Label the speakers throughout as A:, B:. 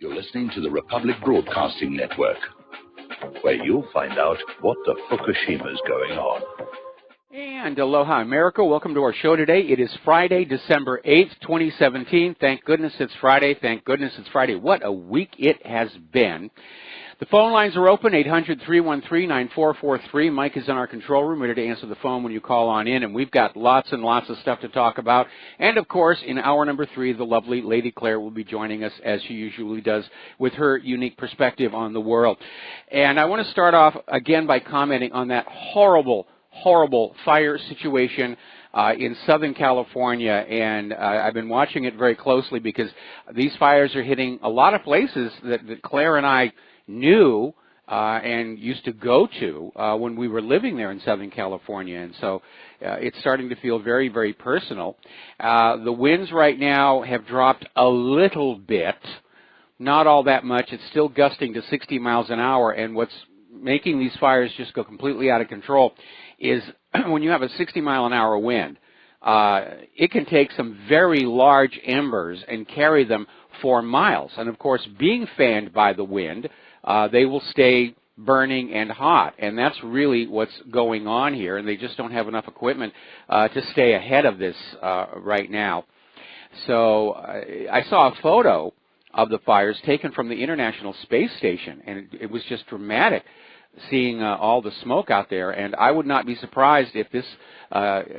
A: You're listening to the Republic Broadcasting Network, where you'll find out what the Fukushima's going on.
B: And aloha, America. Welcome to our show today. It is Friday, December 8th, 2017. Thank goodness it's Friday. Thank goodness it's Friday. What a week it has been. The phone lines are open, 800-313-9443. Mike is in our control room, ready to answer the phone when you call on in, and we've got lots and lots of stuff to talk about. And, of course, in hour number 3, the lovely Lady Claire will be joining us, as she usually does, with her unique perspective on the world. And I want to start off, again, by commenting on that horrible fire situation in Southern California, and I've been watching it very closely because these fires are hitting a lot of places that Claire and I knew and used to go to when we were living there in Southern California, and so it's starting to feel very, very personal. The winds right now have dropped a little bit, not all that much. It's still gusting to 60 miles an hour, and what's making these fires just go completely out of control is when you have a 60-mile-an-hour wind, it can take some very large embers and carry them for miles. And, of course, being fanned by the wind, they will stay burning and hot. And that's really what's going on here, and they just don't have enough equipment to stay ahead of this right now. So I saw a photo of the fires taken from the International Space Station, and it was just dramatic, seeing all the smoke out there, and I would not be surprised if this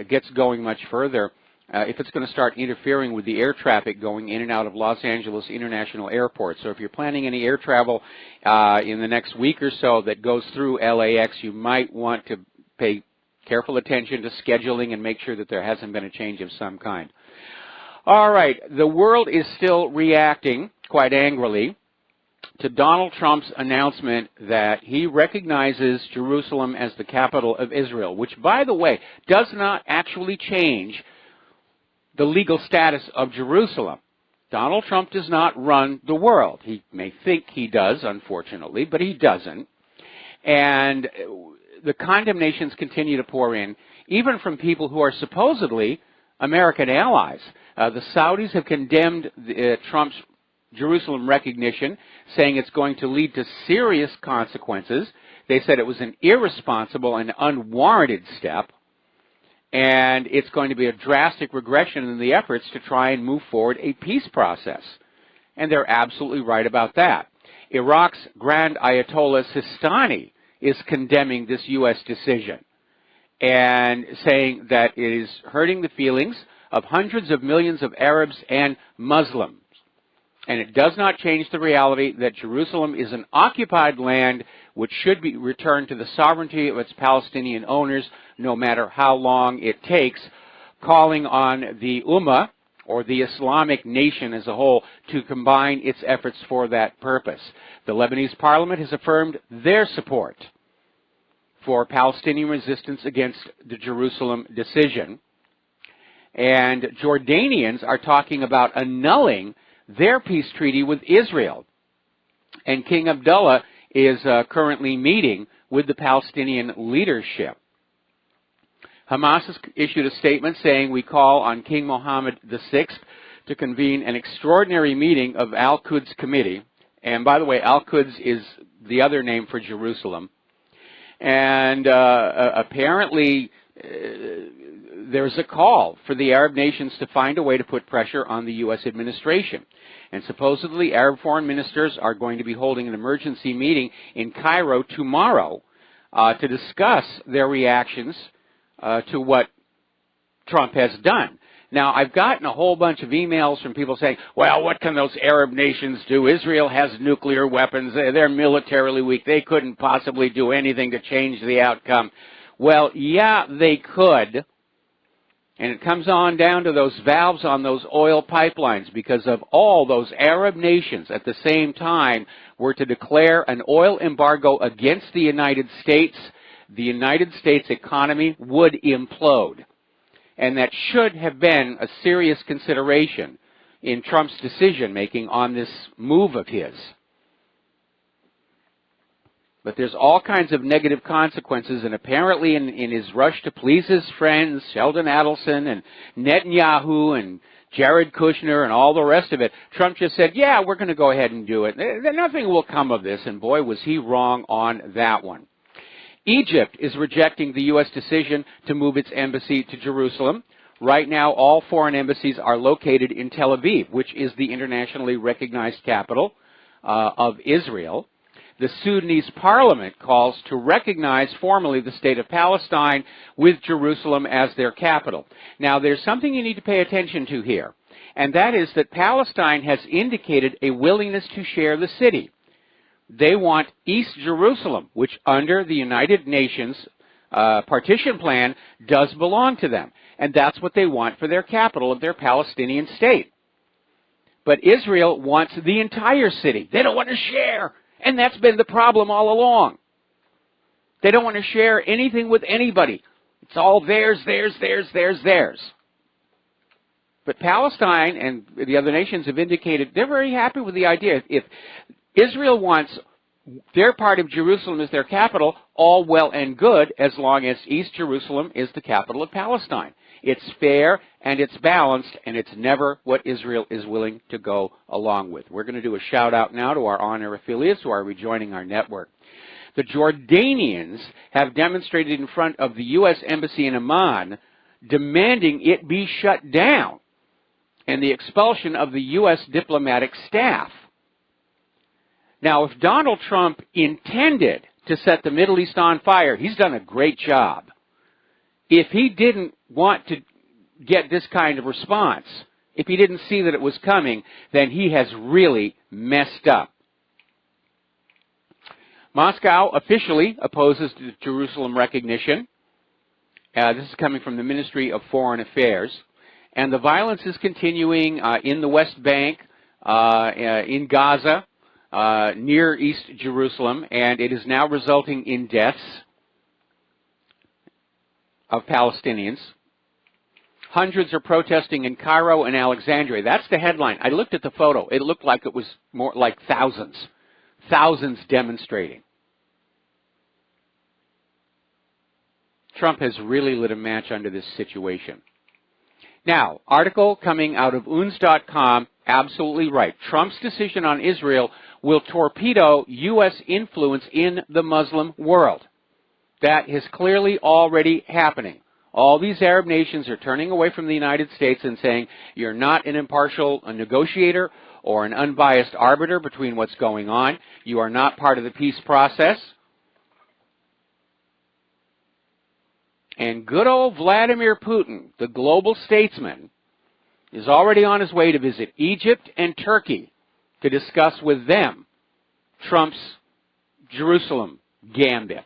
B: gets going much further, if it's going to start interfering with the air traffic going in and out of Los Angeles International Airport. So if you're planning any air travel in the next week or so that goes through LAX, you might want to pay careful attention to scheduling and make sure that there hasn't been a change of some kind. All right, the world is still reacting quite angrily to Donald Trump's announcement that he recognizes Jerusalem as the capital of Israel, which, by the way, does not actually change the legal status of Jerusalem. Donald Trump does not run the world. He may think he does, unfortunately, but he doesn't. And the condemnations continue to pour in, even from people who are supposedly American allies. The Saudis have condemned Trump's Jerusalem recognition, saying it's going to lead to serious consequences. They said it was an irresponsible and unwarranted step, and it's going to be a drastic regression in the efforts to try and move forward a peace process. And they're absolutely right about that. Iraq's Grand Ayatollah Sistani is condemning this U.S. decision and saying that it is hurting the feelings of hundreds of millions of Arabs and Muslims. And it does not change the reality that Jerusalem is an occupied land which should be returned to the sovereignty of its Palestinian owners, no matter how long it takes, calling on the Ummah, or the Islamic nation as a whole, to combine its efforts for that purpose. The Lebanese parliament has affirmed their support for Palestinian resistance against the Jerusalem decision. And Jordanians are talking about annulling their peace treaty with Israel. And King Abdullah is currently meeting with the Palestinian leadership. Hamas has issued a statement saying, "We call on King Mohammed VI to convene an extraordinary meeting of Al-Quds Committee." And by the way, Al-Quds is the other name for Jerusalem. And apparently there's a call for the Arab nations to find a way to put pressure on the U.S. administration. And supposedly Arab foreign ministers are going to be holding an emergency meeting in Cairo tomorrow to discuss their reactions to what Trump has done. Now, I've gotten a whole bunch of emails from people saying, well, what can those Arab nations do? Israel has nuclear weapons. They're militarily weak. They couldn't possibly do anything to change the outcome. Well, yeah, they could. And it comes on down to those valves on those oil pipelines, because of all those Arab nations at the same time were to declare an oil embargo against the United States economy would implode. And that should have been a serious consideration in Trump's decision-making on this move of his. But there's all kinds of negative consequences, and apparently in his rush to please his friends, Sheldon Adelson and Netanyahu and Jared Kushner and all the rest of it. Trump just said, yeah, we're going to go ahead and do it. Nothing will come of this, and boy, was he wrong on that one. Egypt is rejecting the U.S. decision to move its embassy to Jerusalem. Right now, all foreign embassies are located in Tel Aviv, which is the internationally recognized capital of Israel. The Sudanese parliament calls to recognize formally the state of Palestine with Jerusalem as their capital. Now, there's something you need to pay attention to here, and that is that Palestine has indicated a willingness to share the city. They want East Jerusalem, which under the United Nations partition plan does belong to them, and that's what they want for their capital of their Palestinian state. But Israel wants the entire city. They don't want to share. And that's been the problem all along. They don't want to share anything with anybody. It's all theirs, theirs, theirs, theirs, theirs. But Palestine and the other nations have indicated they're very happy with the idea. If Israel wants their part of Jerusalem as their capital, all well and good, as long as East Jerusalem is the capital of Palestine. It's fair and it's balanced, and it's never what Israel is willing to go along with. We're going to do a shout out now to our on-air affiliates who are rejoining our network. The Jordanians have demonstrated in front of the U.S. Embassy in Amman demanding it be shut down and the expulsion of the U.S. diplomatic staff. Now, if Donald Trump intended to set the Middle East on fire, he's done a great job. If he didn't want to get this kind of response, if he didn't see that it was coming, then he has really messed up. Moscow officially opposes the Jerusalem recognition. This is coming from the Ministry of Foreign Affairs. And the violence is continuing in the West Bank, in Gaza, near East Jerusalem, and it is now resulting in deaths of Palestinians. Hundreds are protesting in Cairo and Alexandria. That's the headline. I looked at the photo. It looked like it was more like thousands. Thousands demonstrating. Trump has really lit a match under this situation. Now, article coming out of UNS.com, absolutely right. Trump's decision on Israel will torpedo U.S. influence in the Muslim world. That is clearly already happening. All these Arab nations are turning away from the United States and saying, you're not an impartial negotiator or an unbiased arbiter between what's going on. You are not part of the peace process. And good old Vladimir Putin, the global statesman, is already on his way to visit Egypt and Turkey to discuss with them Trump's Jerusalem gambit.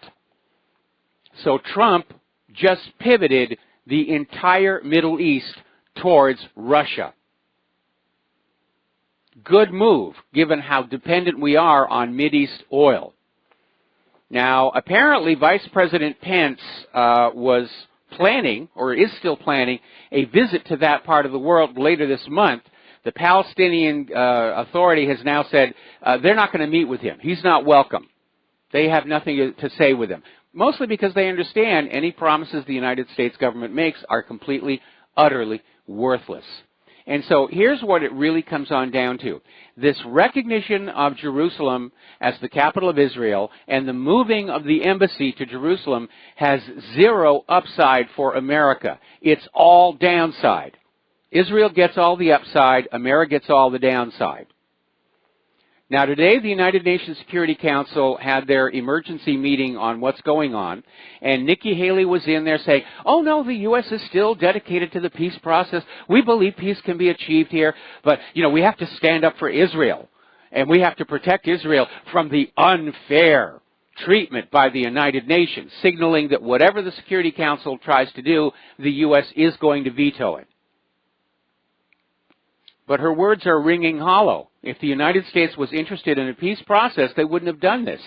B: So Trump just pivoted the entire Middle East towards Russia. Good move, given how dependent we are on Mideast oil. Now, apparently, Vice President Pence was planning, or is still planning, a visit to that part of the world later this month. The Palestinian Authority has now said they're not going to meet with him. He's not welcome. They have nothing to say with him, mostly because they understand any promises the United States government makes are completely, utterly worthless. And so here's what it really comes on down to. This recognition of Jerusalem as the capital of Israel and the moving of the embassy to Jerusalem has zero upside for America. It's all downside. Israel gets all the upside, America gets all the downside. Now today the United Nations Security Council had their emergency meeting on what's going on, and Nikki Haley was in there saying, oh no, the U.S. is still dedicated to the peace process. We believe peace can be achieved here, but we have to stand up for Israel, and we have to protect Israel from the unfair treatment by the United Nations, signaling that whatever the Security Council tries to do, the U.S. is going to veto it. But her words are ringing hollow. If the United States was interested in a peace process, they wouldn't have done this.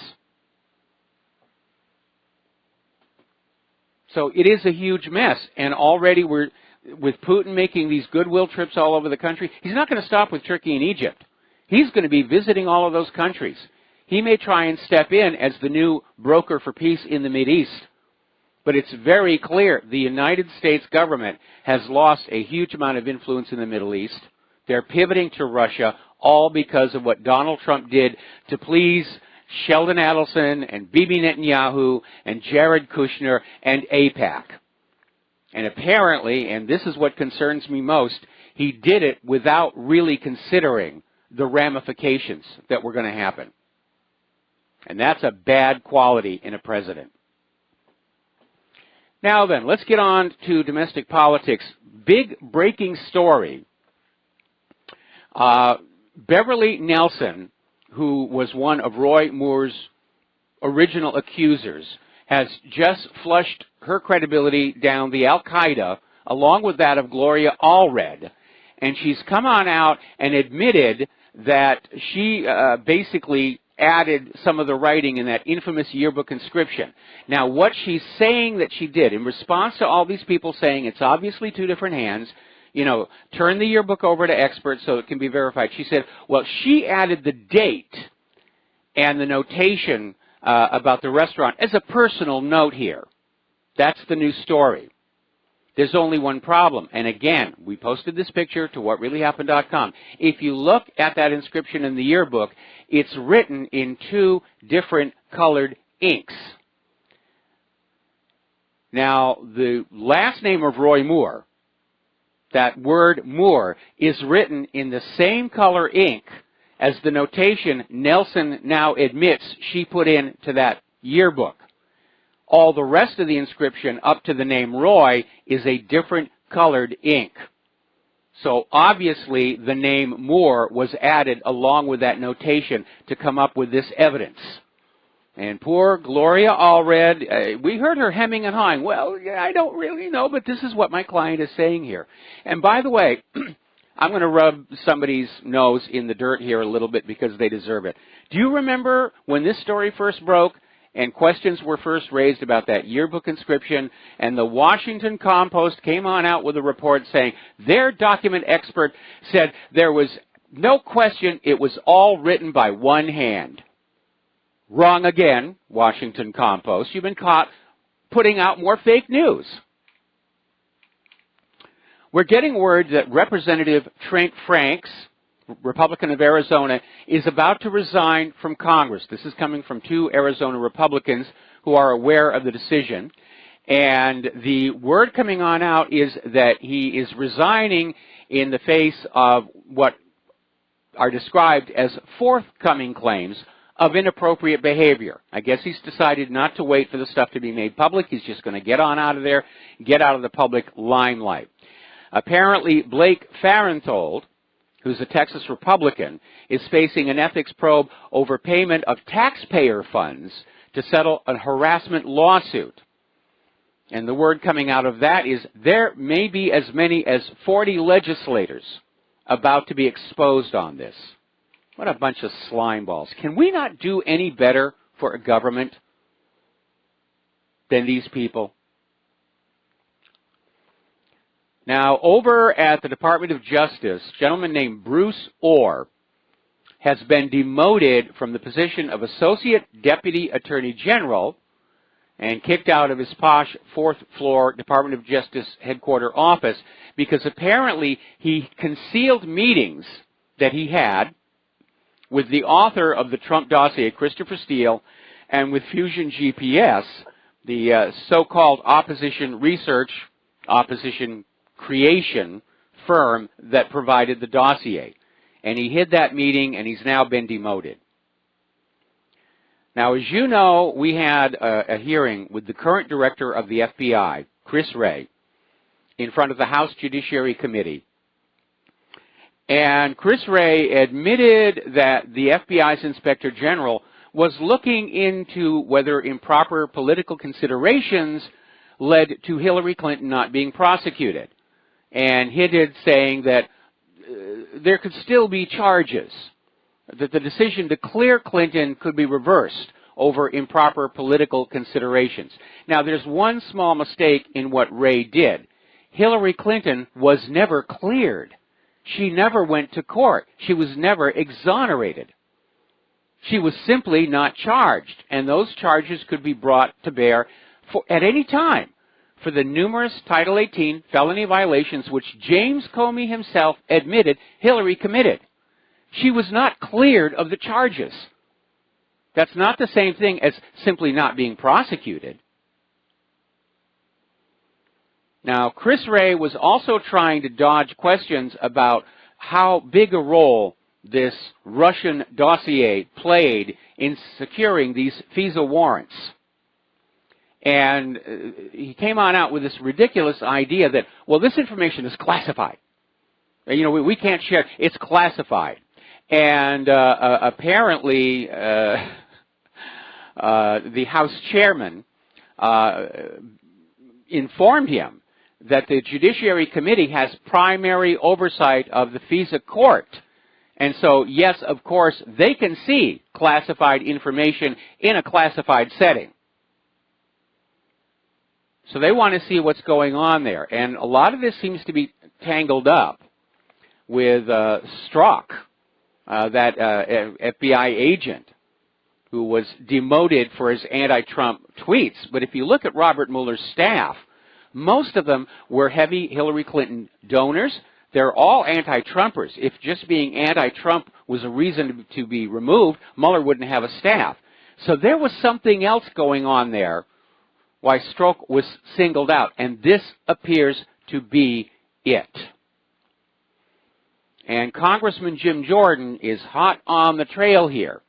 B: So it is a huge mess, and already we're, with Putin making these goodwill trips all over the country, he's not going to stop with Turkey and Egypt. He's going to be visiting all of those countries. He may try and step in as the new broker for peace in the Mideast But it's very clear the United States government has lost a huge amount of influence in the Middle East. They're pivoting to Russia, all because of what Donald Trump did to please Sheldon Adelson and Bibi Netanyahu and Jared Kushner and AIPAC. And apparently, and this is what concerns me most, he did it without really considering the ramifications that were going to happen. And that's a bad quality in a president. Now then, let's get on to domestic politics. Big breaking story. Beverly Nelson, who was one of Roy Moore's original accusers, has just flushed her credibility down the Al-Qaeda, along with that of Gloria Allred. And she's come on out and admitted that she basically added some of the writing in that infamous yearbook inscription. Now, what she's saying that she did, in response to all these people saying it's obviously two different hands, you know, turn the yearbook over to experts so it can be verified. She said, well, she added the date and the notation about the restaurant as a personal note here. That's the new story. There's only one problem. And again, we posted this picture to whatreallyhappened.com. If you look at that inscription in the yearbook, it's written in two different colored inks. Now, the last name of Roy Moore, that word Moore, is written in the same color ink as the notation Nelson now admits she put into that yearbook. All the rest of the inscription up to the name Roy is a different colored ink. So obviously the name Moore was added along with that notation to come up with this evidence. And poor Gloria Allred, we heard her hemming and hawing. Well, yeah, I don't really know, but this is what my client is saying here. And by the way, I'm going to rub somebody's nose in the dirt here a little bit because they deserve it. Do you remember when this story first broke and questions were first raised about that yearbook inscription, and the Washington Compost came on out with a report saying their document expert said there was no question it was all written by one hand? Wrong again, Washington Compost. You've been caught putting out more fake news. We're getting word that Representative Trent Franks, Republican of Arizona, is about to resign from Congress. This is coming from two Arizona Republicans who are aware of the decision. And the word coming on out is that he is resigning in the face of what are described as forthcoming claims of inappropriate behavior. I guess he's decided not to wait for the stuff to be made public. He's just going to get on out of there, get out of the public limelight. Apparently, Blake Farenthold, who's a Texas Republican, is facing an ethics probe over payment of taxpayer funds to settle a harassment lawsuit. And the word coming out of that is there may be as many as 40 legislators about to be exposed on this. What a bunch of slime balls. Can we not do any better for a government than these people? Now, over at the Department of Justice, a gentleman named Bruce Orr has been demoted from the position of Associate Deputy Attorney General and kicked out of his posh fourth-floor Department of Justice headquarters office because apparently he concealed meetings that he had with the author of the Trump dossier, Christopher Steele, and with Fusion GPS, the so-called opposition research, opposition creation firm that provided the dossier. And he hid that meeting, and he's now been demoted. Now, as you know, we had a hearing with the current director of the FBI, Chris Wray, in front of the House Judiciary Committee. And Chris Wray admitted that the FBI's Inspector General was looking into whether improper political considerations led to Hillary Clinton not being prosecuted, and hinted saying that there could still be charges, that the decision to clear Clinton could be reversed over improper political considerations. Now, there's one small mistake in what Wray did. Hillary Clinton was never cleared. She never went to court. She was never exonerated. She was simply not charged, and those charges could be brought to bear at any time for the numerous Title 18 felony violations which James Comey himself admitted Hillary committed. She was not cleared of the charges. That's not the same thing as simply not being prosecuted. Now, Chris Wray was also trying to dodge questions about how big a role this Russian dossier played in securing these FISA warrants. And he came on out with this ridiculous idea that, well, this information is classified. You know, we can't share. It's classified. And apparently, the House chairman informed him that the Judiciary Committee has primary oversight of the FISA court. And so, yes, of course, they can see classified information in a classified setting. So they want to see what's going on there. And a lot of this seems to be tangled up with Strzok, that FBI agent who was demoted for his anti-Trump tweets. But if you look at Robert Mueller's staff, most of them were heavy Hillary Clinton donors. They're all anti-Trumpers. If just being anti-Trump was a reason to be removed, Mueller wouldn't have a staff. So there was something else going on there why Strzok was singled out, and this appears to be it. And Congressman Jim Jordan is hot on the trail here.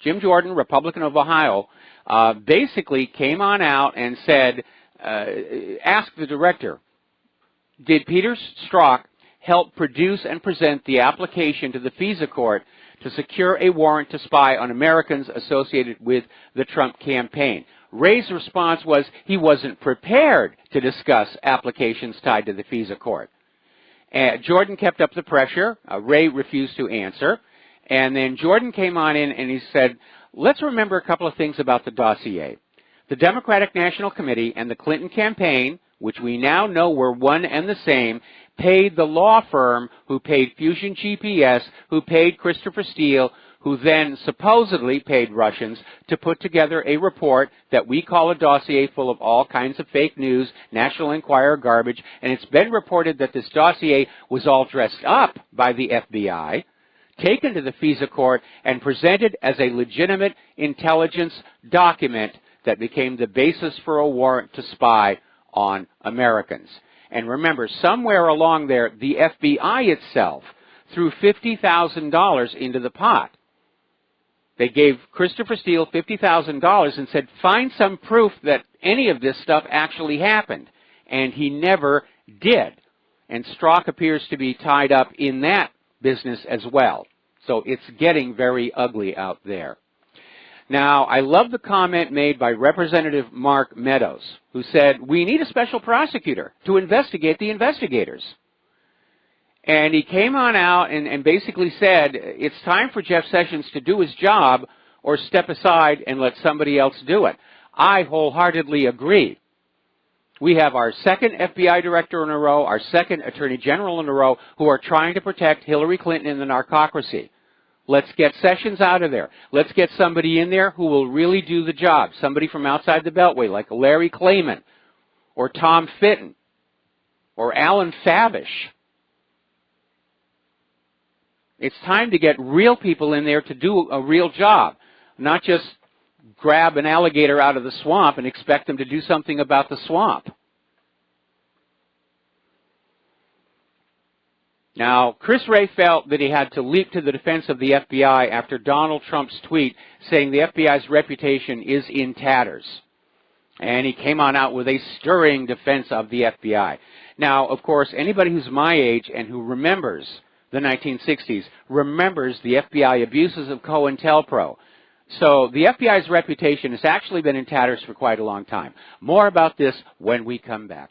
B: Jim Jordan, Republican of Ohio, basically came on out and said, asked the director, did Peter Strzok help produce and present the application to the FISA court to secure a warrant to spy on Americans associated with the Trump campaign? Ray's response was he wasn't prepared to discuss applications tied to the FISA court. Jordan kept up the pressure. Ray refused to answer. And then Jordan came on in and he said, let's remember a couple of things about the dossier. The Democratic National Committee and the Clinton campaign, which we now know were one and the same, paid the law firm who paid Fusion GPS, who paid Christopher Steele, who then supposedly paid Russians to put together a report that we call a dossier full of all kinds of fake news, National Enquirer garbage, and it's been reported that this dossier was all dressed up by the FBI, taken to the FISA court, and presented as a legitimate intelligence document that became the basis for a warrant to spy on Americans. And remember, somewhere along there, the FBI itself threw $50,000 into the pot. They gave Christopher Steele $50,000 and said, find some proof that any of this stuff actually happened. And he never did. And Strzok appears to be tied up in that business as well. So it's getting very ugly out there. Now, I love the comment made by Representative Mark Meadows, who said, we need a special prosecutor to investigate the investigators. And he came on out and basically said, it's time for Jeff Sessions to do his job or step aside and let somebody else do it. I wholeheartedly agree. We have our second FBI director in a row, our second attorney general in a row, who are trying to protect Hillary Clinton and the narcocracy. Let's get Sessions out of there. Let's get somebody in there who will really do the job. Somebody from outside the Beltway, like Larry Klayman, or Tom Fitton, or Alan Favish. It's time to get real people in there to do a real job, not just grab an alligator out of the swamp and expect them to do something about the swamp. Now, Chris Wray felt that he had to leap to the defense of the FBI after Donald Trump's tweet saying the FBI's reputation is in tatters. And he came on out with a stirring defense of the FBI. Now, of course, anybody who's my age and who remembers the 1960s remembers the FBI abuses of COINTELPRO. So the FBI's reputation has actually been in tatters for quite a long time. More about this when we come back.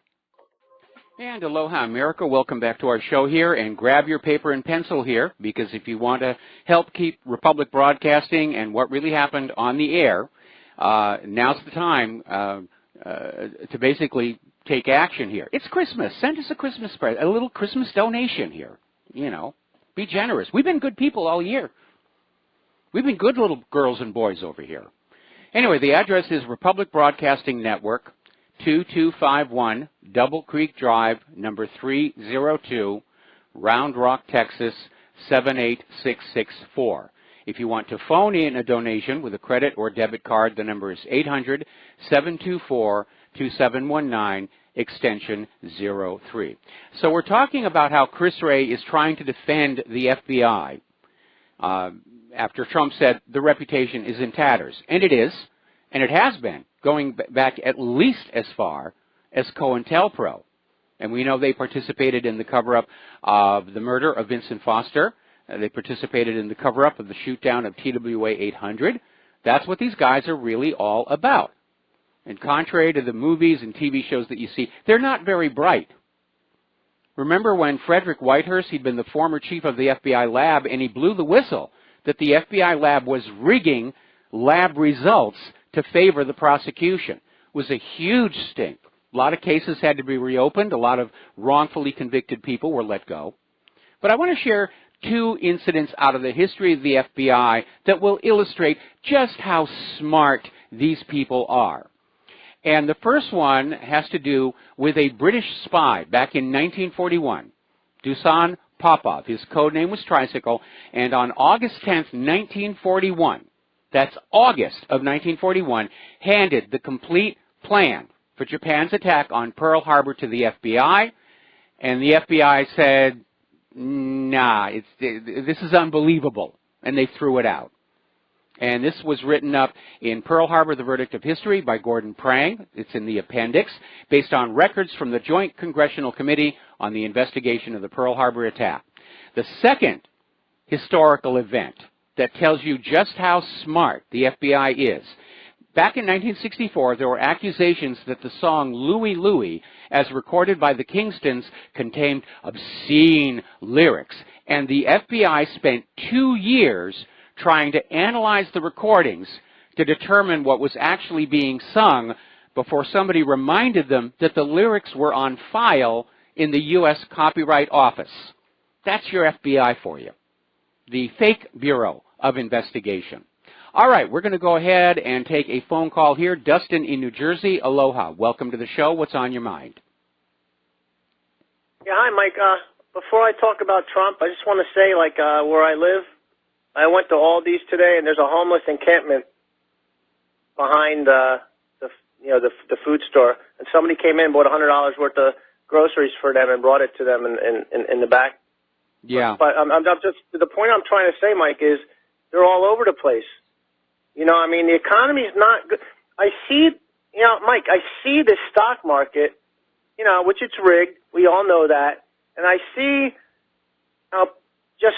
B: And aloha, America. Welcome back to our show here. And grab your paper and pencil here, because if you want to help keep Republic Broadcasting and what really happened on the air, now's the time to basically take action here. It's Christmas. Send us a Christmas present, a little Christmas donation here. You know, be generous. We've been good people all year. We've been good little girls and boys over here. Anyway, the address is Republic Broadcasting Network, 2251 Double Creek Drive, number 302, Round Rock, Texas, 78664. If you want to phone in a donation with a credit or debit card, the number is 800-724-2719, extension 03. So we're talking about how Chris Wray is trying to defend the FBI after Trump said the reputation is in tatters. And it is, and it has been, going back at least as far as COINTELPRO. And we know they participated in the cover-up of the murder of Vincent Foster. They participated in the cover-up of the shoot-down of TWA 800. That's what these guys are really all about. And contrary to the movies and TV shows that you see, they're not very bright. Remember when Frederick Whitehurst, he'd been the former chief of the FBI lab, and he blew the whistle that the FBI lab was rigging lab results to favor the prosecution. It was a huge stink. A lot of cases had to be reopened. A lot of wrongfully convicted people were let go. But I want to share two incidents out of the history of the FBI that will illustrate just how smart these people are. And the first one has to do with a British spy back in 1941, Dusan Popov. His code name was Tricycle, and on August 10th, 1941, that's August of 1941, handed the complete plan for Japan's attack on Pearl Harbor to the FBI, and the FBI said, nah, this is unbelievable, and they threw it out. And this was written up in Pearl Harbor, The Verdict of History by Gordon Prang. It's in the appendix, based on records from the Joint Congressional Committee on the Investigation of the Pearl Harbor Attack. The second historical event that tells you just how smart the FBI is. Back in 1964, there were accusations that the song Louie Louie, as recorded by the Kingstons, contained obscene lyrics. And the FBI spent 2 years trying to analyze the recordings to determine what was actually being sung before somebody reminded them that the lyrics were on file in the U.S. Copyright Office. That's your FBI for you, the fake Bureau of Investigation. All right, we're going to go ahead and take a phone call here. Dustin in New Jersey, aloha. Welcome to the show. What's on your mind?
C: Yeah, hi, Mike. Before I talk about Trump, I just want to say, where I live, I went to Aldi's today, and there's a homeless encampment behind the food store, and somebody came in, bought $100 worth of groceries for them, and brought it to them in the back.
B: Yeah.
C: But I'm just the point I'm trying to say, Mike, is they're all over the place. You know, I mean, the economy's not good. I see, Mike, I see the stock market, which it's rigged. We all know that, and I see just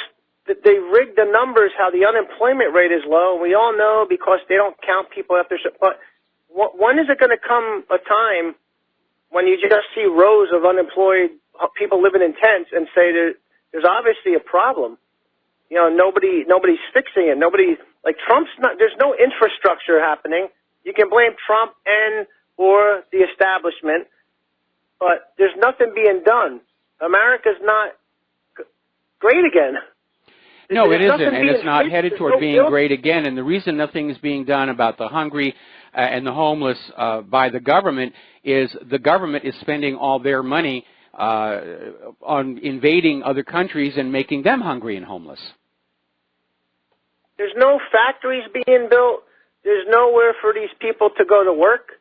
C: that they rigged the numbers, how the unemployment rate is low. We all know because they don't count people after. But when is it going to come a time when you just see rows of unemployed people living in tents and say there's obviously a problem? Nobody's fixing it. Trump's not. There's no infrastructure happening. You can blame Trump or the establishment, but there's nothing being done. America's not great again.
B: No, it isn't, and it's not headed toward being great again. And the reason nothing is being done about the hungry and the homeless by the government is spending all their money on invading other countries and making them hungry and homeless.
C: There's no factories being built. There's nowhere for these people to go to work.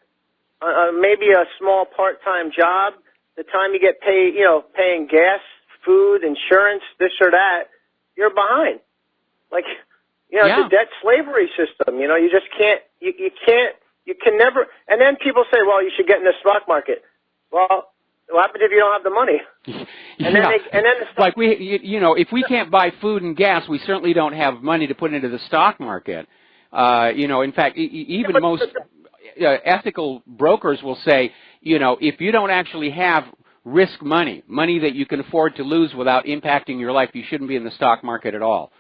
C: Maybe a small part-time job. The time you get paid, paying gas, food, insurance, this or that, you're behind. The debt slavery system, you just can't, you can never, and then people say, well, you should get in the stock market. Well, what happens if you don't have the money? And then if we can't buy food and gas, we certainly don't have money to put into the stock market. In fact, even most ethical brokers will say, if you don't actually have risk money that you can afford to lose without impacting your life, you shouldn't be in the stock market at all.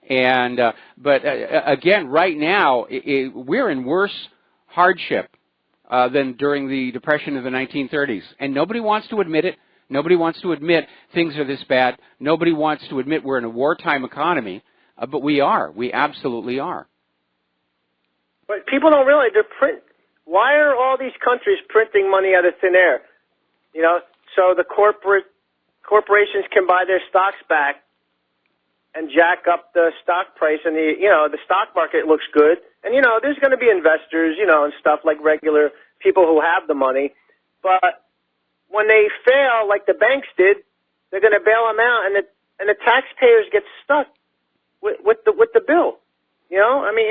C: And but again, right now, we're in worse hardship than during the Depression of the 1930s. And nobody wants to admit it. Nobody wants to admit things are this bad. Nobody wants to admit we're in a wartime economy. But we are. We absolutely are. But people don't realize why are all these countries printing money out of thin air? You know, so the corporations can buy their stocks back and jack up the stock price, and the stock market looks good. And there's going to be investors, and stuff like regular people who have the money. But when they fail, like the banks did, they're going to bail them out, and the taxpayers get stuck with the bill. I mean,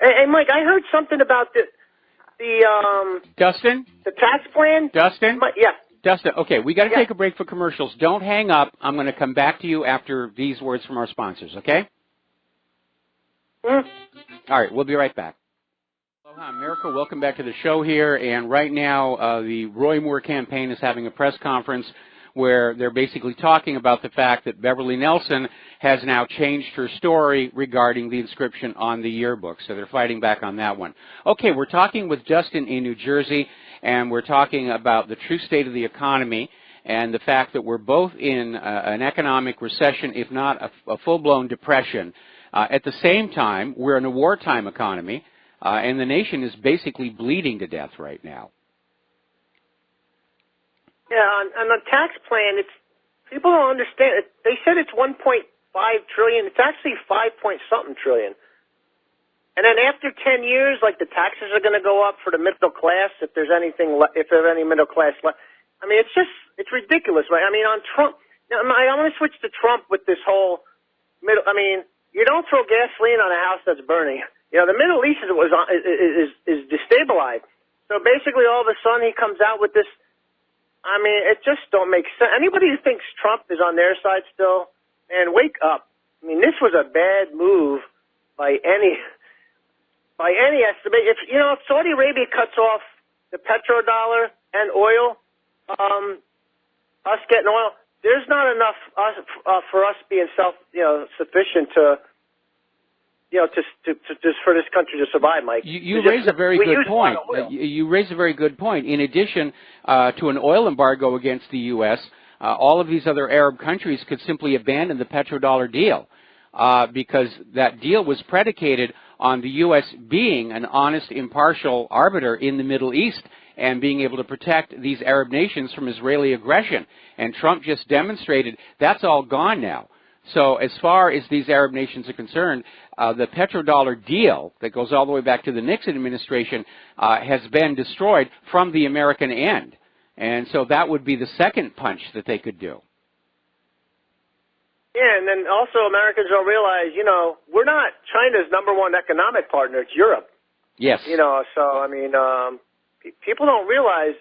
C: hey Mike, I heard something about the
B: Dustin?
C: The tax plan?
B: Dustin?
C: Yeah.
B: Dustin, okay, we got to take a break for commercials. Don't hang up. I'm going to come back to you after these words from our sponsors, okay?
C: Mm.
B: All right, we'll be right back. Aloha, America. Welcome back to the show here. And right now, the Roy Moore campaign is having a press conference where they're basically talking about the fact that Beverly Nelson has now changed her story regarding the inscription on the yearbook. So they're fighting back on that one. Okay, we're talking with Dustin in New Jersey, and we're talking about the true state of the economy and the fact that we're both in an economic recession, if not a full-blown depression. At the same time, we're in a wartime economy, and the nation is basically bleeding to death right now.
C: Yeah, on the tax plan, people don't understand. They said it's 1.5 trillion. It's actually 5-point-something trillion. And then after 10 years, like the taxes are going to go up for the middle class if there's any middle class left. I mean, it's ridiculous, right? I mean, on Trump, I want to switch to Trump with this whole middle. I mean, you don't throw gasoline on a house that's burning. The Middle East is destabilized. So basically, all of a sudden, he comes out with this. I mean, it just don't make sense. Anybody who thinks Trump is on their side still, man, wake up. I mean, this was a bad move by any estimate. If Saudi Arabia cuts off the petrodollar and oil, us getting oil, there's not enough for us being sufficient to just for this country to survive, Mike.
B: You raise a very good point. You raise a very good point. In addition to an oil embargo against the U.S., all of these other Arab countries could simply abandon the petrodollar deal because that deal was predicated on the U.S. being an honest, impartial arbiter in the Middle East and being able to protect these Arab nations from Israeli aggression. And Trump just demonstrated that's all gone now. So as far as these Arab nations are concerned, the petrodollar deal that goes all the way back to the Nixon administration has been destroyed from the American end. And so that would be the second punch that they could do.
C: Yeah, and then also Americans don't realize, we're not China's number one economic partner. It's Europe.
B: Yes.
C: So, I mean, people don't realize,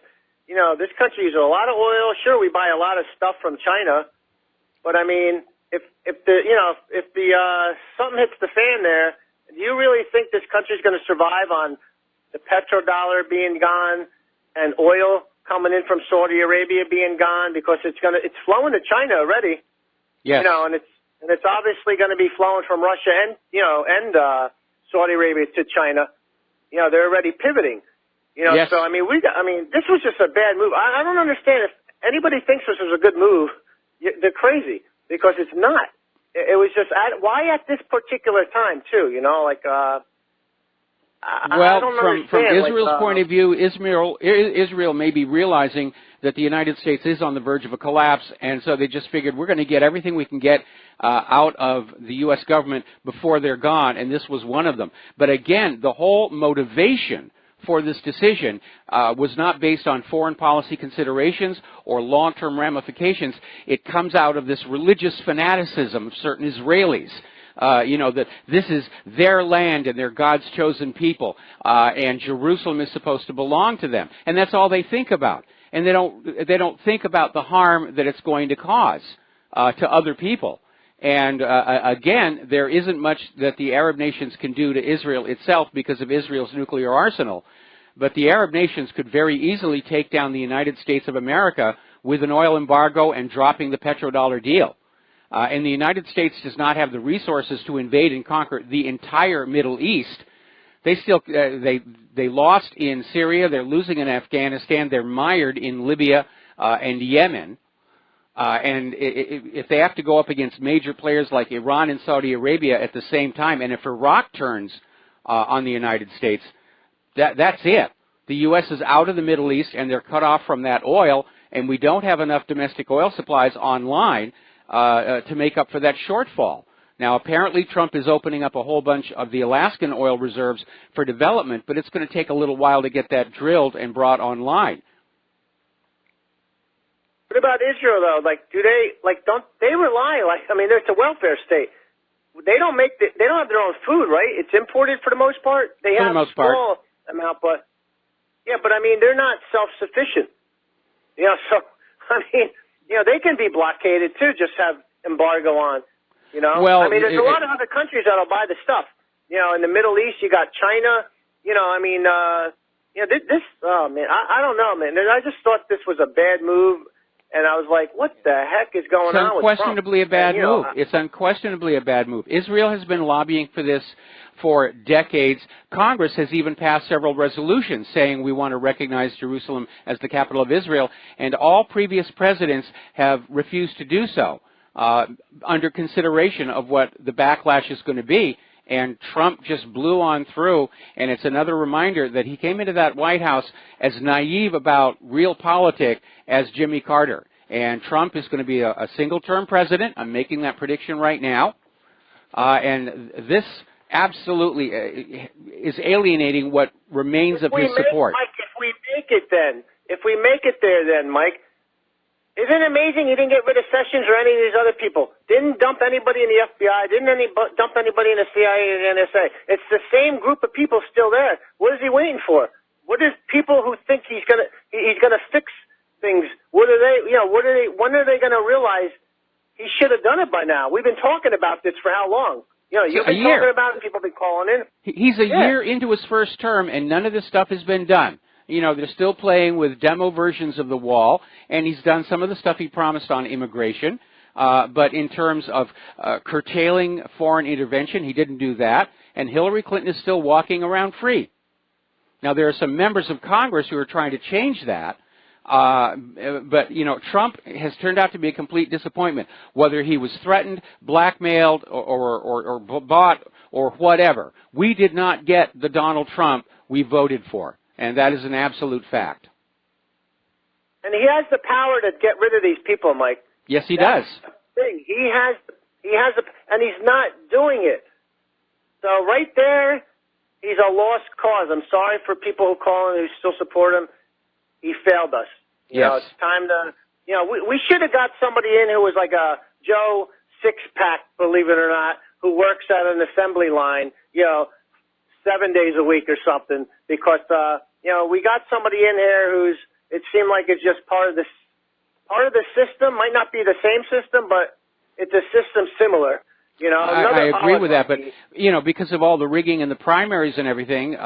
C: this country uses a lot of oil. Sure, we buy a lot of stuff from China. But, I mean, if something hits the fan there, do you really think this country's going to survive on the petrodollar being gone and oil coming in from Saudi Arabia being gone? Because it's flowing to China already.
B: Yes.
C: And it's obviously going to be flowing from Russia and Saudi Arabia to China. They're already pivoting.
B: Yes.
C: So I mean, this was just a bad move. I don't understand if anybody thinks this was a good move. They're crazy because it's not. It was just why at this particular time too? I don't understand.
B: From Israel's point of view, Israel may be realizing that the United States is on the verge of a collapse, and so they just figured we're going to get everything we can get out of the U.S. government before they're gone, and this was one of them. But again, the whole motivation for this decision was not based on foreign policy considerations or long-term ramifications. It comes out of this religious fanaticism of certain Israelis. That this is their land and they're God's chosen people, and Jerusalem is supposed to belong to them, and that's all they think about. And they don't think about the harm that it's going to cause to other people. And again, there isn't much that the Arab nations can do to Israel itself because of Israel's nuclear arsenal. But the Arab nations could very easily take down the United States of America with an oil embargo and dropping the petrodollar deal. And the United States does not have the resources to invade and conquer the entire Middle East. They still they lost in Syria. They're losing in Afghanistan. They're mired in Libya and Yemen. And if they have to go up against major players like Iran and Saudi Arabia at the same time, and if Iraq turns on the United States, that's it. The U.S. is out of the Middle East, and they're cut off from that oil, and we don't have enough domestic oil supplies online to make up for that shortfall. Now, apparently, Trump is opening up a whole bunch of the Alaskan oil reserves for development, but it's going to take a little while to get that drilled and brought online.
C: What about Israel, though? Don't they rely, it's a welfare state. They don't have their own food, right? It's imported for the most part. They have a small amount, but they're not self-sufficient. They can be blockaded too, just have embargo on,
B: Well,
C: there's a lot of other countries that'll buy the stuff. In the Middle East, you got China, I don't know, man. I just thought this was a bad move. And I was like, what the heck is going on with Trump?
B: It's unquestionably a bad move. It's unquestionably a bad move. Israel has been lobbying for this for decades. Congress has even passed several resolutions saying we want to recognize Jerusalem as the capital of Israel, and all previous presidents have refused to do so under consideration of what the backlash is going to be. And Trump just blew on through, and it's another reminder that he came into that White House as naive about real politics as Jimmy Carter. And Trump is going to be a single-term president. I'm making that prediction right now. And this absolutely is alienating what remains of his support.
C: Mike, if we make it there, Mike, isn't it amazing he didn't get rid of Sessions or any of these other people? Didn't dump anybody in the FBI, didn't dump anybody in the CIA or the NSA. It's the same group of people still there. What is he waiting for? What is people who think he's gonna fix things? When are they gonna realize he should have done it by now? We've been talking about this for how long? You've been talking about it, people have been calling in.
B: He's a year into his first term, and none of this stuff has been done. They're still playing with demo versions of the wall, and he's done some of the stuff he promised on immigration. But in terms of curtailing foreign intervention, he didn't do that. And Hillary Clinton is still walking around free. Now, there are some members of Congress who are trying to change that. But Trump has turned out to be a complete disappointment. Whether he was threatened, blackmailed, or bought, or whatever, we did not get the Donald Trump we voted for. And that is an absolute fact.
C: And he has the power to get rid of these people, Mike.
B: Yes, he does.
C: That's the thing. He has, and he's not doing it. So right there, he's a lost cause. I'm sorry for people who call him, who still support him. He failed us.
B: Yes.
C: It's time to, we should have got somebody in who was like a Joe Six-Pack, believe it or not, who works at an assembly line, 7 days a week or something, because, we got somebody in here it seemed like it's just part of the system. Might not be the same system, but it's a system similar.
B: I agree with that, but, because of all the rigging and the primaries and everything,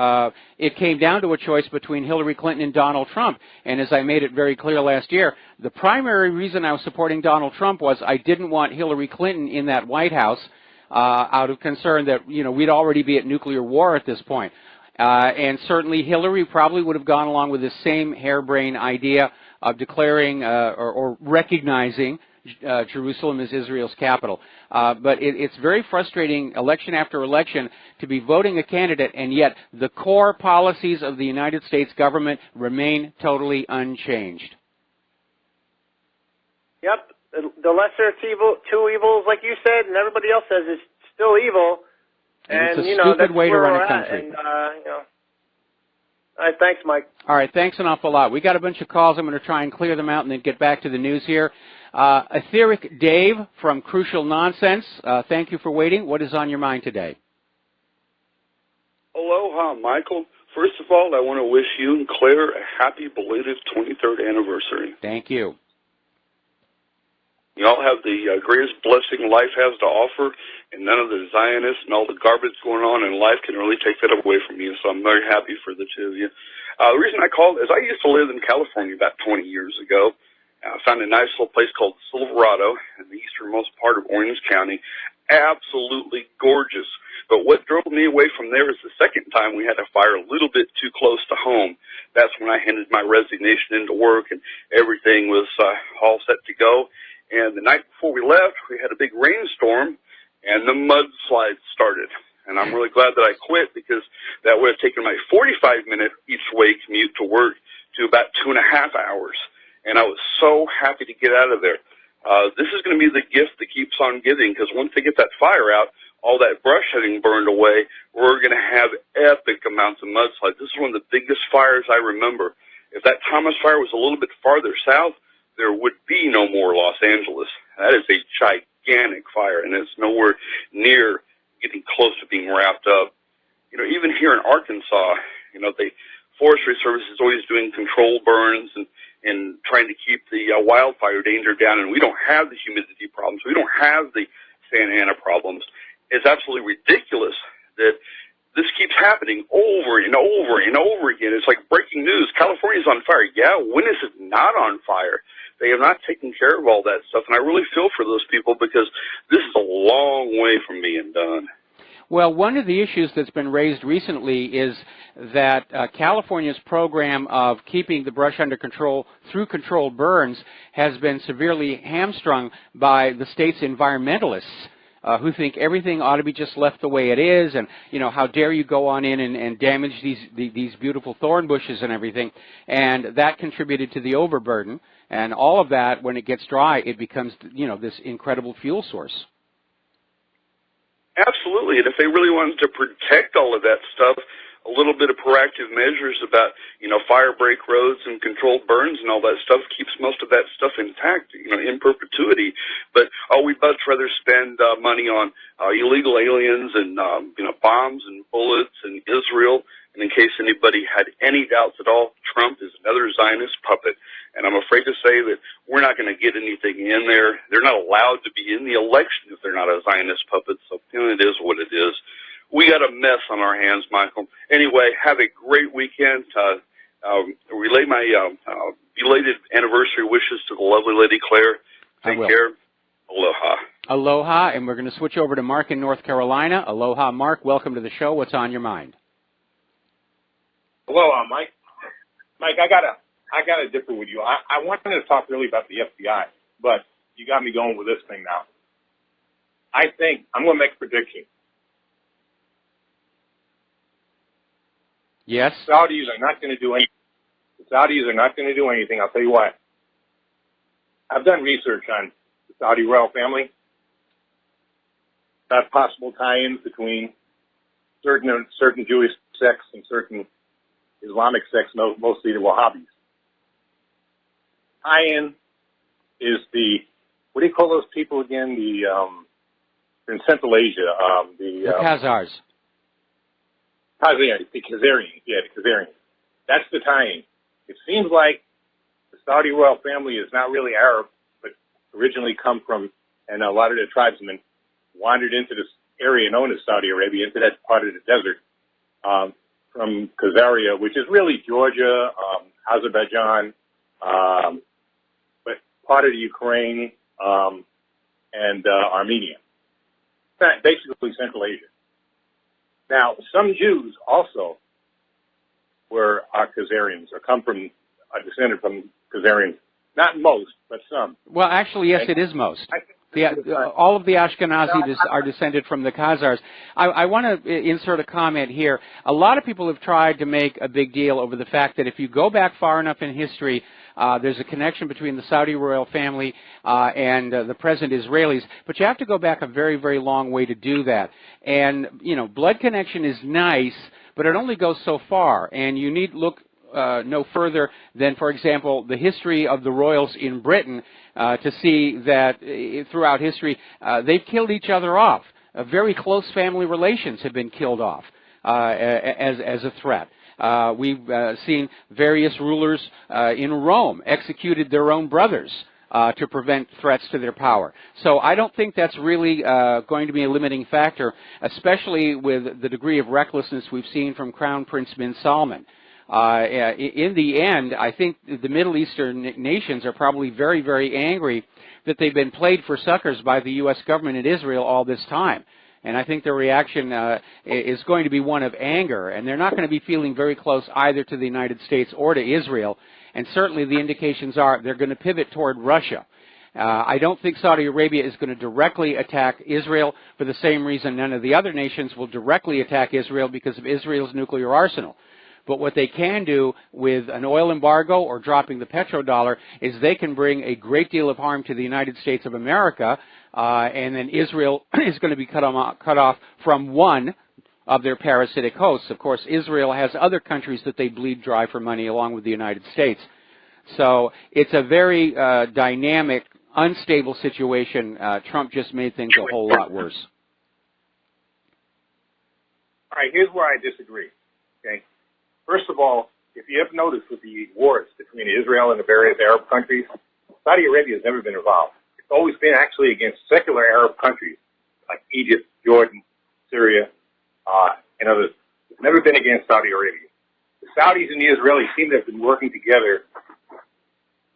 B: it came down to a choice between Hillary Clinton and Donald Trump. And as I made it very clear last year, the primary reason I was supporting Donald Trump was I didn't want Hillary Clinton in that White House out of concern that, we'd already be at nuclear war at this point. And certainly Hillary probably would have gone along with the same harebrained idea of declaring or recognizing Jerusalem as Israel's capital. But it's very frustrating election after election to be voting a candidate, and yet the core policies of the United States government remain totally unchanged.
C: Yep. The lesser of two evils, like you said, and everybody else says it's still evil.
B: And it's a stupid way to run a country.
C: All right, thanks, Mike.
B: All right, thanks an awful lot. We got a bunch of calls. I'm going to try and clear them out and then get back to the news here. Etheric Dave from Crucial Nonsense, thank you for waiting. What is on your mind today?
D: Aloha, Michael. First of all, I want to wish you and Claire a happy belated 23rd anniversary.
B: Thank you.
D: You all have the greatest blessing life has to offer, and none of the Zionists and all the garbage going on in life can really take that away from you, so I'm very happy for the two of you. The reason I called is I used to live in California about 20 years ago. I found a nice little place called Silverado in the easternmost part of Orange County. Absolutely gorgeous. But what drove me away from there is the second time we had a fire a little bit too close to home. That's when I handed my resignation into work and everything was all set to go. And the night before we left, we had a big rainstorm, and the mudslides started. And I'm really glad that I quit, because that would have taken my 45-minute each-way commute to work to about 2.5 hours. And I was so happy to get out of there. This is going to be the gift that keeps on giving, because once they get that fire out, all that brush having burned away, we're going to have epic amounts of mudslides. This is one of the biggest fires I remember. If that Thomas fire was a little bit farther south, there would be no more Los Angeles. That is a gigantic fire, and it's nowhere near getting close to being wrapped up. You know, even here in Arkansas, you know, the Forestry Service is always doing controlled burns and trying to keep the wildfire danger down, and we don't have the humidity problems. We don't have the Santa Ana problems. It's absolutely ridiculous that this keeps happening over and over and over again. It's like breaking news. California's on fire. Yeah, when is it not on fire? They have not taken care of all that stuff, and I really feel for those people, because this is a long way from being done.
B: Well, one of the issues that's been raised recently is that California's program of keeping the brush under control through controlled burns has been severely hamstrung by the state's environmentalists, who think everything ought to be just left the way it is, and, you know, how dare you go on in and damage these beautiful thorn bushes and everything. And that contributed to the overburden. And all of that, when it gets dry, it becomes, you know, this incredible fuel source.
D: Absolutely, and if they really wanted to protect all of that stuff, a little bit of proactive measures about, you know, fire break roads and controlled burns and all that stuff keeps most of that stuff intact, you know, in perpetuity. But we'd much rather spend money on illegal aliens and, you know, bombs and bullets and Israel. And in case anybody had any doubts at all, Trump is another Zionist puppet. And I'm afraid to say that we're not going to get anything in there. They're not allowed to be in the election if they're not a Zionist puppet. So, you know, it is what it is. We got a mess on our hands, Michael. Anyway, have a great weekend. Relay my belated anniversary wishes to the lovely Lady Claire. Take care. Aloha.
B: Aloha, and we're going to switch over to Mark in North Carolina. Aloha, Mark. Welcome to the show. What's on your mind?
E: Hello, Mike. Mike, I gotta differ with you. I wanted to talk really about the FBI, but you got me going with this thing now. I think I'm going to make a prediction.
B: Yes.
E: The Saudis are not going to do anything. The Saudis are not going to do anything. I'll tell you why. I've done research on the Saudi royal family. Got possible tie-ins between certain Jewish sects and certain Islamic sects, mostly the Wahhabis. Tie-in is the, what do you call those people again? In Central Asia, the
B: Khazars.
E: The Khazarians, yeah, the Khazarians. That's the tie-in. It seems like the Saudi royal family is not really Arab, but originally come from, and a lot of the tribesmen wandered into this area known as Saudi Arabia, into that part of the desert, from Khazaria, which is really Georgia, Azerbaijan, but part of the Ukraine, and Armenia. Basically Central Asia. Now, some Jews also are Khazarians, or are descended from Khazarians. Not most, but some.
B: Well, actually, yes, it is most. All of the Ashkenazi are descended from the Khazars. I want to insert a comment here. A lot of people have tried to make a big deal over the fact that if you go back far enough in history, there's a connection between the Saudi royal family and the present Israelis, but you have to go back a very, very long way to do that. And, you know, blood connection is nice, but it only goes so far, and you need look no further than, for example, the history of the royals in Britain to see that throughout history they've killed each other off. Very close family relations have been killed off as a threat. We've seen various rulers in Rome executed their own brothers to prevent threats to their power. So I don't think that's really going to be a limiting factor, especially with the degree of recklessness we've seen from Crown Prince bin Salman. In the end, I think the Middle Eastern nations are probably very, very angry that they've been played for suckers by the U.S. government and Israel all this time. And I think their reaction is going to be one of anger, and they're not going to be feeling very close either to the United States or to Israel. And certainly the indications are they're going to pivot toward Russia. I don't think Saudi Arabia is going to directly attack Israel for the same reason none of the other nations will directly attack Israel, because of Israel's nuclear arsenal. But what they can do with an oil embargo or dropping the petrodollar is they can bring a great deal of harm to the United States of America, and then Israel is going to be cut off from one of their parasitic hosts. Of course, Israel has other countries that they bleed dry for money along with the United States. So it's a very dynamic, unstable situation. Trump just made things a whole lot worse.
E: All right, here's where I disagree, okay? First of all, if you have noticed with the wars between Israel and the various Arab countries, Saudi Arabia has never been involved. It's always been actually against secular Arab countries like Egypt, Jordan, Syria, and others. It's never been against Saudi Arabia. The Saudis and the Israelis seem to have been working together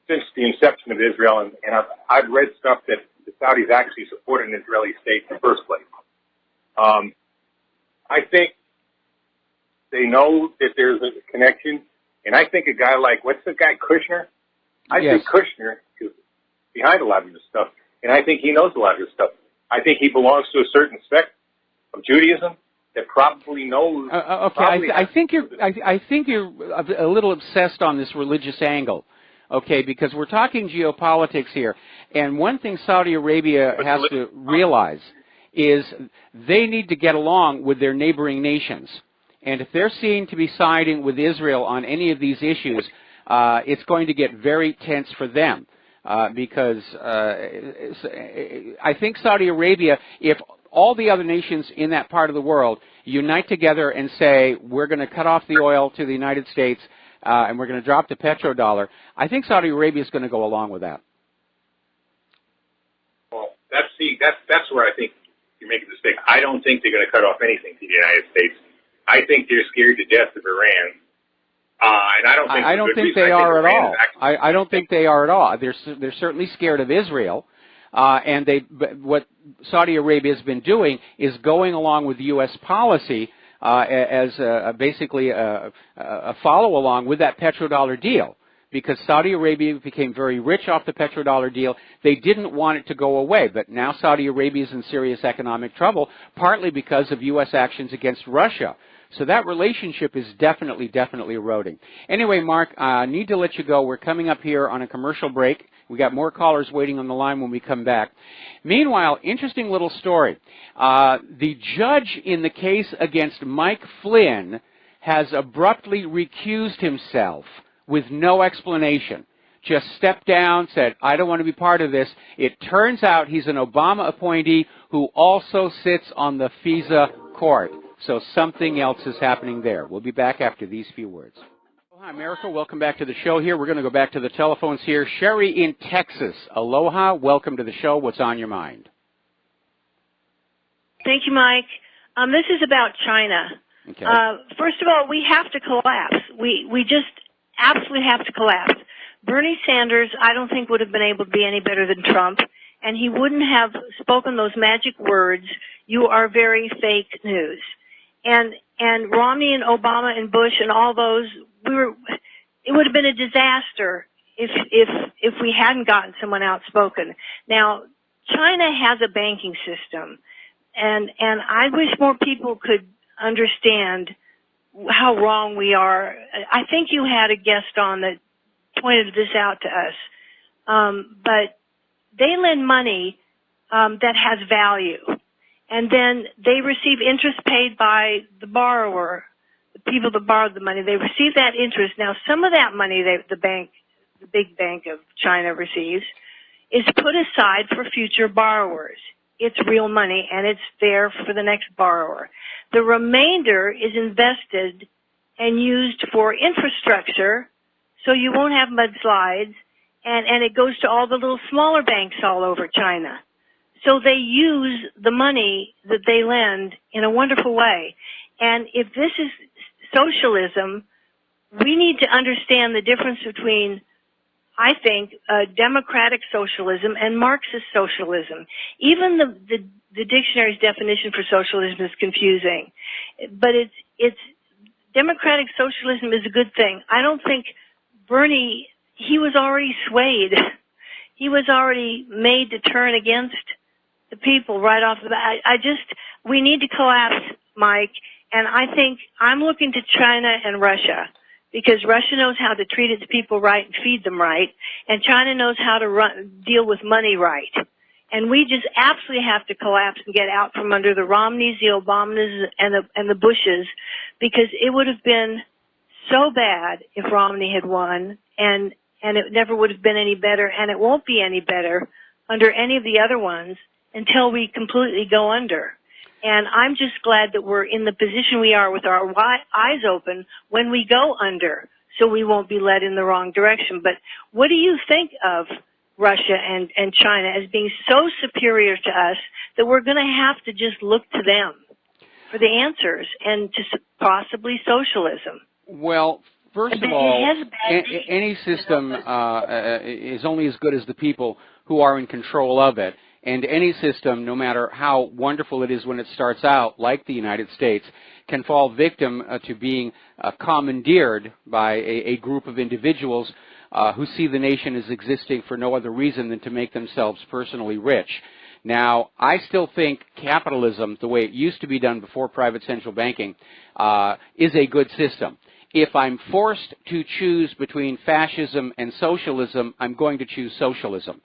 E: since the inception of Israel, and I've read stuff that the Saudis actually supported an Israeli state in the first place. I think they know that there's a connection, and I think a guy like, what's the guy, Kushner? I think Kushner is behind a lot of this stuff, and I think he knows a lot of this stuff. I think he belongs to a certain sect of Judaism that probably knows.
B: Okay, I think you're a little obsessed on this religious angle. Okay, because we're talking geopolitics here, and one thing Saudi Arabia has to realize is they need to get along with their neighboring nations. And if they're seen to be siding with Israel on any of these issues, it's going to get very tense for them. Because I think Saudi Arabia, if all the other nations in that part of the world unite together and say, we're going to cut off the oil to the United States, and we're going to drop the petrodollar, I think Saudi Arabia is going to go along with that.
E: Well, that's where I think you're making a mistake. I don't think they're going to cut off anything to the United States. I think they're scared to death of Iran. And I don't think
B: they are at all. I don't think they are at all. They're certainly scared of Israel. And what Saudi Arabia has been doing is going along with U.S. policy as basically a follow-along with that petrodollar deal, because Saudi Arabia became very rich off the petrodollar deal. They didn't want it to go away, but now Saudi Arabia is in serious economic trouble, partly because of U.S. actions against Russia. So that relationship is definitely eroding. Anyway, Mark, I need to let you go. We're coming up here on a commercial break. We got more callers waiting on the line when we come back. Meanwhile, interesting little story. The judge in the case against Mike Flynn has abruptly recused himself with no explanation. Just stepped down, said, I don't want to be part of this. It turns out he's an Obama appointee who also sits on the FISA court. So something else is happening there. We'll be back after these few words. Aloha, America. Welcome back to the show here. We're going to go back to the telephones here. Sherry in Texas. Aloha. Welcome to the show. What's on your mind?
F: Thank you, Mike. This is about China.
B: Okay.
F: First of all, we have to collapse. We just absolutely have to collapse. Bernie Sanders, I don't think, would have been able to be any better than Trump, and he wouldn't have spoken those magic words, "You are very fake news." And Romney and Obama and Bush and all those, it would have been a disaster if we hadn't gotten someone outspoken. Now, China has a banking system, and I wish more people could understand how wrong we are. I think you had a guest on that pointed this out to us. But they lend money that has value, and then they receive interest paid by the borrower, the people that borrowed the money. They receive that interest. Now, some of that money the big bank of China receives is put aside for future borrowers. It's real money, and it's there for the next borrower. The remainder is invested and used for infrastructure, so you won't have mudslides, and it goes to all the little smaller banks all over China. So they use the money that they lend in a wonderful way. And if this is socialism, we need to understand the difference between, I think, democratic socialism and Marxist socialism. Even the dictionary's definition for socialism is confusing. But it's democratic socialism is a good thing. I don't think Bernie, he was already swayed. he was already made to turn against the people right off the bat. We need to collapse, Mike, and I think I'm looking to China and Russia, because Russia knows how to treat its people right and feed them right, and China knows how to deal with money right. And we just absolutely have to collapse and get out from under the Romneys, the Obamas, and the Bushes, because it would have been so bad if Romney had won, and it never would have been any better, and it won't be any better under any of the other ones until we completely go under. And I'm just glad that we're in the position we are with our eyes open when we go under, so we won't be led in the wrong direction. But what do you think of Russia and China as being so superior to us that we're going to have to just look to them for the answers, and to possibly socialism?
B: Well, first of all, any system is only as good as the people who are in control of it. And any system, no matter how wonderful it is when it starts out, like the United States, can fall victim to being commandeered by a group of individuals who see the nation as existing for no other reason than to make themselves personally rich. Now, I still think capitalism, the way it used to be done before private central banking, is a good system. If I'm forced to choose between fascism and socialism, I'm going to choose socialism.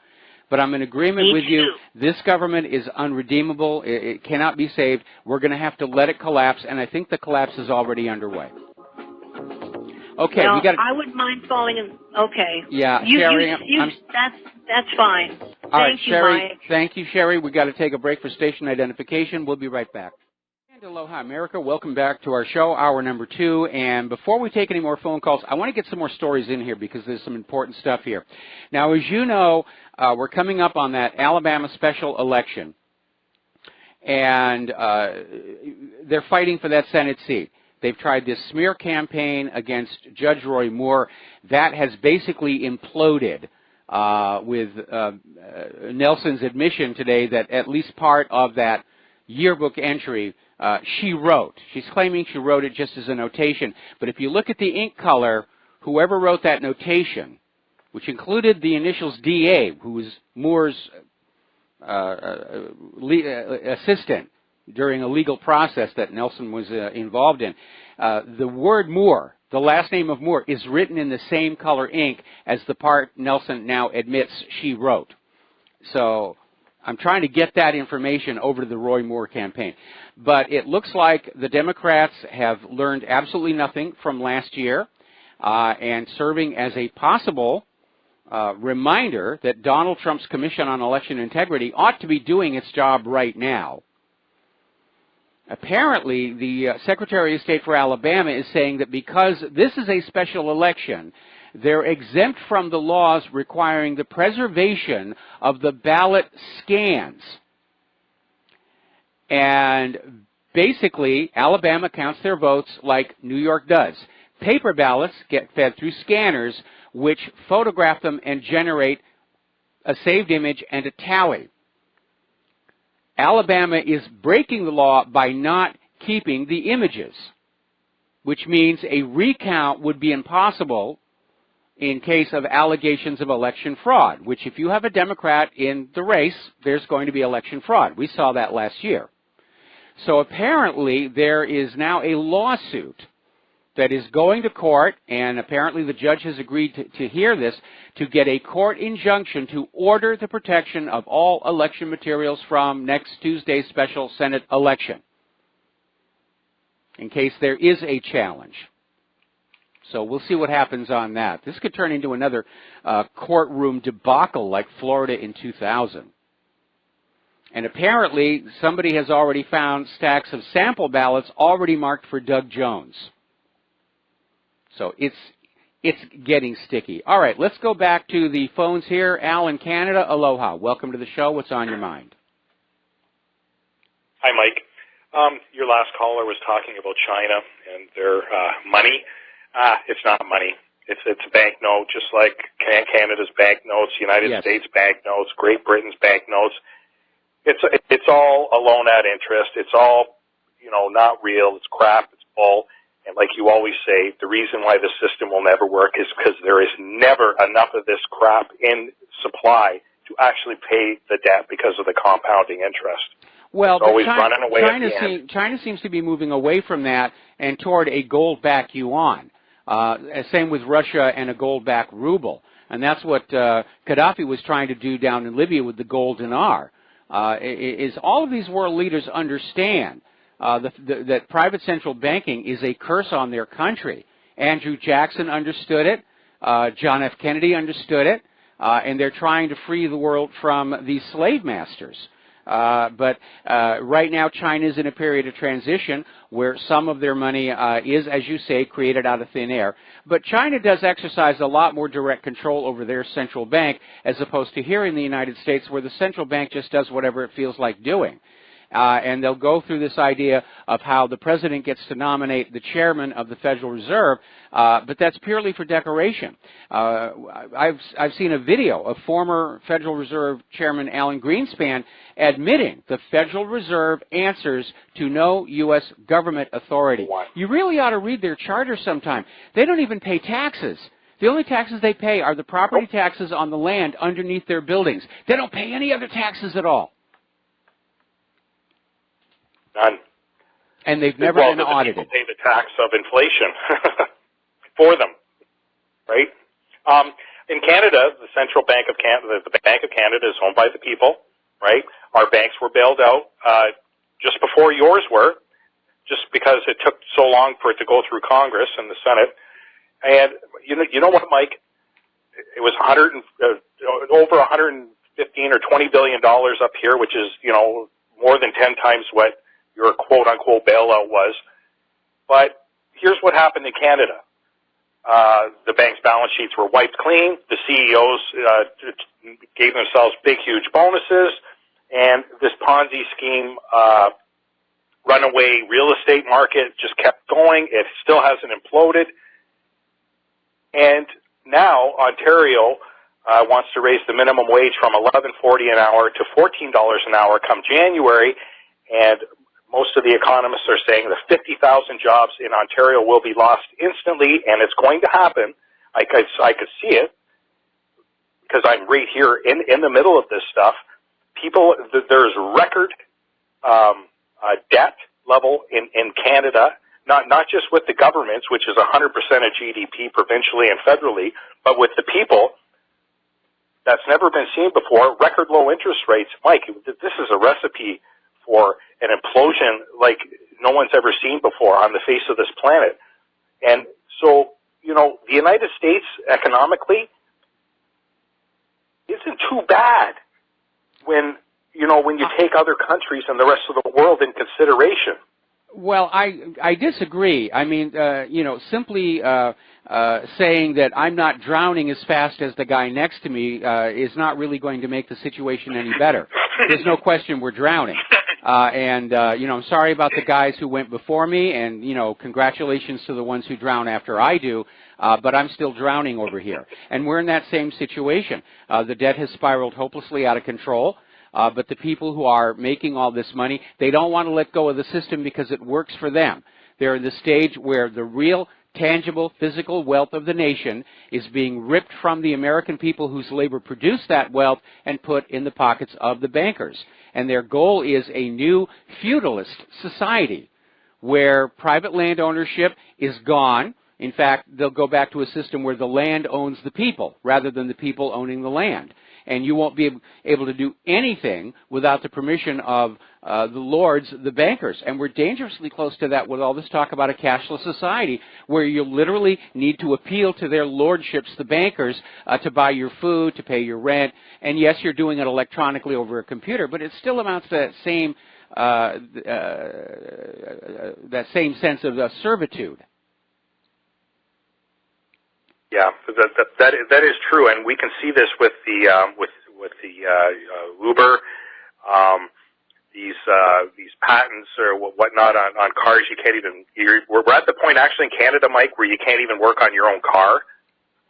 B: But I'm in agreement with you. This government is unredeemable. It cannot be saved. We're going to have to let it collapse, and I think the collapse is already underway. Okay,
F: well,
B: we got.
F: I wouldn't mind falling in. Okay.
B: Yeah, Sherry.
F: That's fine.
B: All right,
F: Thank you,
B: Sherry.
F: Mike.
B: Thank you, Sherry. We got to take a break for station identification. We'll be right back. And aloha, America. Welcome back to our show, hour number 2. And before we take any more phone calls, I want to get some more stories in here because there's some important stuff here. Now, as you know, we're coming up on that Alabama special election, and they're fighting for that Senate seat. They've tried this smear campaign against Judge Roy Moore. That has basically imploded with Nelson's admission today that at least part of that yearbook entry she wrote. She's claiming she wrote it just as a notation. But if you look at the ink color, whoever wrote that notation, which included the initials DA, who was Moore's assistant during a legal process that Nelson was involved in, the word Moore, the last name of Moore, is written in the same color ink as the part Nelson now admits she wrote. So I'm trying to get that information over to the Roy Moore campaign. But it looks like the Democrats have learned absolutely nothing from last year, and serving as a possible reminder that Donald Trump's Commission on Election Integrity ought to be doing its job right now. Apparently, the Secretary of State for Alabama is saying that because this is a special election, they're exempt from the laws requiring the preservation of the ballot scans. And basically, Alabama counts their votes like New York does. Paper ballots get fed through scanners, which photograph them and generate a saved image and a tally. Alabama is breaking the law by not keeping the images, which means a recount would be impossible in case of allegations of election fraud, which if you have a Democrat in the race, there's going to be election fraud. We saw that last year. So apparently there is now a lawsuit that is going to court, and apparently the judge has agreed to hear this, to get a court injunction to order the protection of all election materials from next Tuesday's special Senate election, in case there is a challenge. So we'll see what happens on that. This could turn into another courtroom debacle like Florida in 2000. And apparently somebody has already found stacks of sample ballots already marked for Doug Jones. So it's getting sticky. All right, let's go back to the phones here. Al in Canada, aloha. Welcome to the show. What's on your mind?
G: Hi, Mike. Your last caller was talking about China and their money. It's not money. It's a banknote, just like Canada's banknotes, United States banknotes, Great Britain's banknotes. It's all a loan at interest. It's all, not real. It's crap. It's bull. And like you always say, the reason why the system will never work is because there is never enough of this crap in supply to actually pay the debt because of the compounding interest.
B: Well,
G: it's always running away at the end.
B: China seems to be moving away from that and toward a gold-backed yuan. Same with Russia and a gold-backed ruble. And that's what Gaddafi was trying to do down in Libya with the gold dinar. Is all of these world leaders understand that private central banking is a curse on their country. Andrew Jackson understood it. John F. Kennedy understood it. And they're trying to free the world from these slave masters. But right now China is in a period of transition where some of their money is, as you say, created out of thin air. But China does exercise a lot more direct control over their central bank as opposed to here in the United States where the central bank just does whatever it feels like doing. And they'll go through this idea of how the president gets to nominate the chairman of the Federal Reserve, but that's purely for decoration. I've seen a video of former Federal Reserve Chairman Alan Greenspan admitting the Federal Reserve answers to no U.S. government authority. You really ought to read their charter sometime. They don't even pay taxes. The only taxes they pay are the property taxes on the land underneath their buildings. They don't pay any other taxes at all.
G: None.
B: And they've never been audited.
G: People pay the tax of inflation for them, right? In Canada, the Central Bank of Canada, the Bank of Canada is owned by the people, right? Our banks were bailed out just before yours were, just because it took so long for it to go through Congress and the Senate. And you know what, Mike? It was over 115 or $20 billion up here, which is more than 10 times what your quote-unquote bailout was. But here's what happened in Canada. The bank's balance sheets were wiped clean. The CEOs gave themselves big, huge bonuses. And this Ponzi scheme, runaway real estate market just kept going. It still hasn't imploded. And now Ontario wants to raise the minimum wage from $11.40 an hour to $14 an hour come January. And most of the economists are saying that 50,000 jobs in Ontario will be lost instantly, and it's going to happen. I could see it because I'm right here in the middle of this stuff. There's record debt level in Canada, not just with the governments, which is 100% of GDP provincially and federally, but with the people. That's never been seen before. Record low interest rates. Mike, this is a recipe for an implosion like no one's ever seen before on the face of this planet. And so, the United States economically isn't too bad when you take other countries and the rest of the world in consideration.
B: Well, I disagree. I mean, simply saying that I'm not drowning as fast as the guy next to me is not really going to make the situation any better. There's no question we're drowning. I'm sorry about the guys who went before me, and, congratulations to the ones who drown after I do, but I'm still drowning over here. And we're in that same situation. The debt has spiraled hopelessly out of control, but the people who are making all this money, they don't want to let go of the system because it works for them. They're in the stage where the real tangible physical wealth of the nation is being ripped from the American people whose labor produced that wealth and put in the pockets of the bankers. And their goal is a new feudalist society where private land ownership is gone. In fact, they'll go back to a system where the land owns the people rather than the people owning the land. And you won't be able to do anything without the permission of the lords, the bankers. And we're dangerously close to that with all this talk about a cashless society where you literally need to appeal to their lordships, the bankers, to buy your food, to pay your rent. And yes, you're doing it electronically over a computer, but it still amounts to that same sense of servitude.
G: Yeah, that is true, and we can see this with the Uber, these patents or whatnot on cars. You can't even. We're at the point actually in Canada, Mike, where you can't even work on your own car.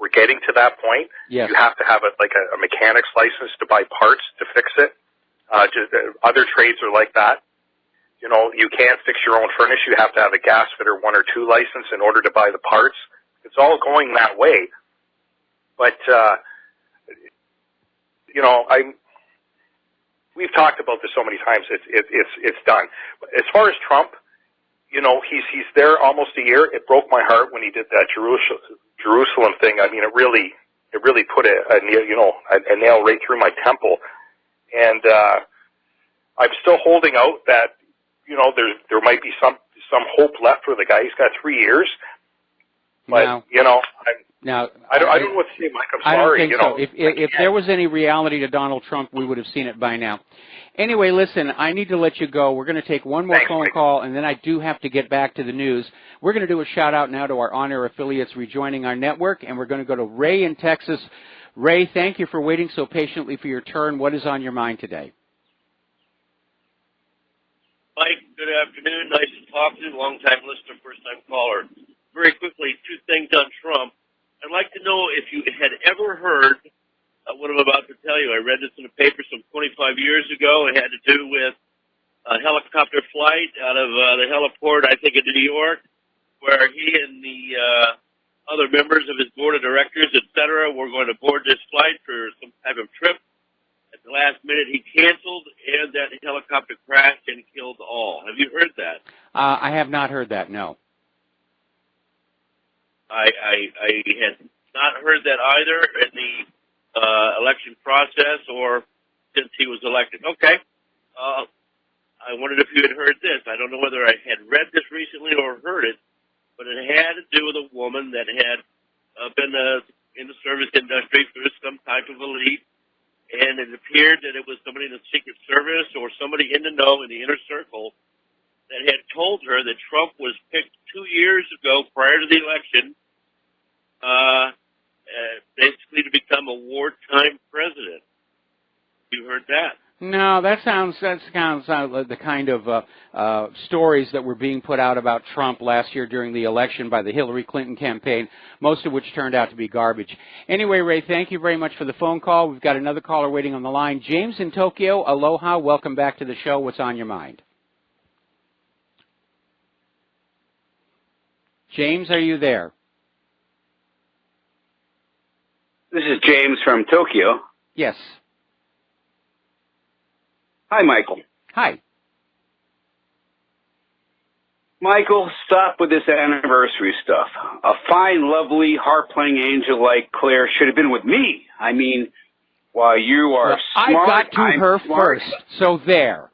G: We're getting to that point.
B: Yes.
G: You have to have a mechanic's license to buy parts to fix it. Other trades are like that. You can't fix your own furnace. You have to have a gas fitter 1 or 2 license in order to buy the parts. It's all going that way. But we've talked about this so many times. It's done. As far as Trump, he's there almost a year. It broke my heart when he did that Jerusalem thing. I mean, it really put a nail right through my temple. And I'm still holding out that there might be some hope left for the guy. He's got 3 years. But I don't know what to say, Mike. I'm sorry.
B: I don't think so. If there was any reality to Donald Trump, we would have seen it by now. Anyway, listen, I need to let you go. We're going to take one more phone call, and then I do have to get back to the news. We're going to do a shout-out now to our on-air affiliates rejoining our network, and we're going to go to Ray in Texas. Ray, thank you for waiting so patiently for your turn. What is on your mind today?
H: Mike, good afternoon. Nice to talk to you. Long-time listener, first-time caller. Very quickly, two things on Trump. I'd like to know if you had ever heard what I'm about to tell you. I read this in a paper some 25 years ago. It had to do with a helicopter flight out of the heliport, I think, in New York, where he and the other members of his board of directors, et cetera, were going to board this flight for some type of trip. At the last minute, he canceled, and that helicopter crashed and killed all. Have you heard that?
B: I have not heard that, no.
H: I had not heard that either in the election process or since he was elected. Okay. I wondered if you had heard this. I don't know whether I had read this recently or heard it, but it had to do with a woman that had been in the service industry for some type of elite, and it appeared that it was somebody in the Secret Service or somebody in the know in the inner circle that had told her that Trump was picked 2 years ago prior to the election basically to become a wartime president. You heard that?
B: No, that sounds like the kind of stories that were being put out about Trump last year during the election by the Hillary Clinton campaign, most of which turned out to be garbage. Anyway, Ray, thank you very much for the phone call. We've got another caller waiting on the line. James in Tokyo, aloha, welcome back to the show. What's on your mind? James, are you there?
I: This is James from Tokyo.
B: Yes.
I: Hi, Michael.
B: Hi.
I: Michael, stop with this anniversary stuff. A fine, lovely, harp-playing angel like Claire should have been with me. I mean, while you are smart,
B: I got to her
I: smart.
B: first, so there.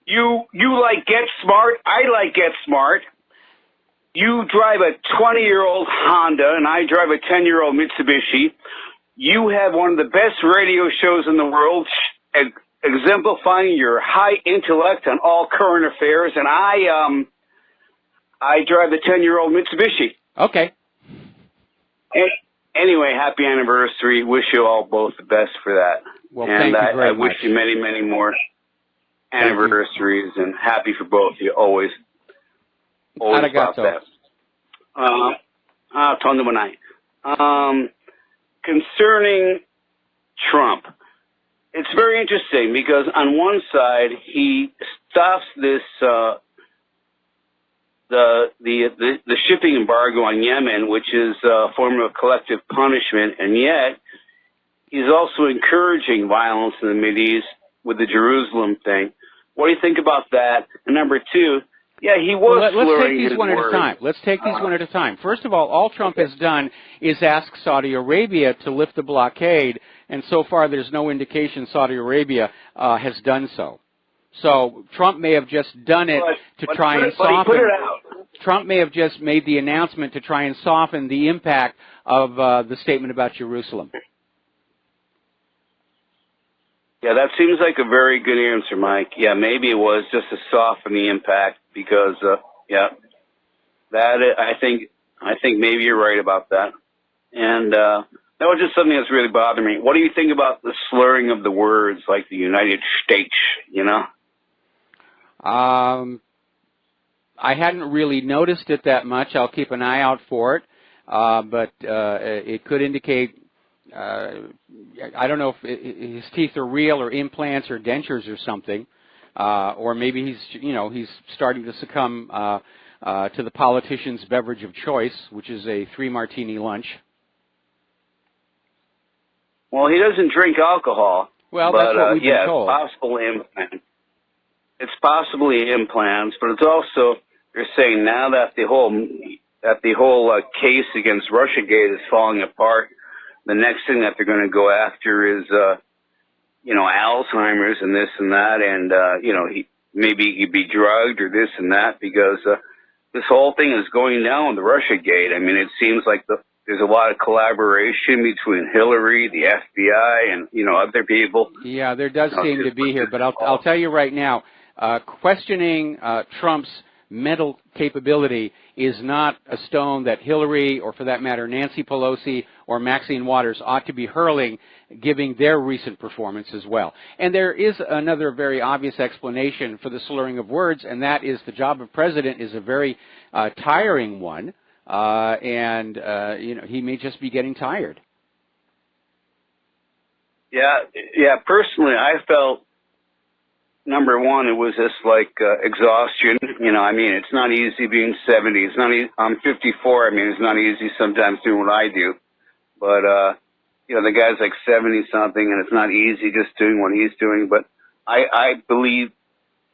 I: You like Get Smart. I like Get Smart. You drive a 20-year-old Honda, and I drive a 10-year-old Mitsubishi. You have one of the best radio shows in the world, exemplifying your high intellect on all current affairs, and I drive the 10-year-old Mitsubishi.
B: Okay.
I: Anyway, happy anniversary. Wish you all both the best for that.
B: Well,
I: and
B: thank you very
I: I
B: much.
I: wish you many, many more anniversaries, and happy for both of you. Always about that. Concerning Trump, it's very interesting because on one side he stops this the shipping embargo on Yemen, which is a form of collective punishment, and yet he's also encouraging violence in the Mideast with the Jerusalem thing. What do you think about that? And number two, yeah, he was slurring his words.
B: Let's take these one at a time. First of all Trump has done is ask Saudi Arabia to lift the blockade, and so far there's no indication Saudi Arabia has done so. So Trump may have just done it to try and soften. Trump may have just made the announcement to try and soften the impact of the statement about Jerusalem.
I: Yeah, that seems like a very good answer, Mike. Yeah, maybe it was just to soften the impact because, I think maybe you're right about that. And that was just something that's really bothering me. What do you think about the slurring of the words, like the United States, you know?
B: I hadn't really noticed it that much. I'll keep an eye out for it. But it could indicate, I don't know if his teeth are real or implants or dentures or something, or maybe he's starting to succumb to the politician's beverage of choice, which is a 3-martini lunch.
I: Well, he doesn't drink alcohol.
B: Well,
I: but,
B: that's what we've been told.
I: It's possibly implants, but it's also, they're saying now that the whole case against Russiagate is falling apart, the next thing that they're going to go after is, Alzheimer's and this and that, and, maybe he could be drugged or this and that, because this whole thing is going down with the Russiagate. I mean, it seems like there's a lot of collaboration between Hillary, the FBI, and, other people.
B: Yeah, there does seem to be here, but I'll tell you right now, questioning Trump's mental capability is not a stone that Hillary, or for that matter Nancy Pelosi or Maxine Waters, ought to be hurling, given their recent performance as well. And there is another very obvious explanation for the slurring of words, and that is the job of president is a very tiring one, and he may just be getting tired.
I: Yeah. Personally, I felt, number one, it was just like exhaustion. It's not easy being 70. It's not easy. I'm 54. It's not easy sometimes doing what I do. But, the guy's like 70-something, and it's not easy just doing what he's doing. But I believe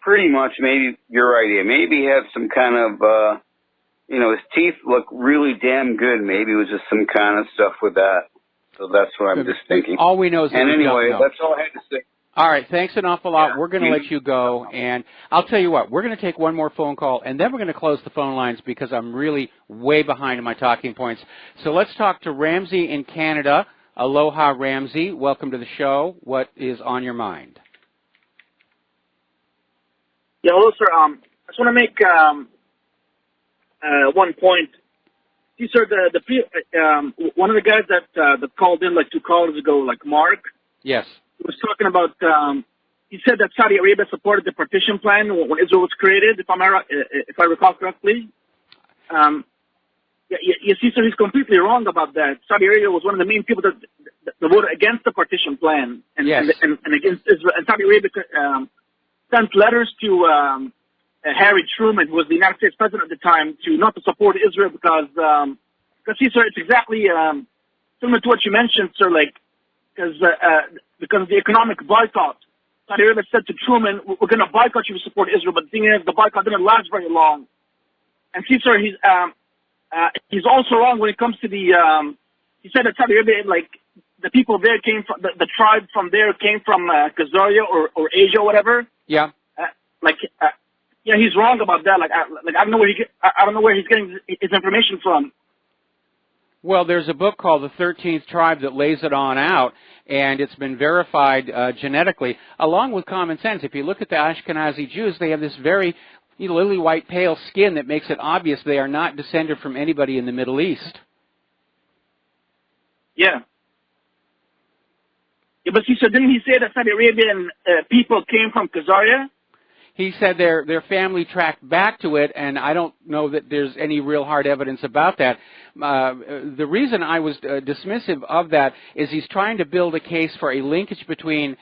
I: pretty much maybe your idea. Maybe he had some kind of, his teeth look really damn good. Maybe it was just some kind of stuff with that. So that's what I'm just thinking.
B: All we know is that
I: and
B: we
I: anyway,
B: don't know.
I: That's all I had to say.
B: All right, thanks an awful lot. We're going to let you go, and I'll tell you what, we're going to take one more phone call, and then we're going to close the phone lines because I'm really way behind in my talking points. So let's talk to Ramsey in Canada. Aloha, Ramsey. Welcome to the show. What is on your mind?
J: Yeah, hello, sir. I just want to make one point. See, sir, one of the guys that called in like 2 callers ago, like Mark.
B: Yes.
J: He was talking about, he said that Saudi Arabia supported the partition plan when Israel was created, if I recall correctly. You see, sir, he's completely wrong about that. Saudi Arabia was one of the main people that voted against the partition plan and against Israel. And Saudi Arabia sent letters to Harry Truman, who was the United States president at the time, not to support Israel because see, sir, it's exactly similar to what you mentioned, sir, because of the economic boycott. Saudi Arabia said to Truman, we're going to boycott you to support Israel, but the thing is, the boycott didn't last very long. And see, sir, he's also wrong when it comes to he said that Saudi Arabia, the people there came from, the tribe from there came from Khazaria or Asia or whatever.
B: Yeah.
J: He's wrong about that. I don't know where he's getting his information from.
B: Well, there's a book called The 13th Tribe that lays it on out, and it's been verified genetically, along with common sense. If you look at the Ashkenazi Jews, they have this very lily white pale skin that makes it obvious they are not descended from anybody in the Middle East.
J: Yeah. But see, so didn't he say that Saudi Arabian people came from Khazaria?
B: He said their family tracked back to it, and I don't know that there's any real hard evidence about that. The reason I was dismissive of that is he's trying to build a case for a linkage between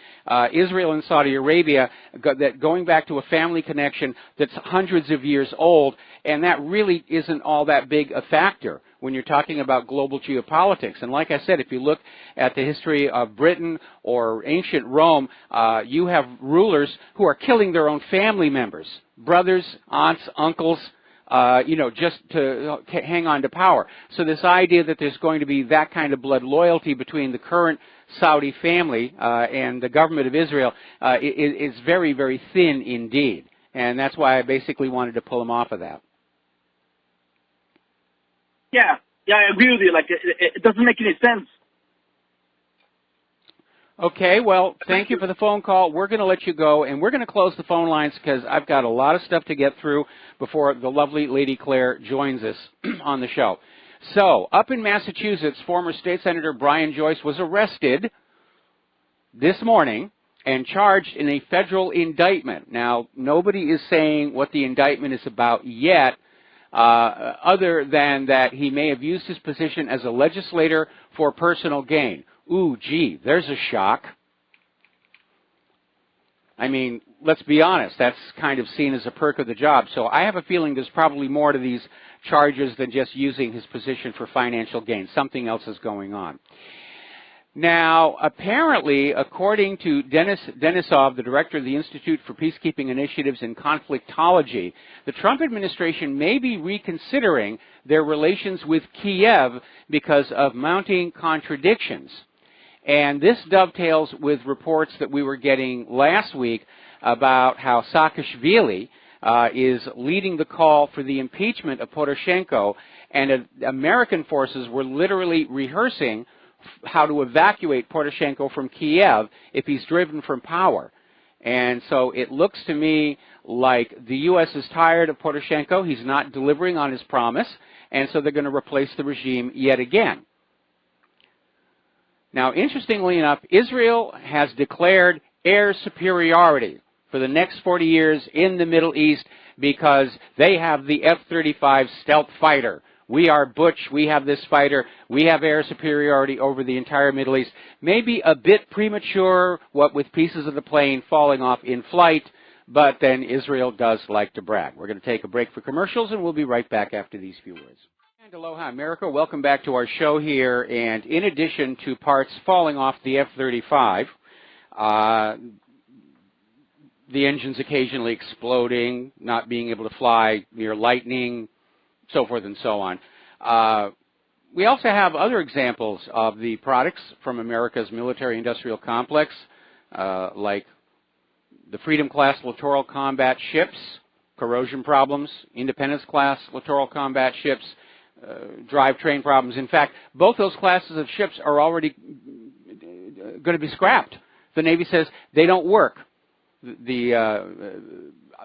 B: Israel and Saudi Arabia, that going back to a family connection that's hundreds of years old, and that really isn't all that big a factor when you're talking about global geopolitics. And like I said, if you look at the history of Britain or ancient Rome, you have rulers who are killing their own family members, brothers, aunts, uncles, just to hang on to power. So this idea that there's going to be that kind of blood loyalty between the current Saudi family and the government of Israel is very, very thin indeed. And that's why I basically wanted to pull him off of that.
J: Yeah, I agree with you. It doesn't make any sense.
B: Okay, well, thank you for the phone call. We're going to let you go, and we're going to close the phone lines because I've got a lot of stuff to get through before the lovely Lady Claire joins us on the show. So, up in Massachusetts, former State Senator Brian Joyce was arrested this morning and charged in a federal indictment. Now, nobody is saying what the indictment is about yet, other than that he may have used his position as a legislator for personal gain. Ooh, gee, there's a shock. I mean, let's be honest, that's kind of seen as a perk of the job. So I have a feeling there's probably more to these charges than just using his position for financial gain. Something else is going on. Now, apparently, according to Denisov, the director of the Institute for Peacekeeping Initiatives and Conflictology, the Trump administration may be reconsidering their relations with Kiev because of mounting contradictions. And this dovetails with reports that we were getting last week about how Saakashvili is leading the call for the impeachment of Poroshenko, and American forces were literally rehearsing how to evacuate Poroshenko from Kiev if he's driven from power. And so it looks to me like the U.S. is tired of Poroshenko. He's not delivering on his promise, and so they're going to replace the regime yet again. Now, interestingly enough, Israel has declared air superiority for the next 40 years in the Middle East because they have the F-35 stealth fighter. We are Butch, we have this fighter, we have air superiority over the entire Middle East. Maybe a bit premature, what with pieces of the plane falling off in flight, but then Israel does like to brag. We're going to take a break for commercials, and we'll be right back after these few words. And aloha, America. Welcome back to our show here. And in addition to parts falling off the F-35, the engines occasionally exploding, not being able to fly near lightning, so forth and so on. We also have other examples of the products from America's military-industrial complex, like the Freedom-class littoral combat ships, corrosion problems, Independence-class littoral combat ships, drivetrain problems. In fact, both those classes of ships are already going to be scrapped. The Navy says they don't work. The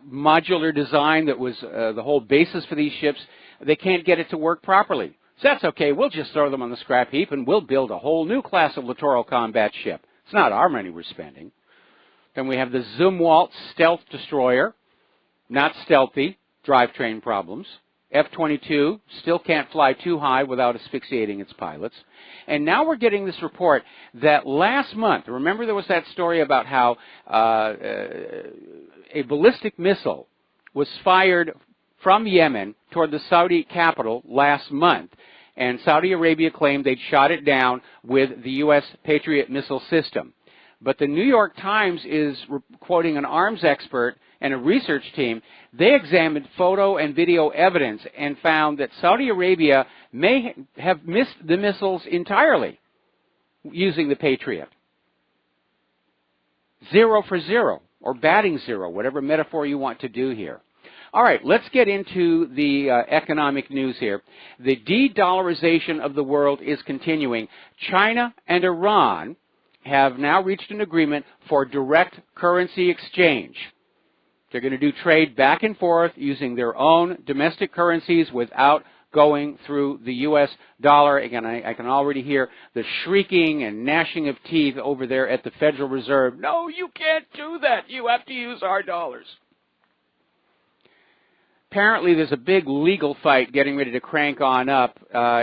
B: modular design that was the whole basis for these ships, they can't get it to work properly. So that's okay. We'll just throw them on the scrap heap and we'll build a whole new class of littoral combat ship. It's not our money we're spending. Then we have the Zumwalt stealth destroyer, not stealthy, drivetrain problems. F-22 still can't fly too high without asphyxiating its pilots. And now we're getting this report that last month, remember there was that story about how a ballistic missile was fired from Yemen toward the Saudi capital last month. And Saudi Arabia claimed they'd shot it down with the U.S. Patriot missile system. But the New York Times is quoting an arms expert and a research team. They examined photo and video evidence and found that Saudi Arabia may have missed the missiles entirely using the Patriot. 0 for 0, or batting 0, whatever metaphor you want to do here. All right, let's get into the economic news here. The de-dollarization of the world is continuing. China and Iran have now reached an agreement for direct currency exchange. They're going to do trade back and forth using their own domestic currencies without going through the U.S. dollar. Again, I can already hear the shrieking and gnashing of teeth over there at the Federal Reserve. No, you can't do that. You have to use our dollars. Apparently, there's a big legal fight getting ready to crank on up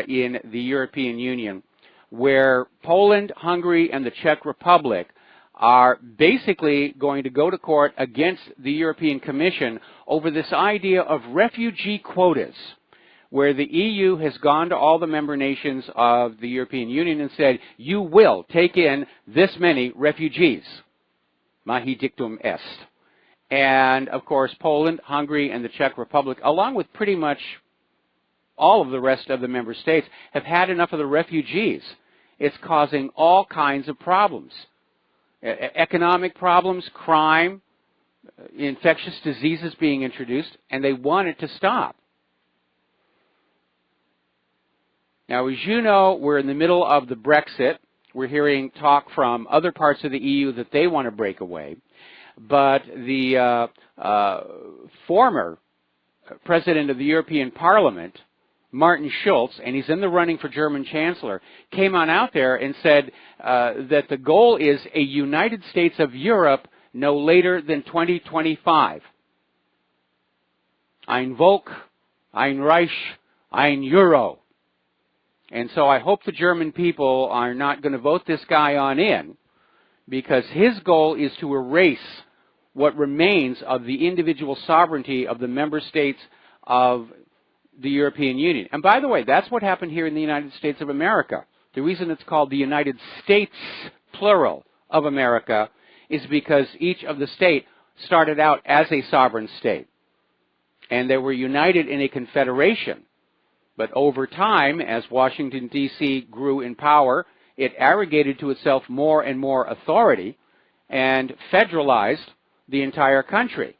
B: in the European Union, where Poland, Hungary, and the Czech Republic are basically going to go to court against the European Commission over this idea of refugee quotas, where the EU has gone to all the member nations of the European Union and said, you will take in this many refugees. Mahi dictum est. And, of course, Poland, Hungary, and the Czech Republic, along with pretty much all of the rest of the member states, have had enough of the refugees. It's causing all kinds of problems. Economic problems, crime, infectious diseases being introduced, and they want it to stop. Now, as you know, we're in the middle of the Brexit. We're hearing talk from other parts of the EU that they want to break away. But the former president of the European Parliament, Martin Schulz, and he's in the running for German Chancellor, came on out there and said that the goal is a United States of Europe no later than 2025. Ein Volk, ein Reich, ein Euro. And so I hope the German people are not going to vote this guy on in, because his goal is to erase what remains of the individual sovereignty of the member states of the European Union. And by the way, that's what happened here in the United States of America the reason it's called the United States, plural, of America is because each of the states started out as a sovereign state. And they were united in a confederation. But over time, as Washington, D.C. grew in power, it arrogated to itself more and more authority and federalized the entire country.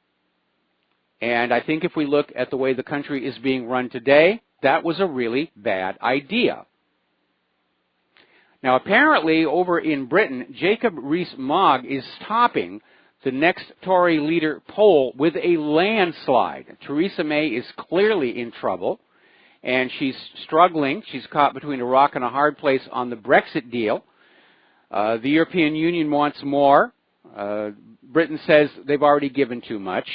B: And I think if we look at the way the country is being run today, that was a really bad idea. Now, apparently, over in Britain, Jacob Rees-Mogg is topping the next Tory leader poll with a landslide. Theresa May is clearly in trouble, and she's struggling. She's caught between a rock and a hard place on the Brexit deal. The European Union wants more. Britain says they've already given too much.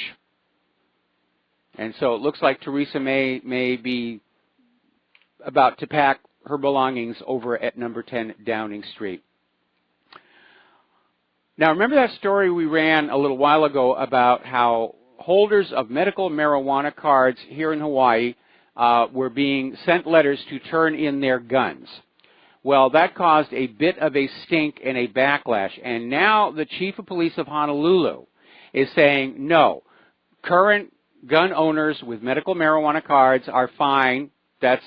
B: And so it looks like Theresa May be about to pack her belongings over at number 10 Downing Street. Now, remember that story we ran a little while ago about how holders of medical marijuana cards here in Hawaii were being sent letters to turn in their guns? Well, that caused a bit of a stink and a backlash. And now the chief of police of Honolulu is saying, no, current gun owners with medical marijuana cards are fine. That's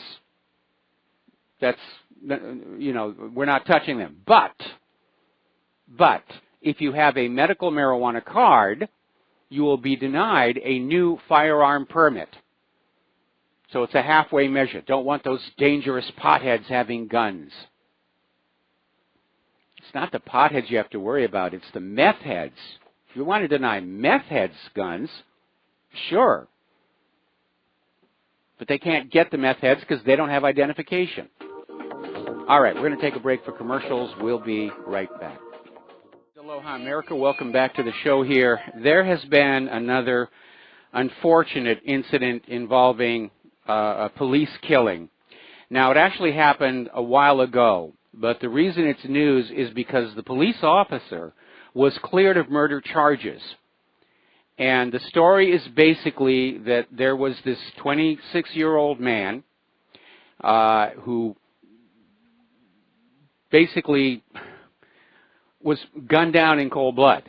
B: you know, we're not touching them. But if you have a medical marijuana card, you will be denied a new firearm permit. So it's a halfway measure. Don't want those dangerous potheads having guns. It's not the potheads you have to worry about. It's the meth heads. If you want to deny meth heads guns, sure. But they can't get the meth heads because they don't have identification. All right, we're going to take a break for commercials. We'll be right back. Aloha, America. Welcome back to the show here. There has been another unfortunate incident involving a police killing. Now, it actually happened a while ago, but the reason it's news is because the police officer was cleared of murder charges. And the story is basically that there was this 26-year-old man who basically was gunned down in cold blood.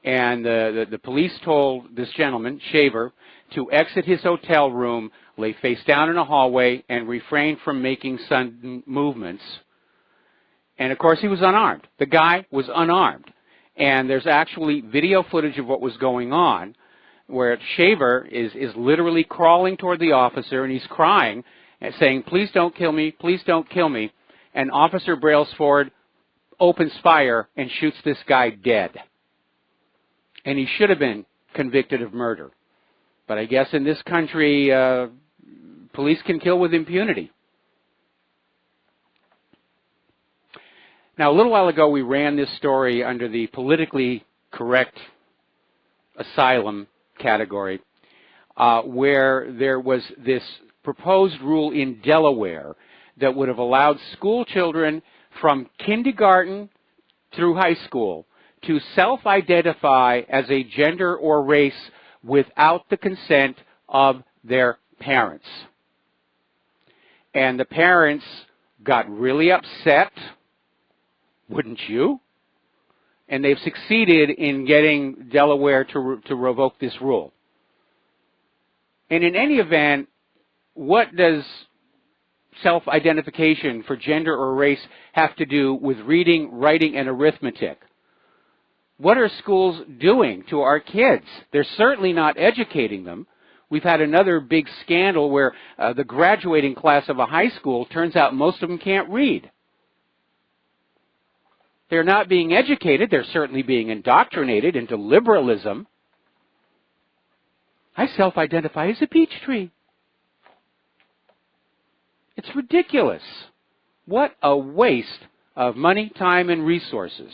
B: And the police told this gentleman, Shaver, to exit his hotel room, lay face down in a hallway, and refrain from making sudden movements. And, of course, he was unarmed. The guy was unarmed. And there's actually video footage of what was going on, where Shaver is literally crawling toward the officer, and he's crying and saying, please don't kill me, please don't kill me. And Officer Brailsford opens fire and shoots this guy dead. And he should have been convicted of murder. But I guess in this country, police can kill with impunity. Now, a little while ago, we ran this story under the politically correct asylum category, where there was this proposed rule in Delaware that would have allowed school children from kindergarten through high school to self-identify as a gender or race without the consent of their parents. And the parents got really upset, wouldn't you? And they've succeeded in getting Delaware to revoke this rule. And in any event, what does self-identification for gender or race have to do with reading, writing, and arithmetic? What are schools doing to our kids? They're certainly not educating them. We've had another big scandal where the graduating class of a high school, turns out most of them can't read. They're not being educated. They're certainly being indoctrinated into liberalism. I self-identify as a peach tree. It's ridiculous. What a waste of money, time, and resources.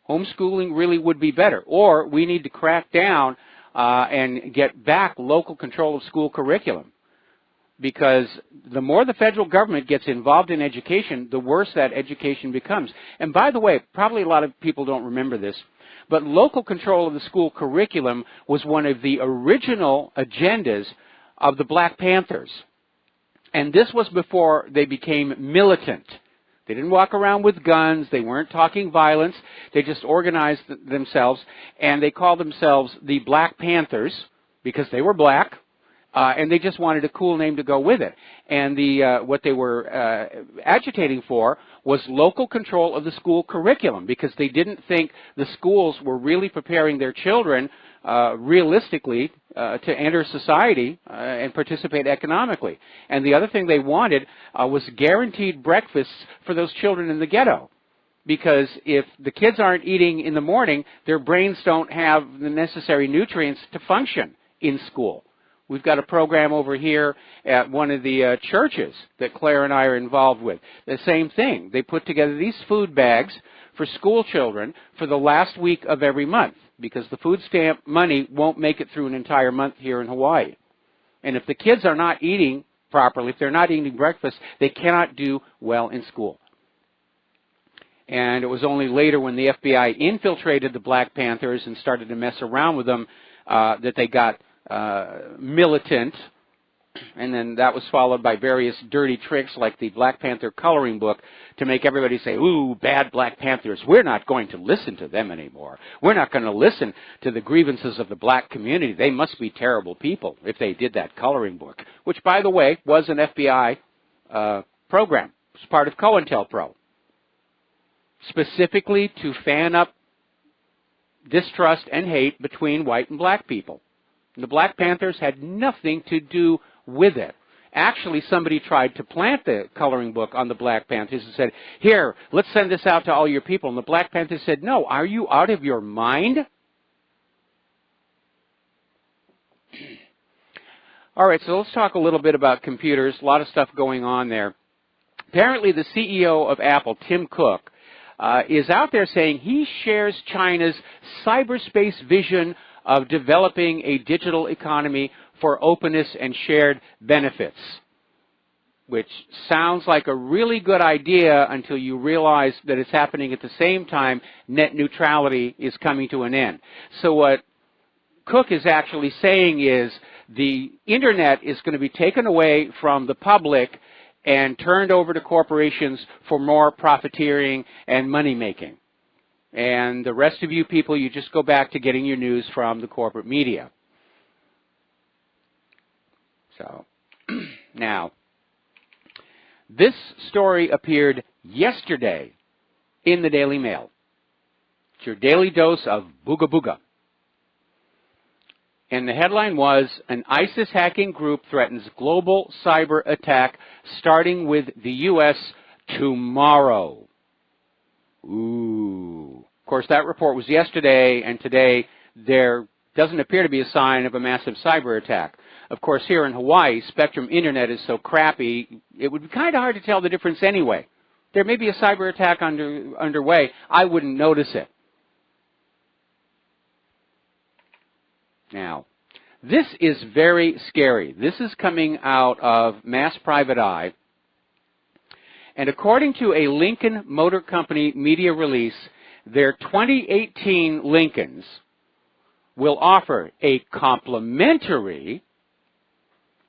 B: Homeschooling really would be better. Or we need to crack down and get back local control of school curriculum. Because the more the federal government gets involved in education, the worse that education becomes. And by the way, probably a lot of people don't remember this, but local control of the school curriculum was one of the original agendas of the Black Panthers. And this was before they became militant. They didn't walk around with guns. They weren't talking violence. They just organized themselves, and they called themselves the Black Panthers because they were black, and they just wanted a cool name to go with it. And what they were agitating for was local control of the school curriculum, because they didn't think the schools were really preparing their children realistically to enter society and participate economically. And the other thing they wanted was guaranteed breakfasts for those children in the ghetto, because if the kids aren't eating in the morning, their brains don't have the necessary nutrients to function in school. We've got a program over here at one of the churches that Claire and I are involved with. The same thing. They put together these food bags for school children for the last week of every month, because the food stamp money won't make it through an entire month here in Hawaii. And if the kids are not eating properly, if they're not eating breakfast, they cannot do well in school. And it was only later, when the FBI infiltrated the Black Panthers and started to mess around with them, that they got militant, and then that was followed by various dirty tricks like the Black Panther coloring book to make everybody say, ooh, bad Black Panthers, we're not going to listen to them anymore. We're not going to listen to the grievances of the black community. They must be terrible people if they did that coloring book, which, by the way, was an FBI program. It was part of COINTELPRO, specifically to fan up distrust and hate between white and black people. The Black Panthers had nothing to do with it. Actually, somebody tried to plant the coloring book on the Black Panthers and said, here, let's send this out to all your people. And the Black Panthers said, no, are you out of your mind? All right, so let's talk a little bit about computers. A lot of stuff going on there. Apparently, the CEO of Apple, Tim Cook, is out there saying he shares China's cyberspace vision of developing a digital economy for openness and shared benefits, which sounds like a really good idea until you realize that it's happening at the same time net neutrality is coming to an end. So what Cook is actually saying is the Internet is going to be taken away from the public and turned over to corporations for more profiteering and money-making. And the rest of you people, you just go back to getting your news from the corporate media. So, now, this story appeared yesterday in the Daily Mail. It's your daily dose of booga booga. And the headline was, an ISIS hacking group threatens global cyber attack starting with the U.S. tomorrow. Ooh. Of course, that report was yesterday, and today there doesn't appear to be a sign of a massive cyber attack. Of course, here in Hawaii, Spectrum Internet is so crappy, it would be kind of hard to tell the difference anyway. There may be a cyber attack underway. I wouldn't notice it. Now, this is very scary. This is coming out of Mass Private Eye. And according to a Lincoln Motor Company media release, their 2018 Lincolns will offer a complimentary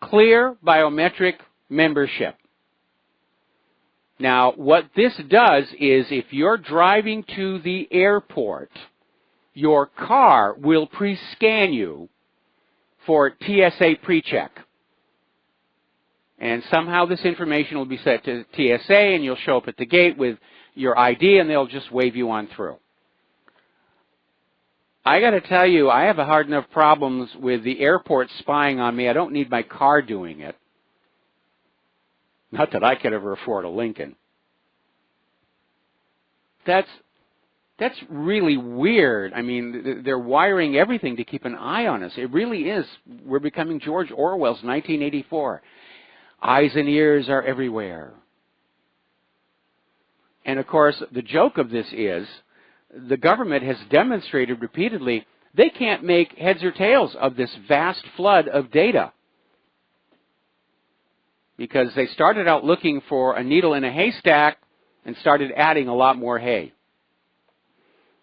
B: clear biometric membership. Now, what this does is if you're driving to the airport, your car will pre-scan you for TSA pre-check. And somehow this information will be set to TSA, and you'll show up at the gate with your ID, and they'll just wave you on through. I got to tell you, I have a hard enough problems with the airport spying on me. I don't need my car doing it. Not that I could ever afford a Lincoln. That's really weird. I mean, they're wiring everything to keep an eye on us. It really is. We're becoming George Orwell's 1984. Eyes and ears are everywhere. And of course, the joke of this is the government has demonstrated repeatedly they can't make heads or tails of this vast flood of data, because they started out looking for a needle in a haystack and started adding a lot more hay.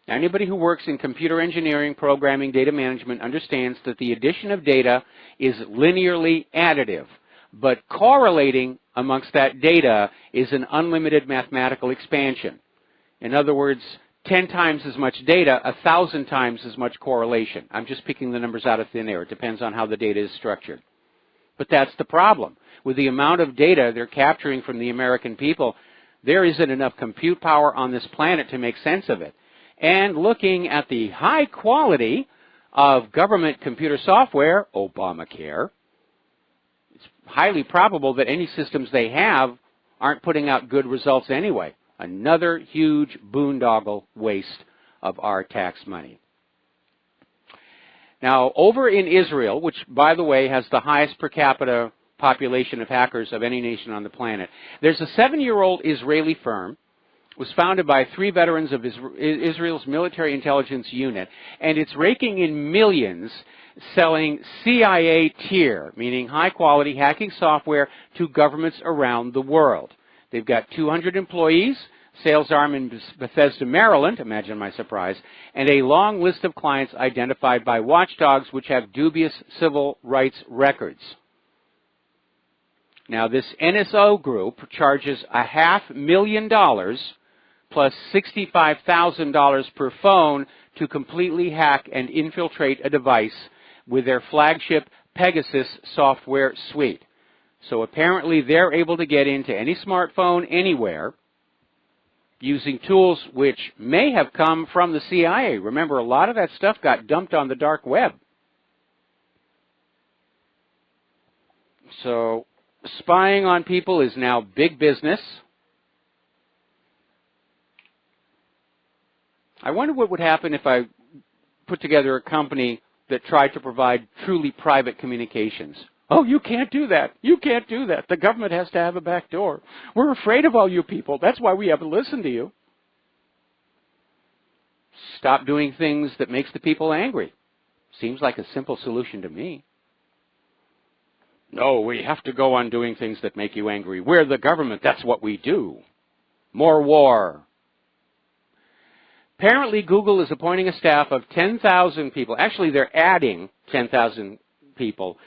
B: Anybody who works in computer engineering, programming, data management understands that the addition of data is linearly additive. But correlating amongst that data is an unlimited mathematical expansion. In other words, 10 times as much data, 1,000 times as much correlation. I'm just picking the numbers out of thin air. It depends on how the data is structured. But that's the problem. With the amount of data they're capturing from the American people, there isn't enough compute power on this planet to make sense of it. And looking at the high quality of government computer software, Obamacare, it's highly probable that any systems they have aren't putting out good results anyway. Another huge boondoggle waste of our tax money. Now, over in Israel, which, by the way, has the highest per capita population of hackers of any nation on the planet, there's a 7-year-old Israeli firm. It was founded by 3 veterans of Israel's military intelligence unit, and it's raking in millions selling CIA tier, meaning high-quality hacking software to governments around the world. They've got 200 employees, sales arm in Bethesda, Maryland, imagine my surprise, and a long list of clients identified by watchdogs which have dubious civil rights records. Now, this NSO group charges $500,000 plus $65,000 per phone to completely hack and infiltrate a device with their flagship Pegasus software suite. So apparently they're able to get into any smartphone anywhere using tools which may have come from the CIA. Remember, a lot of that stuff got dumped on the dark web. So spying on people is now big business. I wonder what would happen if I put together a company that tried to provide truly private communications. Oh, you can't do that. You can't do that. The government has to have a back door. We're afraid of all you people. That's why we haven't listened to you. Stop doing things that makes the people angry. Seems like a simple solution to me. No, we have to go on doing things that make you angry. We're the government. That's what we do. More war. Apparently, Google is appointing a staff of 10,000 people. Actually, they're adding 10,000 people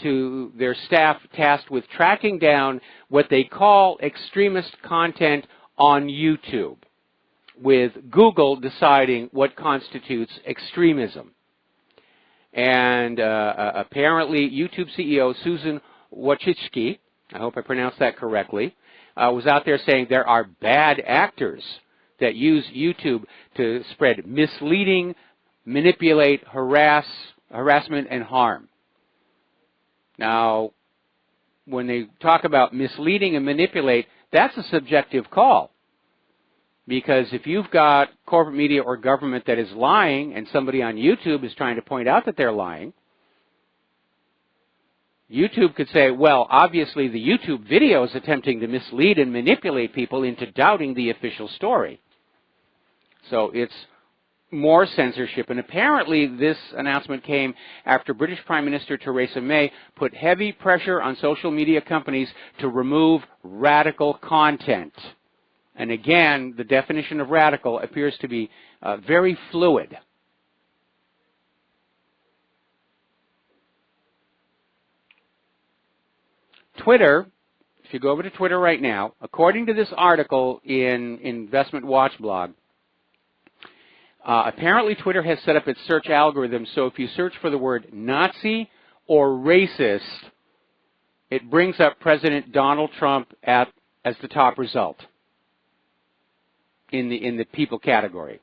B: to their staff tasked with tracking down what they call extremist content on YouTube, with Google deciding what constitutes extremism. And apparently, YouTube CEO Susan Wojcicki, I hope I pronounced that correctly, was out there saying there are bad actors that use YouTube to spread misleading, manipulate, harassment, and harm. Now, when they talk about misleading and manipulate, that's a subjective call. Because if you've got corporate media or government that is lying and somebody on YouTube is trying to point out that they're lying, YouTube could say, well, obviously the YouTube video is attempting to mislead and manipulate people into doubting the official story. So it's more censorship. And apparently this announcement came after British Prime Minister Theresa May put heavy pressure on social media companies to remove radical content. And again, the definition of radical appears to be very fluid. Twitter, if you go over to Twitter right now, according to this article in Investment Watch blog, apparently Twitter has set up its search algorithm so if you search for the word Nazi or racist, it brings up President Donald Trump as the top result in the people category.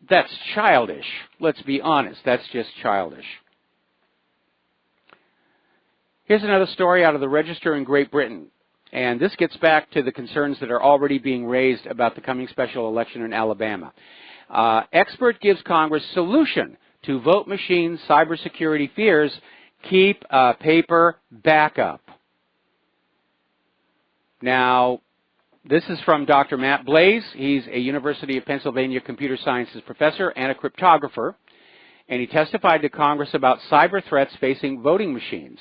B: That's childish. Let's be honest. That's just childish. Here's another story out of the Register in Great Britain. And this gets back to the concerns that are already being raised about the coming special election in Alabama. Expert gives Congress solution to vote machine cybersecurity fears. Keep a paper backup. Now, this is from Dr. Matt Blaze. He's a University of Pennsylvania computer sciences professor and a cryptographer. And he testified to Congress about cyber threats facing voting machines.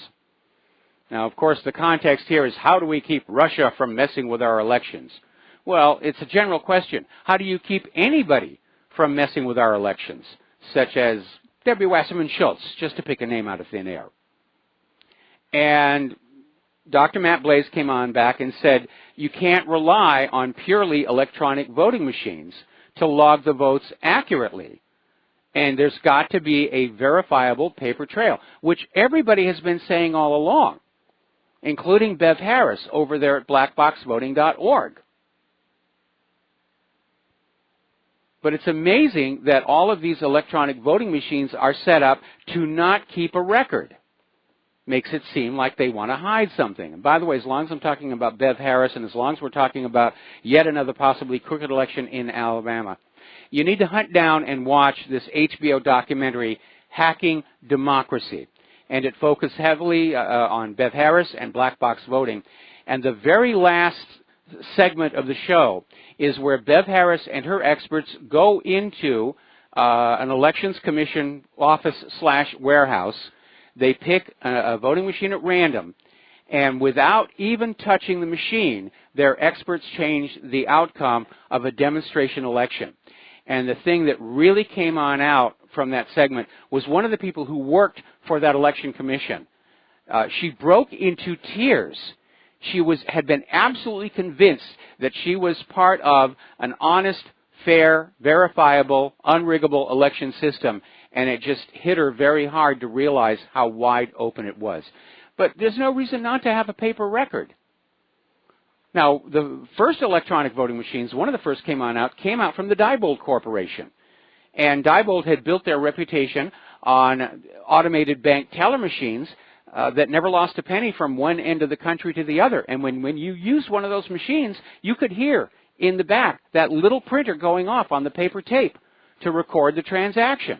B: Now, of course, the context here is how do we keep Russia from messing with our elections? Well, it's a general question. How do you keep anybody from messing with our elections, such as W. Wasserman Schultz, just to pick a name out of thin air. And Dr. Matt Blaze came on back and said, you can't rely on purely electronic voting machines to log the votes accurately. And there's got to be a verifiable paper trail, which everybody has been saying all along, including Bev Harris over there at blackboxvoting.org. But it's amazing that all of these electronic voting machines are set up to not keep a record. Makes it seem like they want to hide something. And by the way, as long as I'm talking about Bev Harris and as long as we're talking about yet another possibly crooked election in Alabama, you need to hunt down and watch this HBO documentary, Hacking Democracy. And it focuses heavily on Bev Harris and black box voting. And the very last segment of the show is where Bev Harris and her experts go into an elections commission office/warehouse. They pick a voting machine at random, and without even touching the machine, their experts change the outcome of a demonstration election. And the thing that really came on out from that segment was one of the people who worked for that election commission. She broke into tears. She had been absolutely convinced that she was part of an honest, fair, verifiable, unriggable election system, and it just hit her very hard to realize how wide open it was. But there's no reason not to have a paper record. Now, the first electronic voting machines, one of the first came out from the Diebold Corporation. And Diebold had built their reputation on automated bank teller machines that never lost a penny from one end of the country to the other. And when you used one of those machines, you could hear in the back that little printer going off on the paper tape to record the transaction.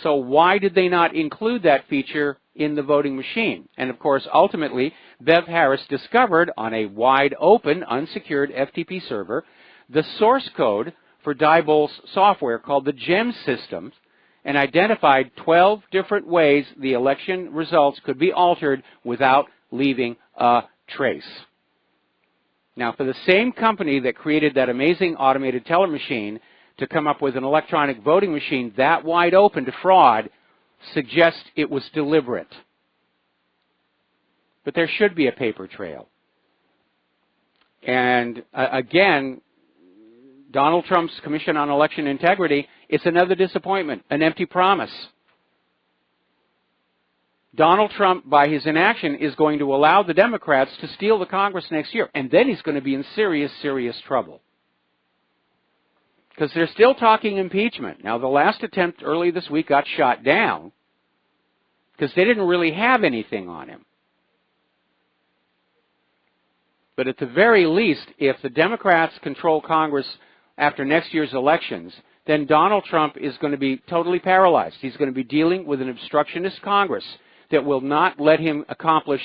B: So why did they not include that feature in the voting machine? And of course, ultimately, Bev Harris discovered on a wide open, unsecured FTP server the source code for Diebold's software called the GEM system, and identified 12 different ways the election results could be altered without leaving a trace. Now, for the same company that created that amazing automated teller machine to come up with an electronic voting machine that wide open to fraud suggests it was deliberate. But there should be a paper trail. And again, Donald Trump's Commission on Election Integrity, it's another disappointment, an empty promise. Donald Trump, by his inaction, is going to allow the Democrats to steal the Congress next year, and then he's going to be in serious, serious trouble. Because they're still talking impeachment. Now, the last attempt early this week got shot down because they didn't really have anything on him. But at the very least, if the Democrats control Congress after next year's elections, then Donald Trump is going to be totally paralyzed. He's going to be dealing with an obstructionist Congress that will not let him accomplish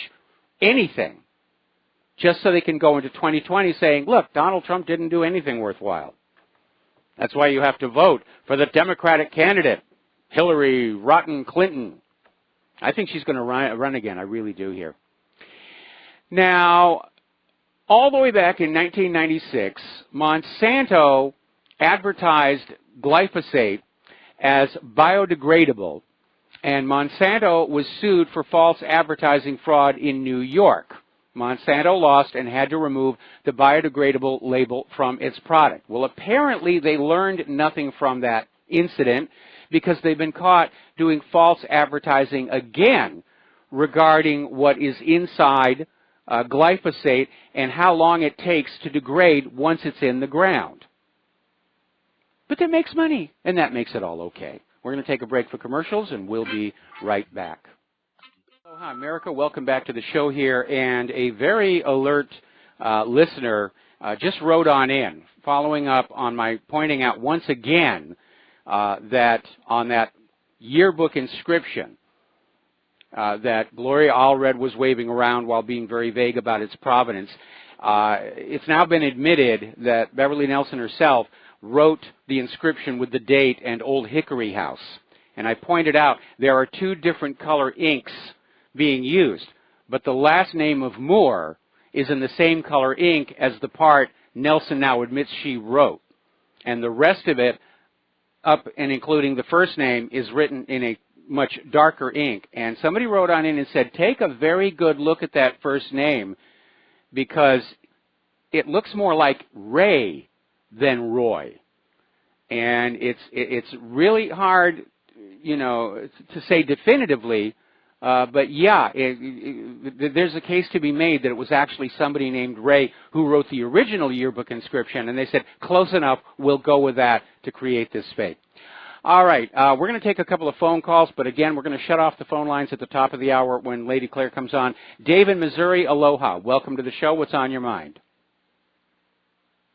B: anything, just so they can go into 2020 saying, look, Donald Trump didn't do anything worthwhile. That's why you have to vote for the Democratic candidate, Hillary Rotten Clinton. I think she's going to run again. I really do here. Now, all the way back in 1996, Monsanto advertised glyphosate as biodegradable, and Monsanto was sued for false advertising fraud in New York. Monsanto lost and had to remove the biodegradable label from its product. Well, apparently they learned nothing from that incident because they've been caught doing false advertising again regarding what is inside glyphosate and how long it takes to degrade once it's in the ground. But that makes money, and that makes it all okay. We're going to take a break for commercials, and we'll be right back. Aloha, America. Welcome back to the show here. And a very alert listener just wrote on in, following up on my pointing out once again that on that yearbook inscription that Gloria Allred was waving around while being very vague about its provenance, it's now been admitted that Beverly Nelson herself wrote the inscription with the date and Old Hickory House. And I pointed out there are two different color inks being used, but the last name of Moore is in the same color ink as the part Nelson now admits she wrote. And the rest of it up and including the first name is written in a much darker ink. And somebody wrote on in and said, take a very good look at that first name because it looks more like Ray than Roy. And it's really hard, you know, to say definitively, but yeah, there's a case to be made that it was actually somebody named Ray who wrote the original yearbook inscription, and they said, close enough, we'll go with that to create this fake. All right, we're going to take a couple of phone calls, but again, we're going to shut off the phone lines at the top of the hour when Lady Claire comes on. Dave in Missouri, aloha. Welcome to the show. What's on your mind?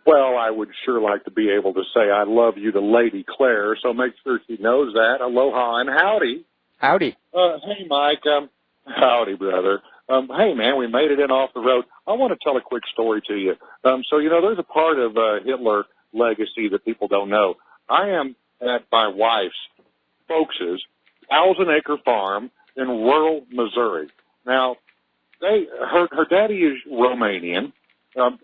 K: Well, I would sure like to be able to say I love you to Lady Claire, so make sure she knows that. Aloha and howdy.
B: Howdy.
K: Hey, Mike. Howdy, brother. Hey, man, we made it in off the road. I want to tell a quick story to you. So, you know, there's a part of Hitler legacy that people don't know. I am at my wife's folks' 1,000-acre farm in rural Missouri. Now, her daddy is Romanian,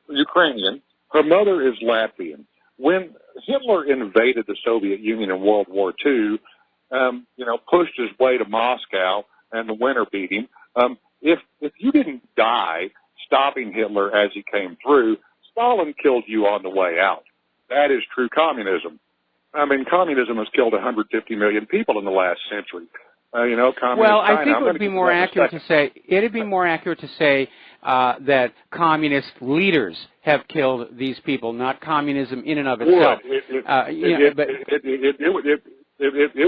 K: Ukrainian. Her mother is Latvian. When Hitler invaded the Soviet Union in World War II, you know, pushed his way to Moscow, and the winter beat him. If you didn't die stopping Hitler as he came through, Stalin killed you on the way out. That is true communism. I mean, communism has killed 150 million people in the last century. You know,
B: well, I think it would be more accurate to say that communist leaders have killed these people, not communism in and of itself.
K: It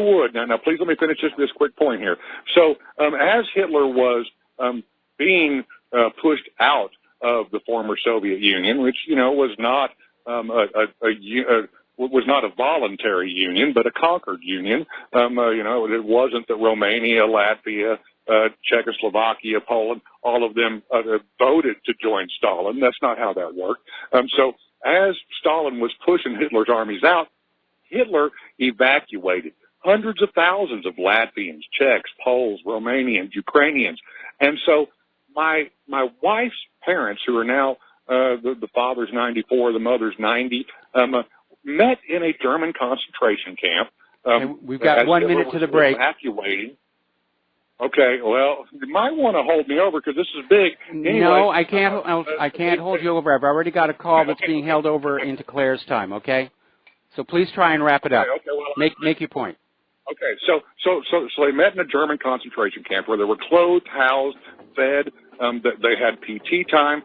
K: would. Now, please let me finish this quick point here. So, as Hitler was being pushed out of the former Soviet Union, which you know was not was not a voluntary union, but a conquered union. You know, it wasn't that Romania, Latvia, Czechoslovakia, Poland, all of them voted to join Stalin. That's not how that worked. So as Stalin was pushing Hitler's armies out, Hitler evacuated hundreds of thousands of Latvians, Czechs, Poles, Romanians, Ukrainians. And so my wife's parents, who are now, the father's 94, the mother's 90, met in a German concentration camp.
B: We've got 1 minute to the break.
K: Evacuating. Okay, well, you might want to hold me over because this is big. Anyway,
B: no, I can't hold you over. I've already got a call that's being held over into Claire's time, okay? So please try and wrap it up.
K: Okay, well,
B: make your point.
K: Okay, so they met in a German concentration camp where they were clothed, housed, fed. They had PT time.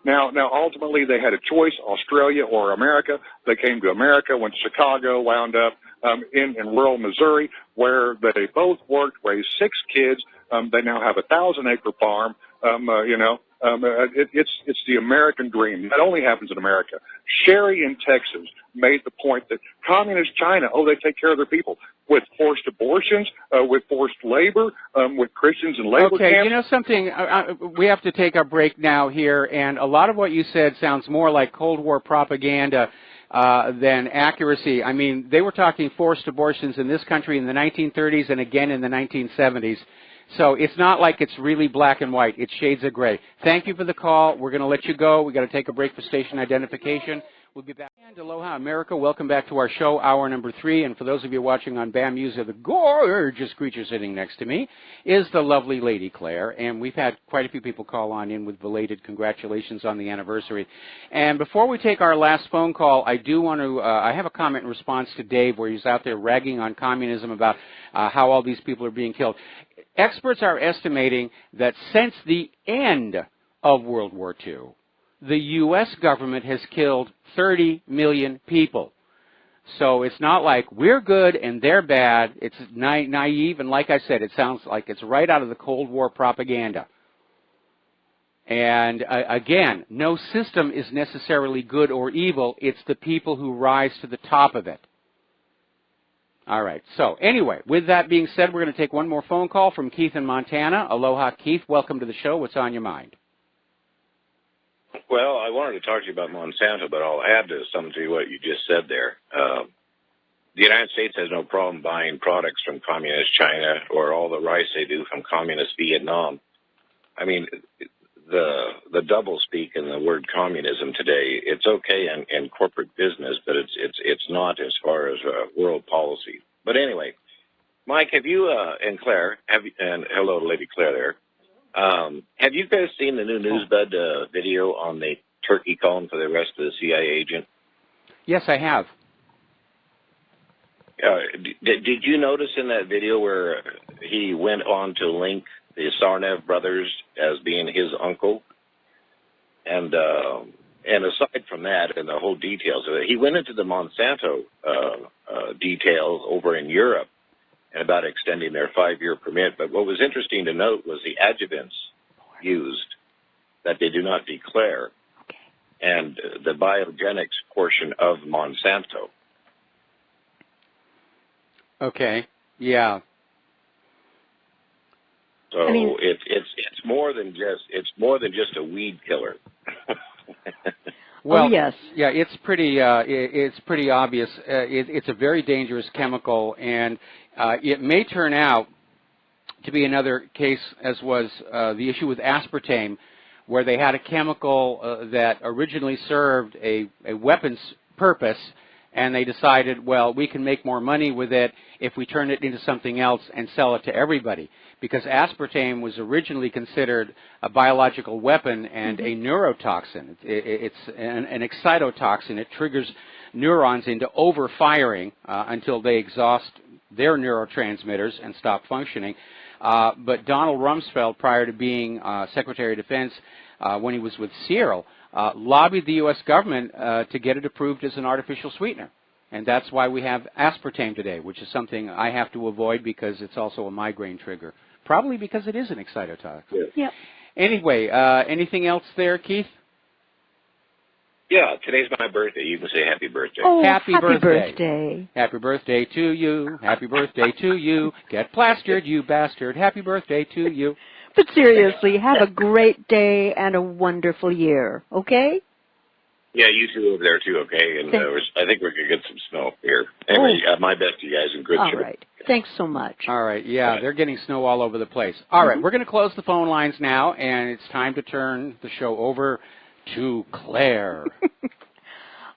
K: Now, ultimately, they had a choice: Australia or America. They came to America, went to Chicago, wound up in rural Missouri, where they both worked, raised 6 kids. They now have a 1,000-acre farm. You know, it's the American dream. That only happens in America. Sherry in Texas made the point that communist China, they take care of their people with forced abortions, with forced labor, with Christians and labor camps.
B: Okay, you know something? We have to take our break now here, and a lot of what you said sounds more like Cold War propaganda than accuracy. I mean, they were talking forced abortions in this country in the 1930s and again in the 1970s. So it's not like it's really black and white. It's shades of gray. Thank you for the call. We're going to let you go. We've got to take a break for station identification. We'll be back. And aloha, America. Welcome back to our show, hour number 3. And for those of you watching on BAM User, the gorgeous creature sitting next to me is the lovely Lady Claire. And we've had quite a few people call on in with belated congratulations on the anniversary. And before we take our last phone call, I do want to, I have a comment in response to Dave where he's out there ragging on communism about how all these people are being killed. Experts are estimating that since the end of World War II, the U.S. government has killed 30 million people. So it's not like we're good and they're bad. It's naive, and like I said, it sounds like it's right out of the Cold War propaganda. And again, no system is necessarily good or evil. It's the people who rise to the top of it. All right. So anyway, with that being said, we're going to take one more phone call from Keith in Montana. Aloha, Keith. Welcome to the show. What's on your mind?
L: Well, I wanted to talk to you about Monsanto, but I'll add to something to what you just said there. The United States has no problem buying products from communist China or all the rice they do from communist Vietnam. I mean, the double speak in the word communism today. It's okay in corporate business, but it's not as far as world policy. But anyway, Mike, have you and Claire and hello, Lady Claire there. Have you guys seen the new Newsbud video on the turkey calling for the arrest of the CIA agent?
B: Yes, I have.
L: Did you notice in that video where he went on to link the Sarnev brothers as being his uncle? And aside from that and the whole details of it, he went into the Monsanto details over in Europe and about extending their 5-year permit. But what was interesting to note was the adjuvants used that they do not declare, and the biogenics portion of Monsanto.
B: Okay. Yeah.
L: So it's more than just a weed killer.
B: Well,
M: yes.
B: Yeah, it's pretty obvious. It's a very dangerous chemical, and it may turn out to be another case, as was the issue with aspartame, where they had a chemical that originally served a weapons purpose, and they decided, well, we can make more money with it if we turn it into something else and sell it to everybody. Because aspartame was originally considered a biological weapon and a neurotoxin. It's an excitotoxin. It triggers neurons into overfiring until they exhaust their neurotransmitters and stop functioning. But Donald Rumsfeld, prior to being Secretary of Defense, when he was with Searle, lobbied the U.S. government to get it approved as an artificial sweetener. And that's why we have aspartame today, which is something I have to avoid because it's also a migraine trigger. Probably because it is an excitotoxin.
L: Yeah.
B: Anyway, anything else there, Keith?
L: Yeah, today's my birthday. You can say happy birthday.
M: Oh,
B: happy birthday.
M: birthday.
B: Happy birthday to you. Happy birthday to you. Get plastered, you bastard. Happy birthday to you.
M: But seriously, have a great day and a wonderful year, okay?
L: Yeah, you two over there too, okay? And I think we're going to get some snow here. Anyway, my best to you guys and good show.
M: All right. Thanks so much.
B: All right, yeah, they're getting snow all over the place. All right, we're going to close the phone lines now, and it's time to turn the show over to Claire.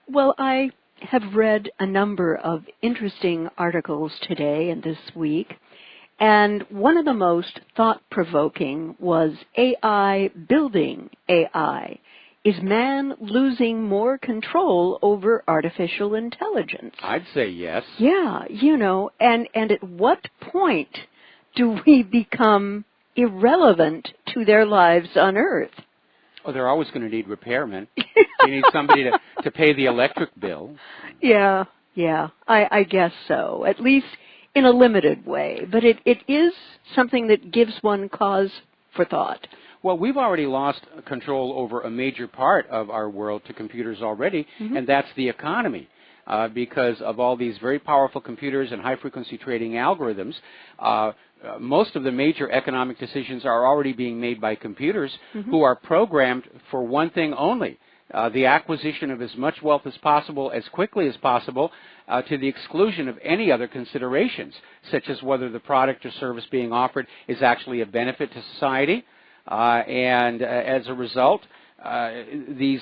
M: Well, I have read a number of interesting articles today and this week, and one of the most thought-provoking was AI building AI. Is man losing more control over artificial intelligence?
B: I'd say yes.
M: Yeah, and at what point do we become irrelevant to their lives on Earth?
B: Oh, they're always going to need repairmen. You need somebody to pay the electric bill.
M: Yeah, I guess so, at least in a limited way. But it is something that gives one cause for thought.
B: Well, we've already lost control over a major part of our world to computers already, and that's the economy. Because of all these very powerful computers and high-frequency trading algorithms, most of the major economic decisions are already being made by computers who are programmed for one thing only, the acquisition of as much wealth as possible, as quickly as possible, to the exclusion of any other considerations, such as whether the product or service being offered is actually a benefit to society. And as a result, these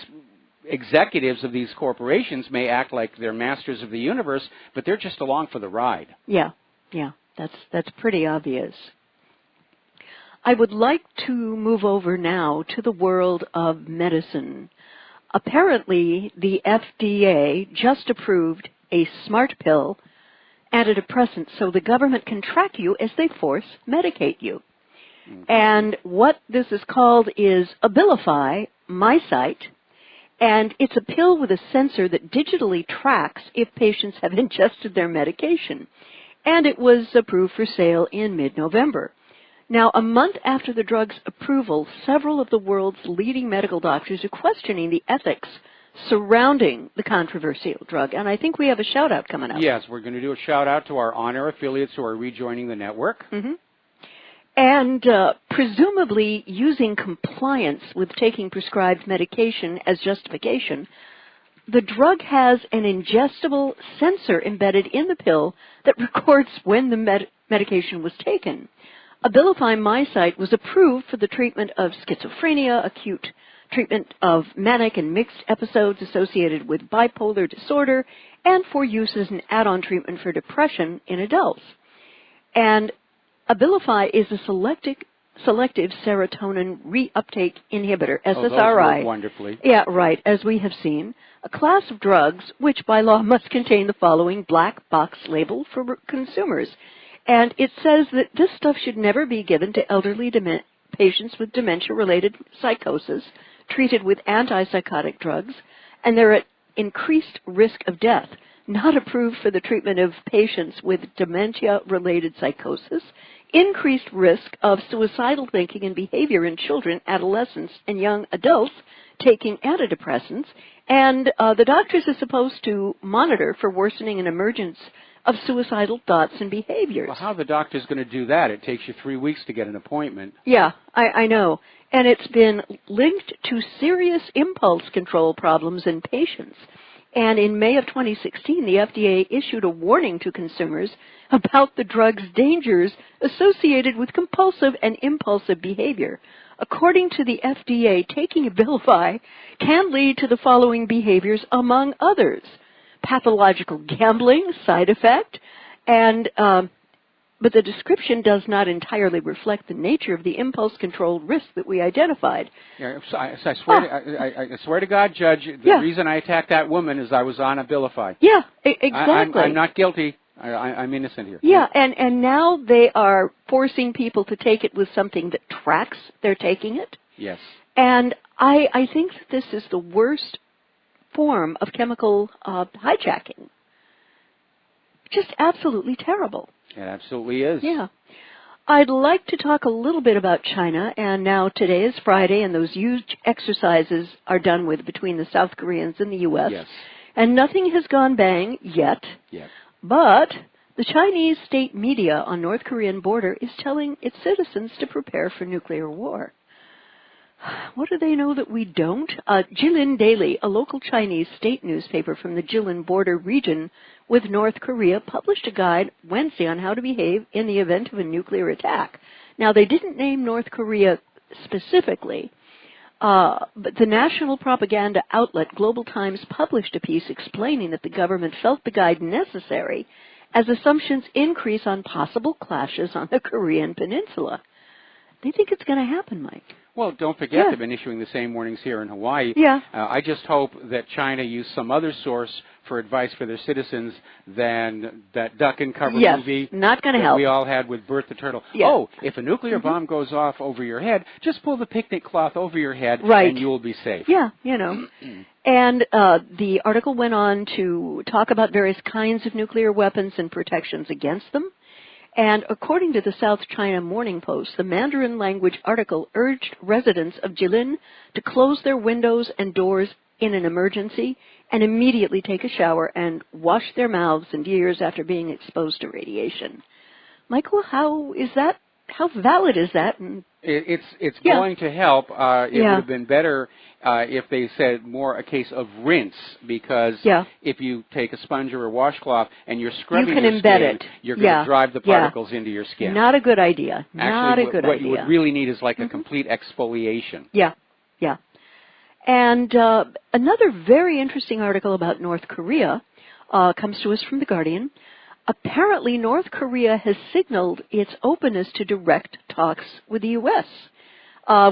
B: executives of these corporations may act like they're masters of the universe, but they're just along for the ride.
M: Yeah, that's pretty obvious. I would like to move over now to the world of medicine. Apparently, the FDA just approved a smart pill, antidepressant, so the government can track you as they force medicate you. And what this is called is Abilify MySight, and it's a pill with a sensor that digitally tracks if patients have ingested their medication. And it was approved for sale in mid-November. Now, a month after the drug's approval, several of the world's leading medical doctors are questioning the ethics surrounding the controversial drug. And I think we have a shout-out coming up.
B: Yes, we're going to do a shout-out to our on-air affiliates who are rejoining the network.
M: And presumably using compliance with taking prescribed medication as justification, the drug has an ingestible sensor embedded in the pill that records when the medication was taken. Abilify MySite was approved for the treatment of schizophrenia, acute treatment of manic and mixed episodes associated with bipolar disorder, and for use as an add-on treatment for depression in adults. And Abilify is a selective serotonin reuptake inhibitor, SSRI.
B: Oh, those work wonderfully.
M: Yeah, right, as we have seen. A class of drugs which by law must contain the following black box label for consumers. And it says that this stuff should never be given to elderly patients with dementia-related psychosis treated with antipsychotic drugs, and they're at increased risk of death. Not approved for the treatment of patients with dementia-related psychosis, increased risk of suicidal thinking and behavior in children, adolescents, and young adults taking antidepressants, and the doctors are supposed to monitor for worsening and emergence of suicidal thoughts and behaviors.
B: Well, how the doctor's going to do that? It takes you 3 weeks to get an appointment.
M: Yeah, I know. And it's been linked to serious impulse control problems in patients. And in May of 2016, the FDA issued a warning to consumers about the drug's dangers associated with compulsive and impulsive behavior. According to the FDA, taking Abilify can lead to the following behaviors, among others: pathological gambling, side effect, and but the description does not entirely reflect the nature of the impulse-controlled risk that we identified.
B: Yeah, so I swear to God, Judge, the reason I attacked that woman is I was on Abilify.
M: Yeah, exactly.
B: I'm not guilty. I'm innocent here.
M: Yeah, and now they are forcing people to take it with something that tracks they're taking it.
B: Yes.
M: And I think that this is the worst form of chemical hijacking. Just absolutely terrible.
B: It absolutely is.
M: Yeah. I'd like to talk a little bit about China, and now today is Friday, and those huge exercises are done with between the South Koreans and the U.S.
B: Yes.
M: And nothing has gone bang yet. But the Chinese state media on North Korean border is telling its citizens to prepare for nuclear war. What do they know that we don't? Jilin Daily, a local Chinese state newspaper from the Jilin border region with North Korea, published a guide Wednesday on how to behave in the event of a nuclear attack. Now, they didn't name North Korea specifically, but the national propaganda outlet Global Times published a piece explaining that the government felt the guide necessary as assumptions increase on possible clashes on the Korean peninsula. They think it's going to happen, Mike.
B: Well, don't forget they've been issuing the same warnings here in Hawaii.
M: Yeah.
B: I just hope that China used some other source for advice for their citizens than that duck and cover movie
M: not going to help.
B: We all had with Bert the Turtle.
M: Yeah.
B: Oh, if a nuclear bomb goes off over your head, just pull the picnic cloth over your head and you will be safe.
M: Yeah, you know. And the article went on to talk about various kinds of nuclear weapons and protections against them. And according to the South China Morning Post, the Mandarin language article urged residents of Jilin to close their windows and doors in an emergency and immediately take a shower and wash their mouths and ears after being exposed to radiation. Michael, how valid is that? And
B: it's going to help. It would have been better if they said more a case of rinse, because if you take a sponge or a washcloth and you're scrubbing your skin, you're going to drive the particles into your skin.
M: Not a good idea.
B: Actually,
M: idea.
B: What you would really need is like a complete exfoliation.
M: Yeah. And another very interesting article about North Korea comes to us from The Guardian. Apparently, North Korea has signaled its openness to direct talks with the U.S.,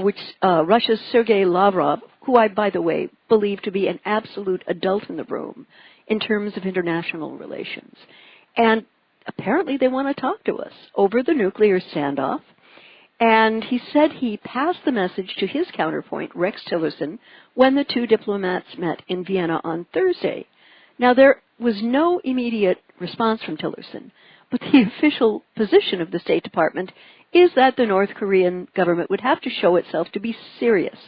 M: which Russia's Sergei Lavrov, who I, by the way, believe to be an absolute adult in the room in terms of international relations. And apparently they want to talk to us over the nuclear standoff. And he said he passed the message to his counterpoint, Rex Tillerson, when the two diplomats met in Vienna on Thursday. Now, there was no immediate response from Tillerson, but the official position of the State Department is that the North Korean government would have to show itself to be serious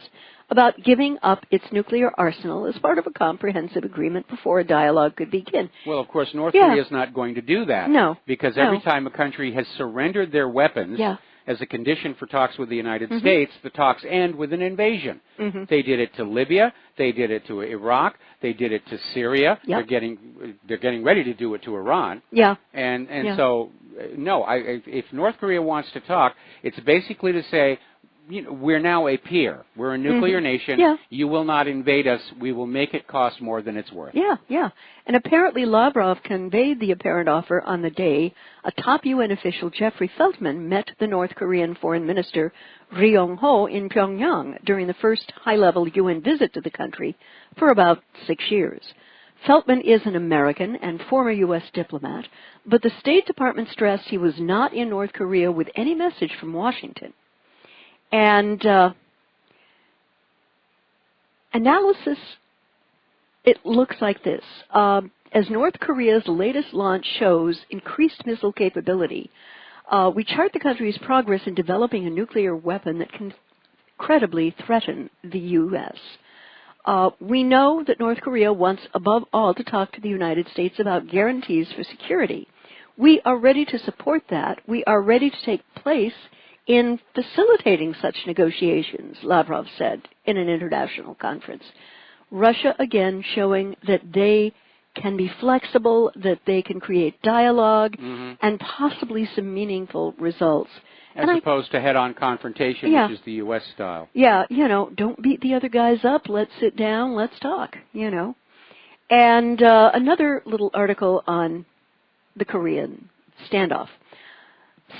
M: about giving up its nuclear arsenal as part of a comprehensive agreement before a dialogue could begin.
B: Well, of course, North Korea is not going to do that.
M: No.
B: Because every time a country has surrendered their weapons as a condition for talks with the United States, the talks end with an invasion. They did it to Libya. They did it to Iraq. They did it to Syria. They're getting ready to do it to Iran. So no. If North Korea wants to talk, it's basically to say, you know, we're now a peer. We're a nuclear nation.
M: Yeah.
B: You will not invade us. We will make it cost more than it's worth.
M: Yeah, yeah. And apparently Lavrov conveyed the apparent offer on the day a top UN official, Jeffrey Feltman, met the North Korean Foreign Minister Ri Yong-ho in Pyongyang during the first high-level UN visit to the country for about 6 years. Feltman is an American and former U.S. diplomat, but the State Department stressed he was not in North Korea with any message from Washington. And analysis, it looks like this. As North Korea's latest launch shows increased missile capability, we chart the country's progress in developing a nuclear weapon that can credibly threaten the U.S. We know that North Korea wants, above all, to talk to the United States about guarantees for security. We are ready to support that. We are ready to take place in facilitating such negotiations, Lavrov said in an international conference. Russia, again, showing that they can be flexible, that they can create dialogue, and possibly some meaningful results.
B: As opposed to head-on confrontation, which is the U.S. style.
M: Yeah, you know, don't beat the other guys up. Let's sit down. Let's talk, you know. And another little article on the Korean standoff.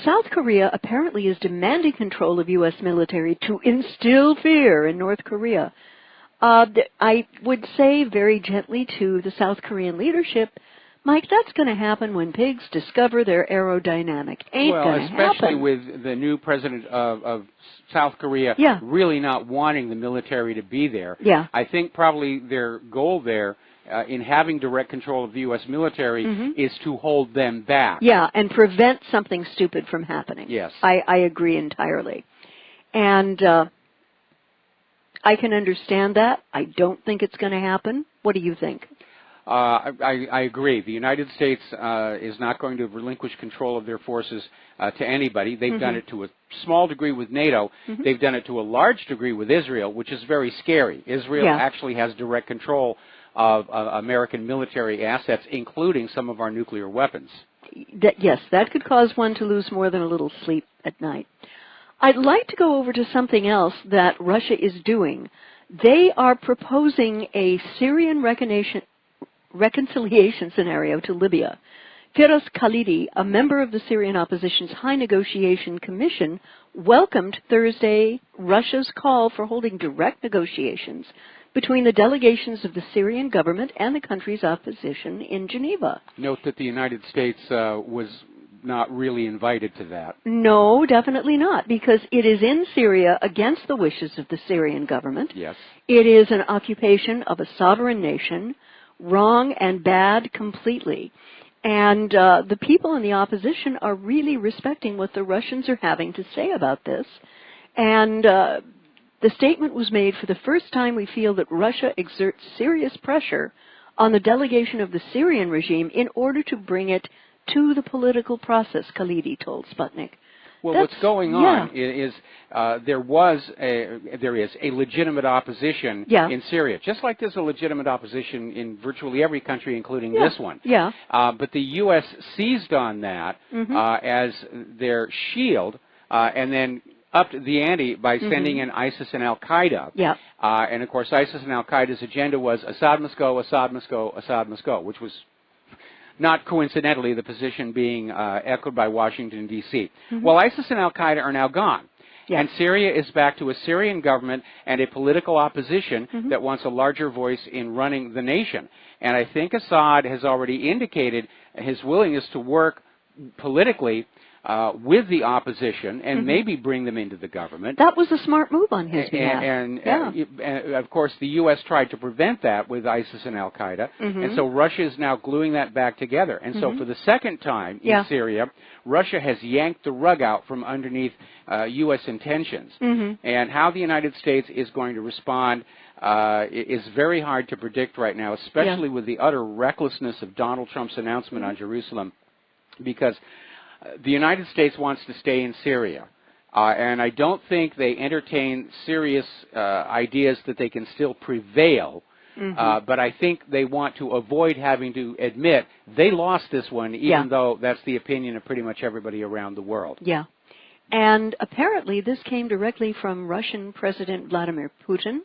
M: South Korea apparently is demanding control of U.S. military to instill fear in North Korea. I would say very gently to the South Korean leadership, Mike, that's going to happen when pigs discover their aerodynamic. Ain't going to happen.
B: Well, especially with the new president of South Korea really not wanting the military to be there.
M: Yeah.
B: I think probably their goal there in having direct control of the U.S. military is to hold them back.
M: Yeah, and prevent something stupid from happening.
B: Yes.
M: I agree entirely. And I can understand that. I don't think it's going to happen. What do you think?
B: I agree. The United States is not going to relinquish control of their forces to anybody. They've done it to a small degree with NATO. They've done it to a large degree with Israel, which is very scary. Israel actually has direct control of American military assets, including some of our nuclear weapons.
M: Yes, that could cause one to lose more than a little sleep at night. I'd like to go over to something else that Russia is doing. They are proposing a Syrian reconciliation scenario to Libya. Firas Khalidi, a member of the Syrian opposition's High Negotiation Commission, welcomed Thursday Russia's call for holding direct negotiations between the delegations of the Syrian government and the country's opposition in Geneva.
B: Note that the United States was not really invited to that.
M: No, definitely not, because it is in Syria against the wishes of the Syrian government.
B: Yes.
M: It is an occupation of a sovereign nation, wrong and bad completely. And the people in the opposition are really respecting what the Russians are having to say about this. And the statement was made, for the first time we feel that Russia exerts serious pressure on the delegation of the Syrian regime in order to bring it to the political process, Khalidi told Sputnik.
B: Well, what's going on is there is a legitimate opposition in Syria, just like there's a legitimate opposition in virtually every country, including this one.
M: Yeah.
B: But the U.S. seized on that as their shield, and then upped the ante by sending in ISIS and Al-Qaeda.
M: Yeah.
B: And, of course, ISIS and Al-Qaeda's agenda was Assad must go, Assad must go, Assad must go, which was not coincidentally the position being echoed by Washington, D.C. Well, ISIS and Al-Qaeda are now gone. And Syria is back to a Syrian government and a political opposition that wants a larger voice in running the nation. And I think Assad has already indicated his willingness to work politically with the opposition and maybe bring them into the government.
M: That was a smart move on his behalf.
B: And of course, the U.S. tried to prevent that with ISIS and Al-Qaeda, and so Russia is now gluing that back together. And so for the second time in Syria, Russia has yanked the rug out from underneath U.S. intentions. And how the United States is going to respond is very hard to predict right now, especially with the utter recklessness of Donald Trump's announcement on Jerusalem, because the United States wants to stay in Syria, and I don't think they entertain serious ideas that they can still prevail but I think they want to avoid having to admit they lost this one, even though that's the opinion of pretty much everybody around the world.
M: Yeah. And apparently this came directly from Russian President Vladimir Putin,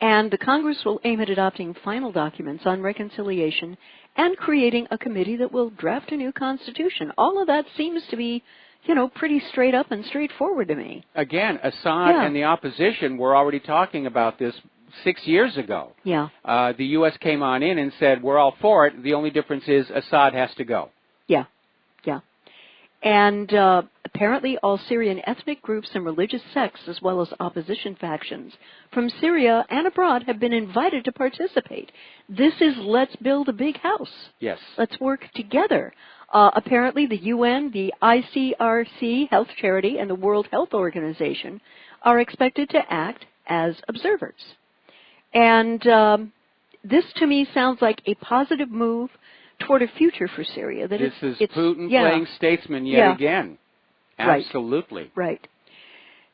M: and the Congress will aim at adopting final documents on reconciliation and creating a committee that will draft a new constitution. All of that seems to be, you know, pretty straight up and straightforward to me.
B: Again, Assad and the opposition were already talking about this 6 years ago.
M: Yeah.
B: The U.S. came on in and said, we're all for it. The only difference is Assad has to go.
M: Yeah. Yeah. And apparently all Syrian ethnic groups and religious sects, as well as opposition factions from Syria and abroad, have been invited to participate. This is let's build a big house.
B: Yes.
M: Let's work together. Apparently the UN, the ICRC, Health Charity, and the World Health Organization are expected to act as observers. And this, to me, sounds like a positive move toward a future for Syria. That
B: this is
M: it's,
B: Putin playing statesman yet again.
M: Right.
B: Absolutely.
M: Right.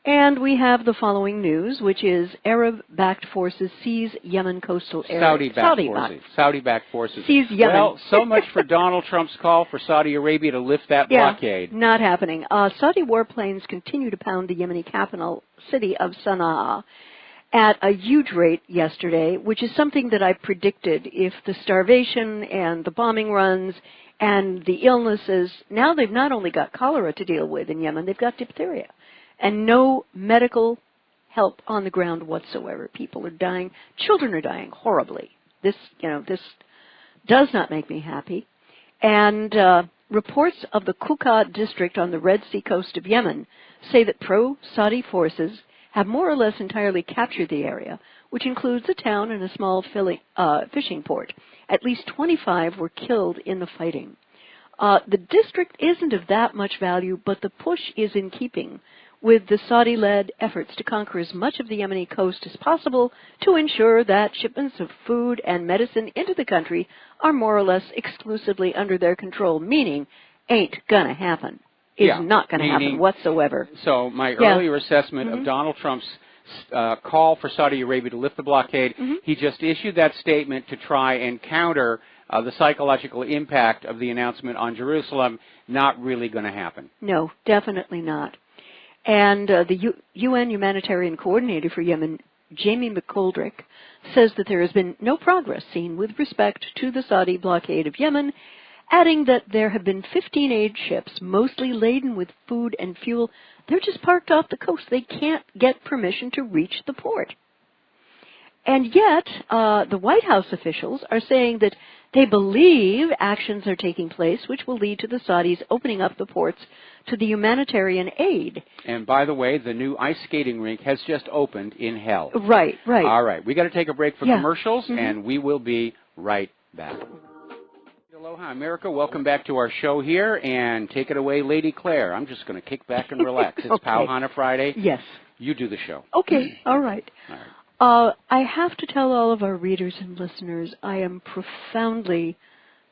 M: And we have the following news, which is Arab-backed forces seize Yemen coastal area.
B: Saudi-backed forces.
M: Seize Yemen.
B: Well, so much for Donald Trump's call for Saudi Arabia to lift that blockade.
M: Not happening. Saudi warplanes continue to pound the Yemeni capital city of Sana'a at a huge rate yesterday, which is something that I predicted. If the starvation and the bombing runs and the illnesses, now they've not only got cholera to deal with in Yemen, they've got diphtheria. And no medical help on the ground whatsoever. People are dying. Children are dying horribly. This does not make me happy. And reports of the Kuka district on the Red Sea coast of Yemen say that pro-Saudi forces have more or less entirely captured the area, which includes a town and a small fishing port. At least 25 were killed in the fighting. The district isn't of that much value, but the push is in keeping with the Saudi-led efforts to conquer as much of the Yemeni coast as possible to ensure that shipments of food and medicine into the country are more or less exclusively under their control, meaning ain't gonna happen. Is not going to happen whatsoever.
B: So my earlier assessment of Donald Trump's call for Saudi Arabia to lift the blockade, he just issued that statement to try and counter the psychological impact of the announcement on Jerusalem. Not really going to happen.
M: No, definitely not. And the UN Humanitarian Coordinator for Yemen, Jamie McGoldrick, says that there has been no progress seen with respect to the Saudi blockade of Yemen, adding that there have been 15 aid ships, mostly laden with food and fuel. They're just parked off the coast. They can't get permission to reach the port. And yet, the White House officials are saying that they believe actions are taking place which will lead to the Saudis opening up the ports to the humanitarian aid.
B: And by the way, the new ice skating rink has just opened in hell.
M: Right, right.
B: All right, we got to take a break for commercials, and we will be right back. Aloha, America. Welcome back to our show here, and take it away, Lady Claire. I'm just going to kick back and relax. It's Pauhana Friday.
M: Yes.
B: You do the show.
M: Okay, all right.
B: All right.
M: I have to tell all of our readers and listeners I am profoundly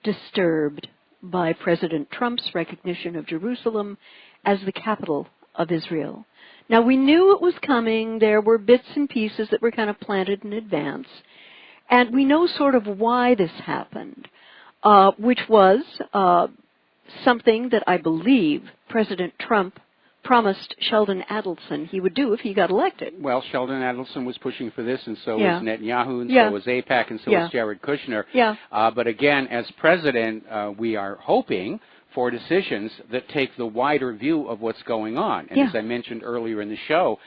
M: disturbed by President Trump's recognition of Jerusalem as the capital of Israel. Now, we knew it was coming. There were bits and pieces that were kind of planted in advance. And we know sort of why this happened, which was something that I believe President Trump promised Sheldon Adelson he would do if he got elected.
B: Well, Sheldon Adelson was pushing for this, and so was Netanyahu, and so was AIPAC, and so was Jared Kushner.
M: Yeah.
B: But again, as president, we are hoping for decisions that take the wider view of what's going on. And as I mentioned earlier in the show,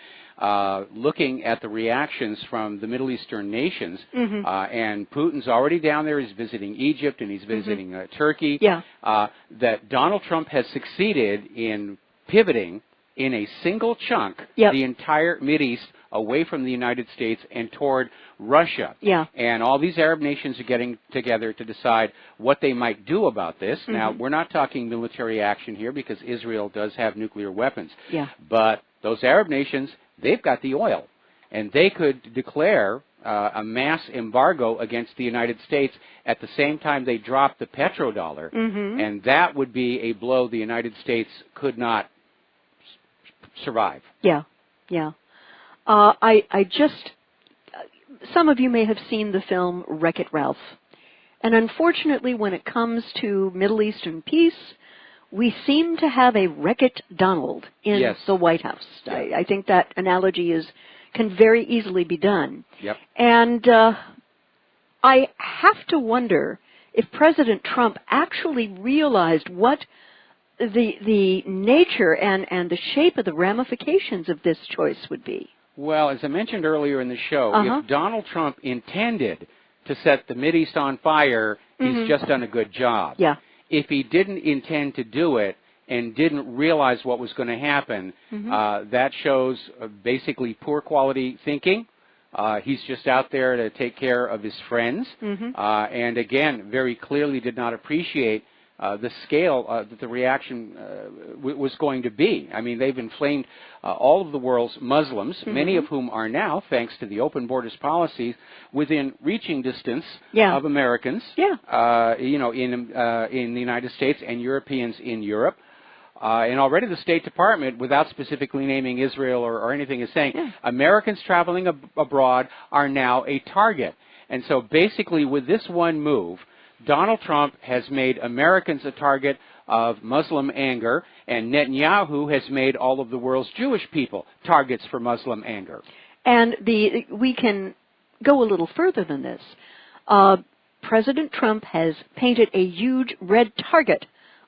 B: looking at the reactions from the Middle Eastern nations, and Putin's already down there, he's visiting Egypt, and he's visiting Turkey, that Donald Trump has succeeded in pivoting in a single chunk the entire Mideast away from the United States and toward Russia. And all these Arab nations are getting together to decide what they might do about this. Now, we're not talking military action here because Israel does have nuclear weapons. But those Arab nations, they've got the oil. And they could declare a mass embargo against the United States at the same time they drop the petrodollar. And that would be a blow the United States could not survive.
M: I just, some of you may have seen the film Wreck-It Ralph. And unfortunately, when it comes to Middle Eastern peace, we seem to have a Wreck-It Donald in the White House. Yep. I think that analogy can very easily be done.
B: Yep.
M: And I have to wonder if President Trump actually realized what the nature and the shape of the ramifications of this choice would be.
B: Well, as I mentioned earlier in the show, if Donald Trump intended to set the Mideast on fire, he's just done a good job.
M: Yeah.
B: If he didn't intend to do it and didn't realize what was going to happen, that shows basically poor quality thinking. He's just out there to take care of his friends, and again, very clearly did not appreciate the scale that the reaction was going to be. I mean, they've inflamed all of the world's Muslims, many of whom are now, thanks to the open borders policies, within reaching distance of Americans, in the United States and Europeans in Europe. And already the State Department, without specifically naming Israel or anything, is saying Americans traveling abroad are now a target. And so basically with this one move, Donald Trump has made Americans a target of Muslim anger, and Netanyahu has made all of the world's Jewish people targets for Muslim anger. And
M: we can go a little further than this. President Trump has painted a huge red target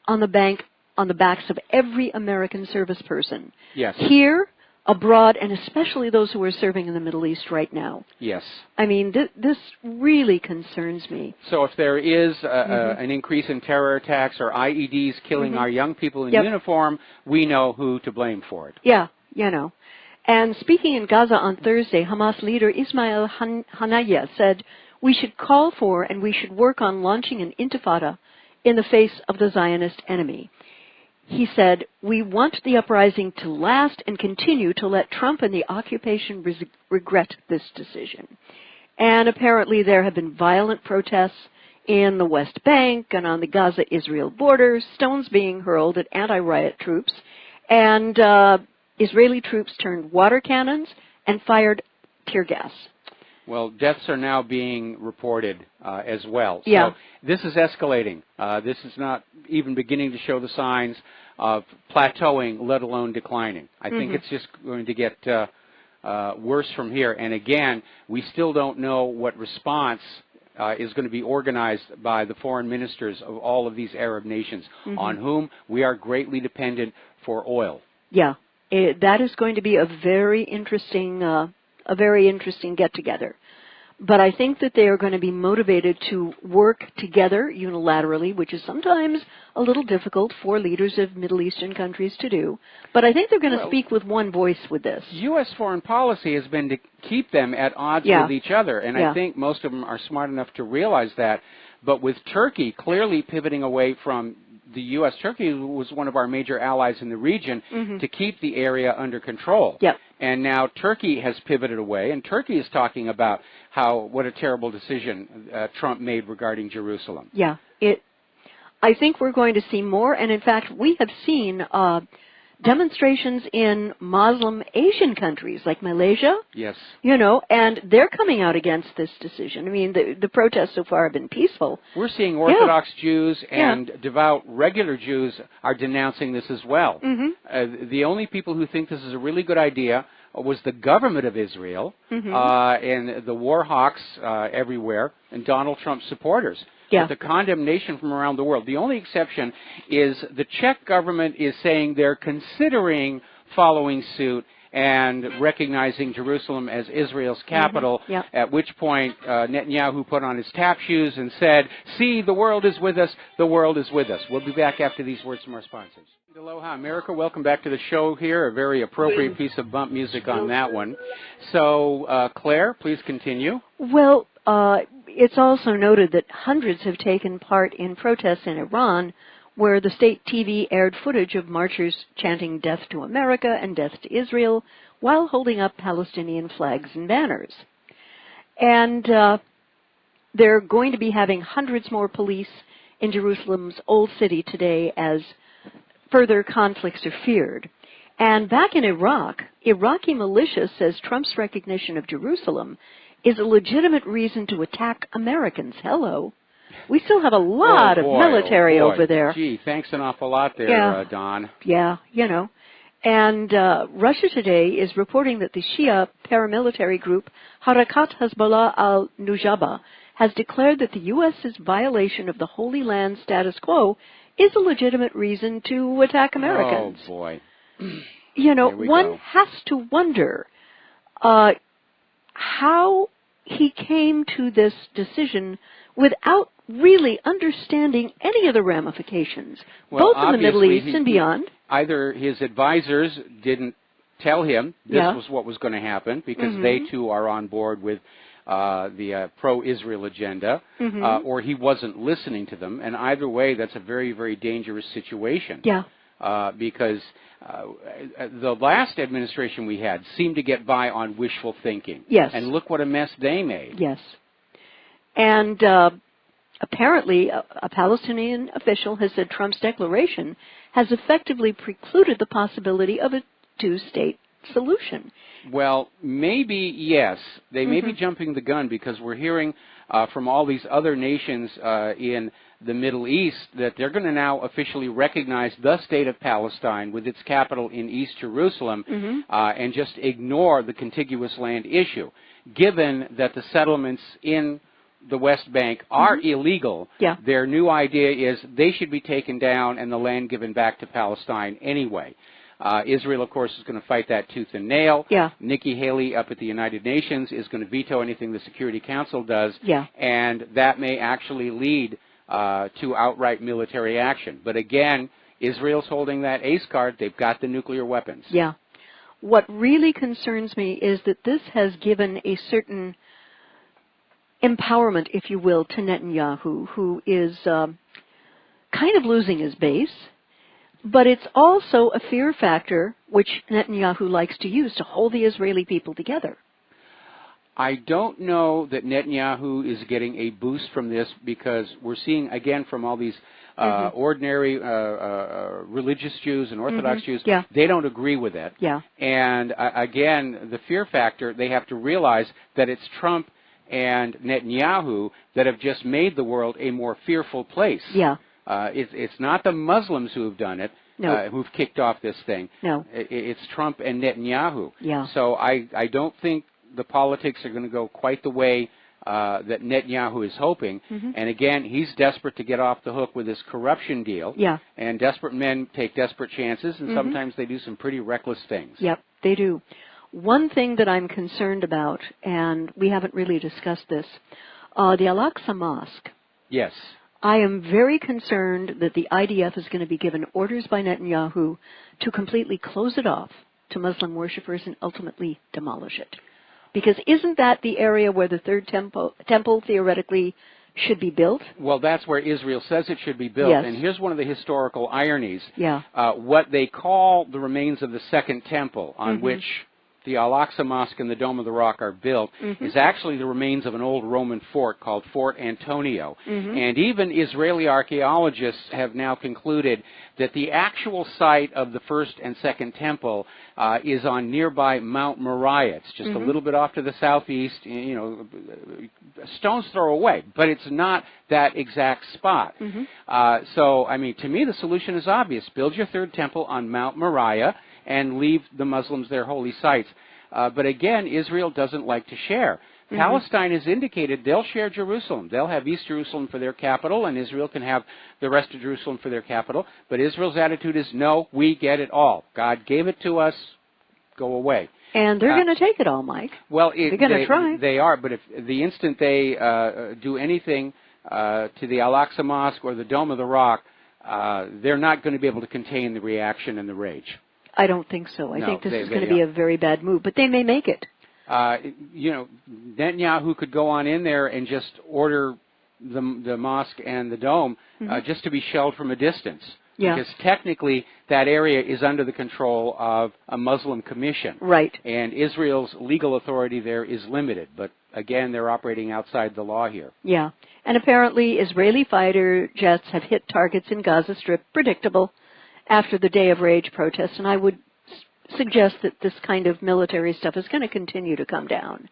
M: on the backs of every American service person.
B: Yes.
M: Here, abroad, and especially those who are serving in the Middle East right now.
B: Yes.
M: I mean, this really concerns me.
B: So if there is an increase in terror attacks or IEDs killing our young people in uniform, we know who to blame for it.
M: Yeah, you know. And speaking in Gaza on Thursday, Hamas leader Ismail Haniyeh said, "We should call for and we should work on launching an intifada in the face of the Zionist enemy." He said, "We want the uprising to last and continue to let Trump and the occupation regret this decision." And apparently there have been violent protests in the West Bank and on the Gaza-Israel border, stones being hurled at anti-riot troops, and Israeli troops turned water cannons and fired tear gas.
B: Well, deaths are now being reported as well.
M: Yeah.
B: So this is escalating. This is not even beginning to show the signs of plateauing, let alone declining. I think it's just going to get worse from here. And again, we still don't know what response is going to be organized by the foreign ministers of all of these Arab nations, on whom we are greatly dependent for oil.
M: Yeah, that is going to be a very interesting get-together. But I think that they are going to be motivated to work together unilaterally, which is sometimes a little difficult for leaders of Middle Eastern countries to do. But I think they're going to speak with one voice with this.
B: U.S. foreign policy has been to keep them at odds with each other, and I think most of them are smart enough to realize that. But with Turkey clearly pivoting away from the U.S., Turkey was one of our major allies in the region to keep the area under control. And now Turkey has pivoted away, and Turkey is talking about what a terrible decision Trump made regarding Jerusalem.
M: Yeah, I think we're going to see more, and in fact, we have seen demonstrations in Muslim Asian countries like Malaysia.
B: Yes.
M: You know, and they're coming out against this decision. I mean, the protests so far have been peaceful.
B: We're seeing Orthodox Jews and devout regular Jews are denouncing this as well. The only people who think this is a really good idea was the government of Israel and the war hawks everywhere and Donald Trump's supporters. But the condemnation from around the world. The only exception is the Czech government is saying they're considering following suit and recognizing Jerusalem as Israel's capital, at which point Netanyahu put on his tap shoes and said, "See, the world is with us, the world is with us." We'll be back after these words from our sponsors. Aloha America, welcome back to the show here. A very appropriate piece of bump music on that one. So, Claire, please continue.
M: Well, it's also noted that hundreds have taken part in protests in Iran, where the state TV aired footage of marchers chanting "Death to America" and "Death to Israel" while holding up Palestinian flags and banners. And they're going to be having hundreds more police in Jerusalem's Old City today as further conflicts are feared. And back in Iraq, Iraqi militia says Trump's recognition of Jerusalem is a legitimate reason to attack Americans. Hello. We still have a lot of military over there.
B: Gee, thanks an awful lot there, Don.
M: Yeah, you know. And Russia Today is reporting that the Shia paramilitary group Harakat Hezbollah al-Nujaba has declared that the U.S.'s violation of the Holy Land status quo is a legitimate reason to attack Americans.
B: Oh, boy.
M: You know, one has to wonder how he came to this decision without really understanding any of the ramifications, both in the Middle East and beyond.
B: Either his advisors didn't tell him this was what was going to happen, because they too are on board with the pro-Israel agenda, or he wasn't listening to them. And either way, that's a very, very dangerous situation.
M: Yeah.
B: Because the last administration we had seemed to get by on wishful thinking.
M: Yes.
B: And look what a mess they made.
M: Yes. And apparently, a Palestinian official has said Trump's declaration has effectively precluded the possibility of a two-state solution.
B: Well, maybe, yes. They may be jumping the gun, because we're hearing from all these other nations in the Middle East that they're going to now officially recognize the state of Palestine with its capital in East Jerusalem and just ignore the contiguous land issue, given that the settlements in the West Bank are illegal. Their new idea is they should be taken down and the land given back to Palestine anyway. Israel, of course, is going to fight that tooth and nail. Nikki Haley up at the United Nations is going to veto anything the Security Council does, and that may actually lead to outright military action. But again, Israel's holding that ace card. They've got the nuclear weapons.
M: Yeah. What really concerns me is that this has given a certain empowerment, if you will, to Netanyahu, who is kind of losing his base. But it's also a fear factor, which Netanyahu likes to use to hold the Israeli people together.
B: I don't know that Netanyahu is getting a boost from this, because we're seeing, again, from all these ordinary religious Jews and Orthodox Jews, they don't agree with it. And again, the fear factor, they have to realize that it's Trump and Netanyahu that have just made the world a more fearful place. It's not the Muslims who have done it, who've kicked off this thing. It's Trump and Netanyahu. So I don't think the politics are going to go quite the way that Netanyahu is hoping. And again, he's desperate to get off the hook with this corruption deal. And desperate men take desperate chances, and sometimes they do some pretty reckless things.
M: Yep, they do. One thing that I'm concerned about, and we haven't really discussed this, the Al-Aqsa Mosque.
B: Yes.
M: I am very concerned that the IDF is going to be given orders by Netanyahu to completely close it off to Muslim worshippers and ultimately demolish it. Because isn't that the area where the third temple theoretically should be built?
B: Well, that's where Israel says it should be built. And here's one of the historical ironies. What they call the remains of the Second Temple, on which the Al-Aqsa Mosque and the Dome of the Rock are built, is actually the remains of an old Roman fort called Fort Antonio. And even Israeli archaeologists have now concluded that the actual site of the First and Second Temple is on nearby Mount Moriah. It's just a little bit off to the southeast, you know, a stone's throw away, but it's not that exact spot. So, I mean, to me, the solution is obvious. Build your third temple on Mount Moriah and leave the Muslims their holy sites. But again, Israel doesn't like to share. Palestine has indicated they'll share Jerusalem. They'll have East Jerusalem for their capital, and Israel can have the rest of Jerusalem for their capital. But Israel's attitude is, no, we get it all. God gave it to us. Go away.
M: And they're going to take it all, Mike.
B: Well,
M: they're going to try.
B: They are, but if the instant they do anything to the Al-Aqsa Mosque or the Dome of the Rock, they're not going to be able to contain the reaction and the rage.
M: I don't think so. I think this is going to be a very bad move, but they may make it.
B: You know, Netanyahu could go on in there and just order the mosque and the dome just to be shelled from a distance. Because technically that area is under the control of a Muslim commission. And Israel's legal authority there is limited. But again, they're operating outside the law here.
M: And apparently Israeli fighter jets have hit targets in Gaza Strip, predictable, after the Day of Rage protests, and I would suggest that this kind of military stuff is going to continue to come down.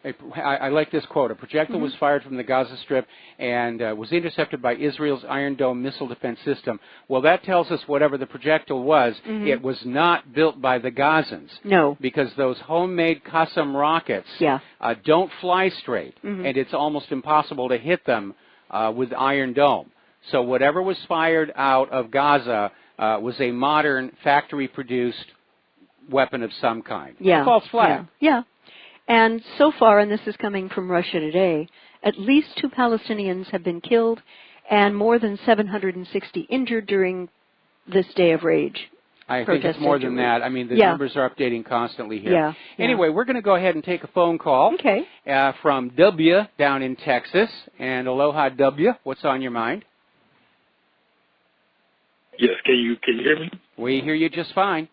B: I like this quote. A projectile was fired from the Gaza Strip and was intercepted by Israel's Iron Dome missile defense system. Well, that tells us whatever the projectile was, it was not built by the Gazans.
M: No.
B: Because those homemade Qassam rockets don't fly straight, and it's almost impossible to hit them with Iron Dome. So whatever was fired out of Gaza was a modern, factory-produced weapon of some kind.
M: Yeah.
B: A false flag.
M: Yeah. And so far, and this is coming from Russia Today, at least 2 Palestinians have been killed and more than 760 injured during this day of rage.
B: I think it's more than that. I mean, the numbers are updating constantly here. Anyway, we're going to go ahead and take a phone call from W down in Texas. And aloha, W. What's on your mind?
N: Yes, can you hear me?
B: We hear you just fine.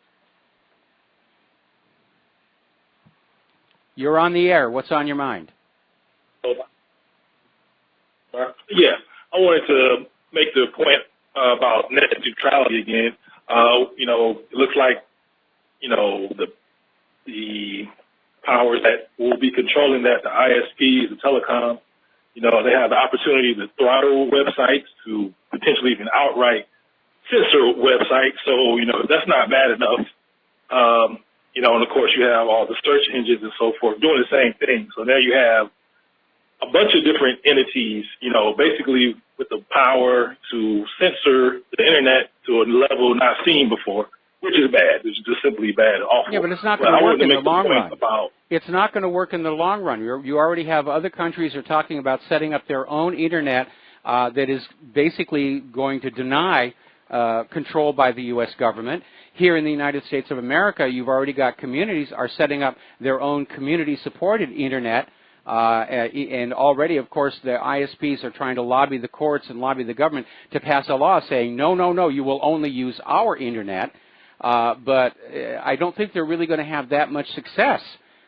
B: You're on the air. What's on your mind?
N: Yeah, I wanted to make the point about net neutrality again. It looks like, the powers that will be controlling that, the ISPs, the telecom, they have the opportunity to throttle websites, to potentially even outright censor websites. So, that's not bad enough. And of course you have all the search engines and so forth doing the same thing. So now you have a bunch of different entities, basically with the power to censor the internet to a level not seen before, which is bad. It's just simply bad, awful.
B: Yeah, but it's not going to work in the long run. It's not going to work in the long run. You already have other countries are talking about setting up their own internet that is basically going to deny control by the U.S. government. Here in the United States of America, you've already got communities are setting up their own community-supported internet, and already, of course, the ISPs are trying to lobby the courts and lobby the government to pass a law saying, no, you will only use our internet. But I don't think they're really going to have that much success.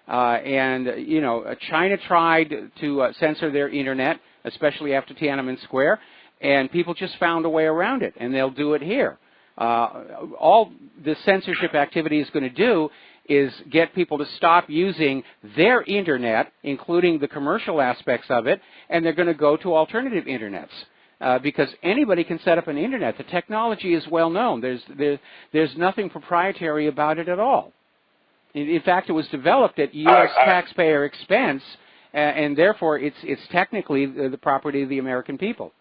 B: China tried to censor their internet, especially after Tiananmen Square, and people just found a way around it, and they'll do it here. All the censorship activity is going to do is get people to stop using their internet, including the commercial aspects of it, and they're going to go to alternative internets. Because anybody can set up an internet. The technology is well known. There's nothing proprietary about it at all. In fact, it was developed at U.S. taxpayer expense, and therefore it's technically the property of the American people.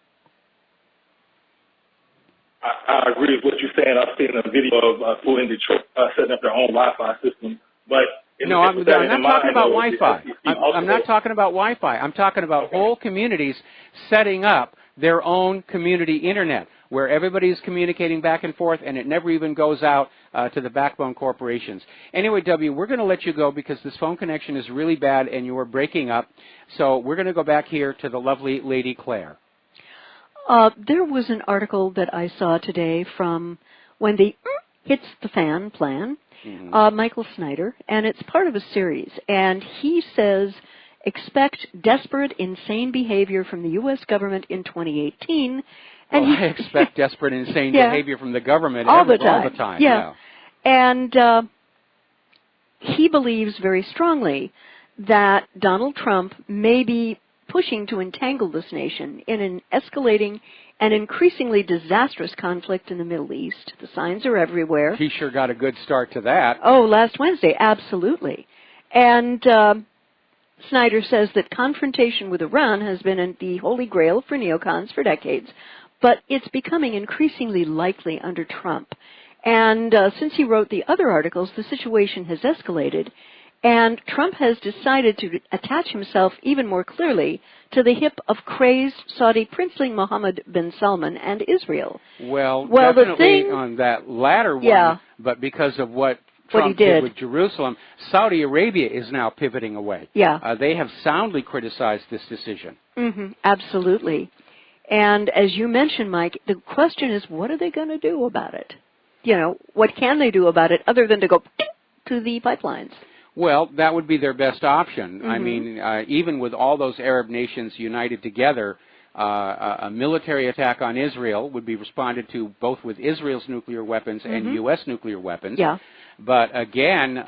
N: I agree with what you're saying. I've seen a video of people in Detroit setting up their own Wi-Fi system. But
B: no, I'm not talking about Wi-Fi. I'm not talking about Wi-Fi. I'm talking about whole communities setting up their own community internet where everybody is communicating back and forth, and it never even goes out to the backbone corporations. Anyway, W, we're going to let you go because this phone connection is really bad and you are breaking up. So we're going to go back here to the lovely Lady Claire.
M: There was an article that I saw today from when the hits the fan plan, Michael Snyder, and it's part of a series. And he says, expect desperate, insane behavior from the U.S. government in 2018. And
B: I expect desperate, insane behavior from the government
M: all the
B: time.
M: Yeah. And he believes very strongly that Donald Trump may be pushing to entangle this nation in an escalating and increasingly disastrous conflict in the Middle East. The signs are everywhere.
B: He sure got a good start to that.
M: Oh, last Wednesday, absolutely. And Snyder says that confrontation with Iran has been the holy grail for neocons for decades, but it's becoming increasingly likely under Trump. And since he wrote the other articles, the situation has escalated. And Trump has decided to attach himself even more clearly to the hip of crazed Saudi princeling Mohammed bin Salman and Israel.
B: Well definitely on that latter one, but because of what Trump did with Jerusalem, Saudi Arabia is now pivoting away.
M: Yeah.
B: They have soundly criticized this decision.
M: Absolutely. And as you mentioned, Mike, the question is, what are they going to do about it? What can they do about it other than to go to the pipelines?
B: Well, that would be their best option. I mean, even with all those Arab nations united together, a military attack on Israel would be responded to both with Israel's nuclear weapons and U.S. nuclear weapons.
M: Yeah.
B: But again,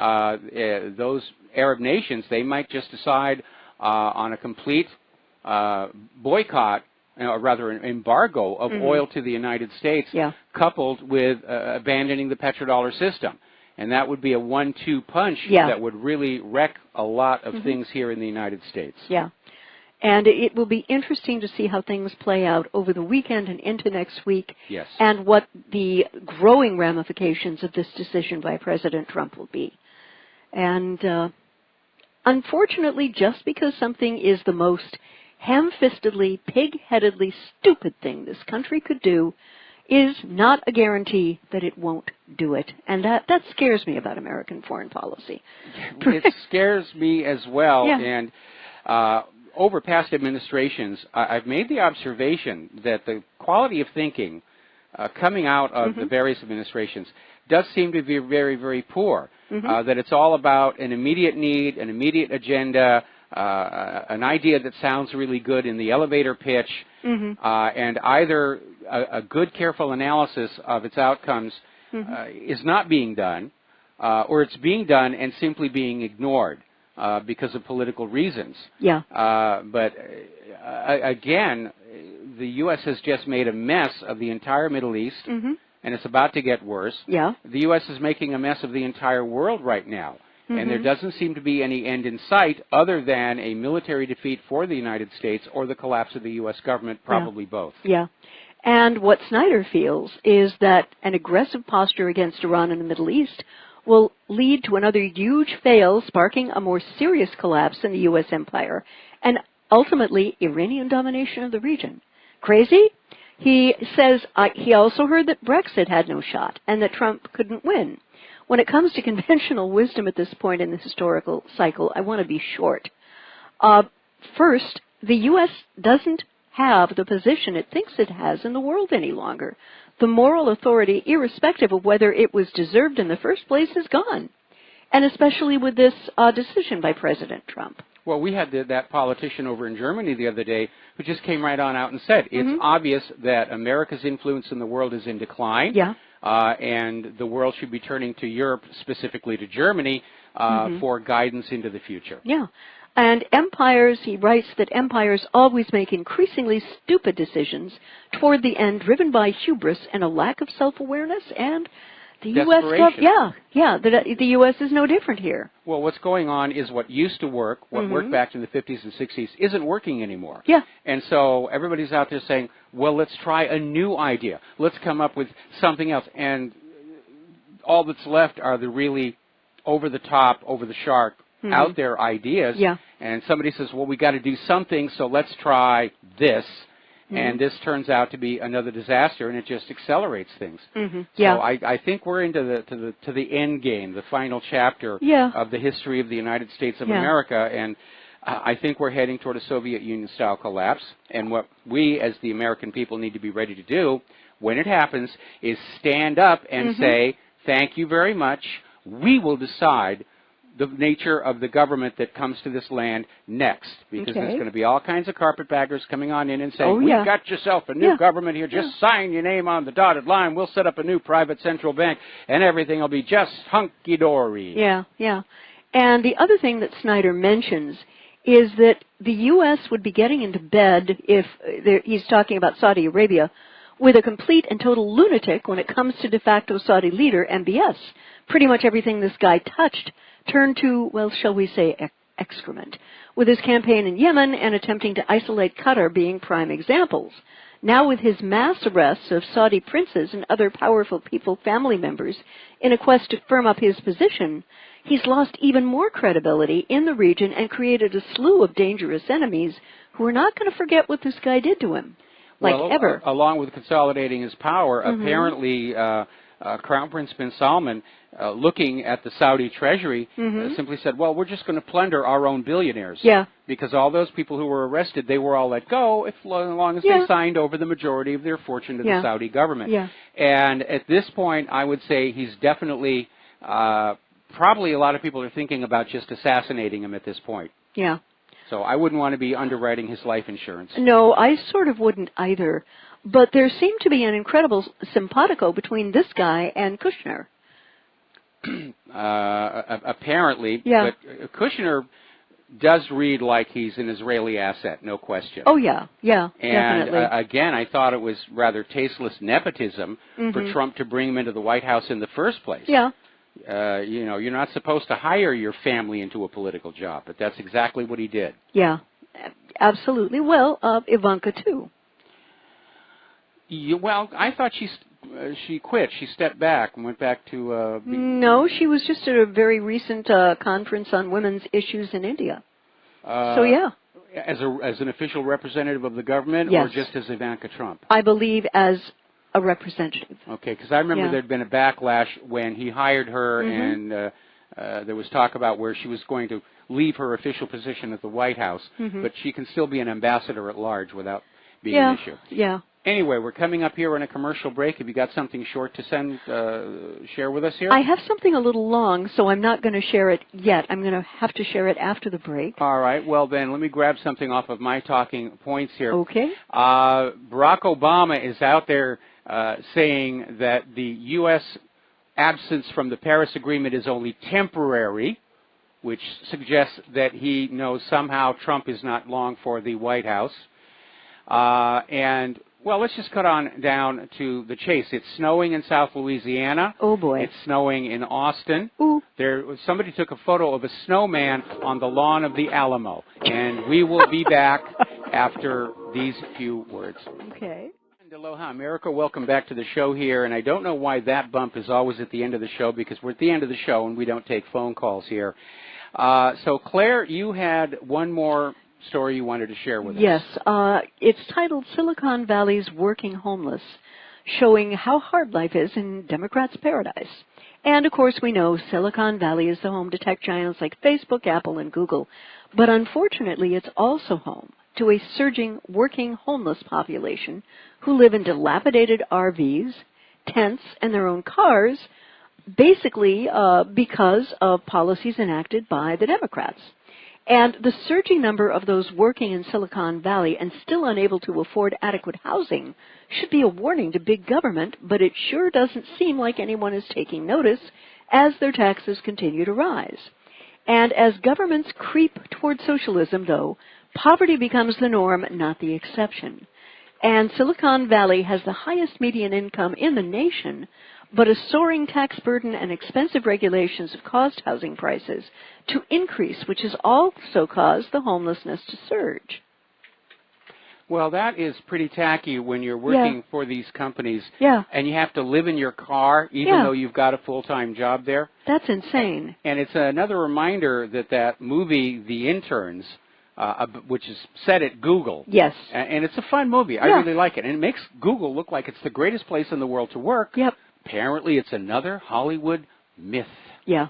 B: those Arab nations, they might just decide, on a complete boycott, or rather an embargo of oil to the United States, coupled with abandoning the petrodollar system. And that would be a 1-2 punch that would really wreck a lot of things here in the United States.
M: Yeah. And it will be interesting to see how things play out over the weekend and into next week, and what the growing ramifications of this decision by President Trump will be. And unfortunately, just because something is the most ham-fistedly, pig-headedly stupid thing this country could do is not a guarantee that it won't do it. And that scares me about American foreign policy.
B: It scares me as well. And over past administrations, I've made the observation that the quality of thinking coming out of the various administrations does seem to be very, very poor. That it's all about an immediate need, an immediate agenda, an idea that sounds really good in the elevator pitch, and either a good, careful analysis of its outcomes is not being done, or it's being done and simply being ignored because of political reasons. But again, the U.S. has just made a mess of the entire Middle East, and it's about to get worse. The U.S. is making a mess of the entire world right now. And there doesn't seem to be any end in sight other than a military defeat for the United States or the collapse of the U.S. government, probably both.
M: And what Snyder feels is that an aggressive posture against Iran in the Middle East will lead to another huge fail, sparking a more serious collapse in the U.S. empire, and ultimately Iranian domination of the region. Crazy? He says he also heard that Brexit had no shot and that Trump couldn't win. When it comes to conventional wisdom at this point in the historical cycle, I want to be short. First, the U.S. doesn't have the position it thinks it has in the world any longer. The moral authority, irrespective of whether it was deserved in the first place, is gone, and especially with this decision by President Trump.
B: Well, we had that politician over in Germany the other day who just came right on out and said, it's obvious that America's influence in the world is in decline. And the world should be turning to Europe, specifically to Germany, for guidance into the future.
M: And empires, he writes that empires always make increasingly stupid decisions toward the end, driven by hubris and a lack of self-awareness, and the U.S. the U.S. is no different here.
B: Well, what's going on is what used to work, what worked back in the 50s and 60s, isn't working anymore. And so everybody's out there saying, well, let's try a new idea. Let's come up with something else. And all that's left are the really over-the-top, over-the-shark, out there ideas. And somebody says, well, we got to do something, so let's try this. And this turns out to be another disaster, and it just accelerates things. So I think we're into the end game, the final chapter of the history of the United States of America, and I think we're heading toward a Soviet Union-style collapse. And what we, as the American people, need to be ready to do when it happens is stand up and say, thank you very much. We will decide the nature of the government that comes to this land next, because there's going to be all kinds of carpetbaggers coming on in and saying, we've got yourself a new government here, just sign your name on the dotted line, we'll set up a new private central bank, and everything will be just hunky-dory.
M: And the other thing that Snyder mentions is that the U.S. would be getting into bed if, he's talking about Saudi Arabia, with a complete and total lunatic when it comes to de facto Saudi leader MBS. Pretty much everything this guy touched turned to, well, shall we say, excrement, with his campaign in Yemen and attempting to isolate Qatar being prime examples. Now with his mass arrests of Saudi princes and other powerful people, family members, in a quest to firm up his position, he's lost even more credibility in the region and created a slew of dangerous enemies who are not going to forget what this guy did to him, ever.
B: Along with consolidating his power, apparently Crown Prince bin Salman, looking at the Saudi treasury, simply said, well, we're just going to plunder our own billionaires. Because all those people who were arrested, they were all let go as long as they signed over the majority of their fortune to the Saudi government. And at this point, I would say he's definitely, probably a lot of people are thinking about just assassinating him at this point. So I wouldn't want to be underwriting his life insurance.
M: No, I sort of wouldn't either. But there seemed to be an incredible simpatico between this guy and Kushner.
B: Apparently, but Kushner does read like he's an Israeli asset, no question.
M: Oh, yeah, yeah,
B: and,
M: definitely.
B: Again, I thought it was rather tasteless nepotism for Trump to bring him into the White House in the first place.
M: Yeah.
B: You know, you're not supposed to hire your family into a political job, but that's exactly what he did.
M: Yeah, absolutely. Well, Ivanka, too.
B: Well, I thought she quit. She stepped back and went back to...
M: No, she was just at a very recent conference on women's issues in India. So, yeah.
B: As an official representative of the government,
M: yes.
B: or just as Ivanka Trump?
M: I believe as a representative.
B: Okay, because I remember there'd been a backlash when he hired her, and there was talk about where she was going to leave her official position at the White House, but she can still be an ambassador at large without being an issue.
M: Yeah.
B: Anyway, we're coming up here on a commercial break. Have you got something short to share with us here?
M: I have something a little long, so I'm not going to share it yet. I'm going to have to share it after the break.
B: All right. Well, then, let me grab something off of my talking points here.
M: Okay.
B: Barack Obama is out there saying that the U.S. absence from the Paris Agreement is only temporary, which suggests that he knows somehow Trump is not long for the White House. And... well, let's just cut on down to the chase. It's snowing in South Louisiana.
M: Oh, boy.
B: It's snowing in Austin.
M: Ooh.
B: Somebody took a photo of a snowman on the lawn of the Alamo. And we will be back after these few words.
M: Okay.
B: And aloha, America. Welcome back to the show here. And I don't know why that bump is always at the end of the show, because we're at the end of the show and we don't take phone calls here. So, Claire, you had one more story you wanted to share with us.
M: Yes. It's titled Silicon Valley's Working Homeless, showing how hard life is in Democrats' paradise. And, of course, we know Silicon Valley is the home to tech giants like Facebook, Apple, and Google. But unfortunately, it's also home to a surging working homeless population who live in dilapidated RVs, tents, and their own cars, basically because of policies enacted by the Democrats. And the surging number of those working in Silicon Valley and still unable to afford adequate housing should be a warning to big government, but it sure doesn't seem like anyone is taking notice as their taxes continue to rise. And as governments creep toward socialism, though, poverty becomes the norm, not the exception. And Silicon Valley has the highest median income in the nation, but a soaring tax burden and expensive regulations have caused housing prices to increase, which has also caused the homelessness to surge.
B: Well, that is pretty tacky when you're working for these companies and you have to live in your car even though you've got a full-time job there.
M: That's insane.
B: And it's another reminder that movie, The Interns, which is set at Google.
M: Yes.
B: And it's a fun movie. I really like it. And it makes Google look like it's the greatest place in the world to work.
M: Yep.
B: Apparently, it's another Hollywood myth.
M: Yeah.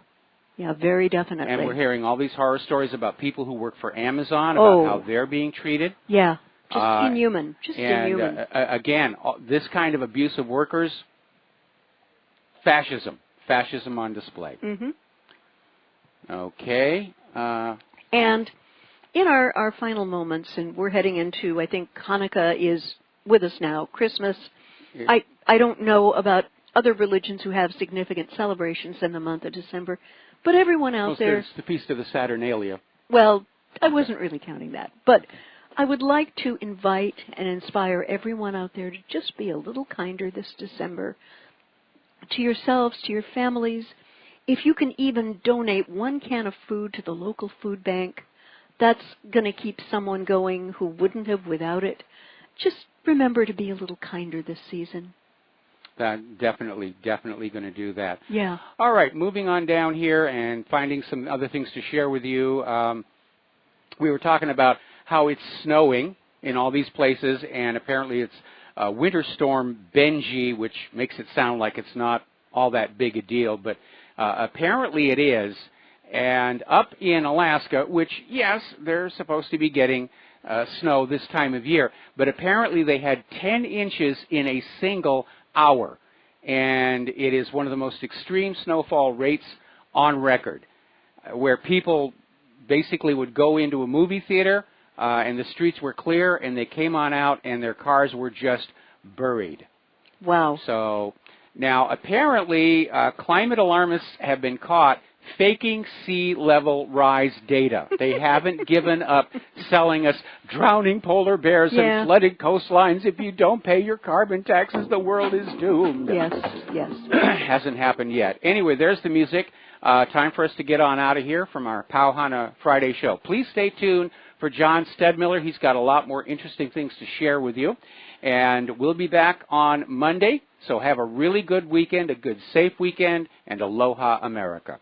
M: Yeah, very definitely.
B: And we're hearing all these horror stories about people who work for Amazon, about how they're being treated.
M: Yeah, just inhuman. Just inhuman.
B: Again, this kind of abuse of workers, fascism. Fascism on display.
M: Mm-hmm.
B: Okay.
M: And in our final moments, and we're heading into, I think Hanukkah is with us now, Christmas. I don't know about other religions who have significant celebrations in the month of December, but everyone out there...
B: It's the Feast of the Saturnalia.
M: Well, I wasn't really counting that, but I would like to invite and inspire everyone out there to just be a little kinder this December to yourselves, to your families. If you can even donate 1 can of food to the local food bank, that's going to keep someone going who wouldn't have without it. Just remember to be a little kinder this season.
B: Definitely going to do that.
M: Yeah.
B: All right, moving on down here and finding some other things to share with you. We were talking about how it's snowing in all these places, and apparently it's Winter Storm Benji, which makes it sound like it's not all that big a deal, but apparently it is. And up in Alaska, which, yes, they're supposed to be getting snow this time of year, but apparently they had 10 inches in a single hour, and it is one of the most extreme snowfall rates on record, where people basically would go into a movie theater and the streets were clear, and they came on out and their cars were just buried.
M: Wow.
B: So now apparently climate alarmists have been caught faking sea level rise data. They haven't given up selling us drowning polar bears and flooded coastlines. If you don't pay your carbon taxes, the world is doomed.
M: Yes, yes.
B: Hasn't happened yet. Anyway, there's the music. Time for us to get on out of here from our Pauhana Friday show. Please stay tuned for John Stedmiller. He's got a lot more interesting things to share with you. And we'll be back on Monday. So have a really good weekend, a good, safe weekend, and aloha, America.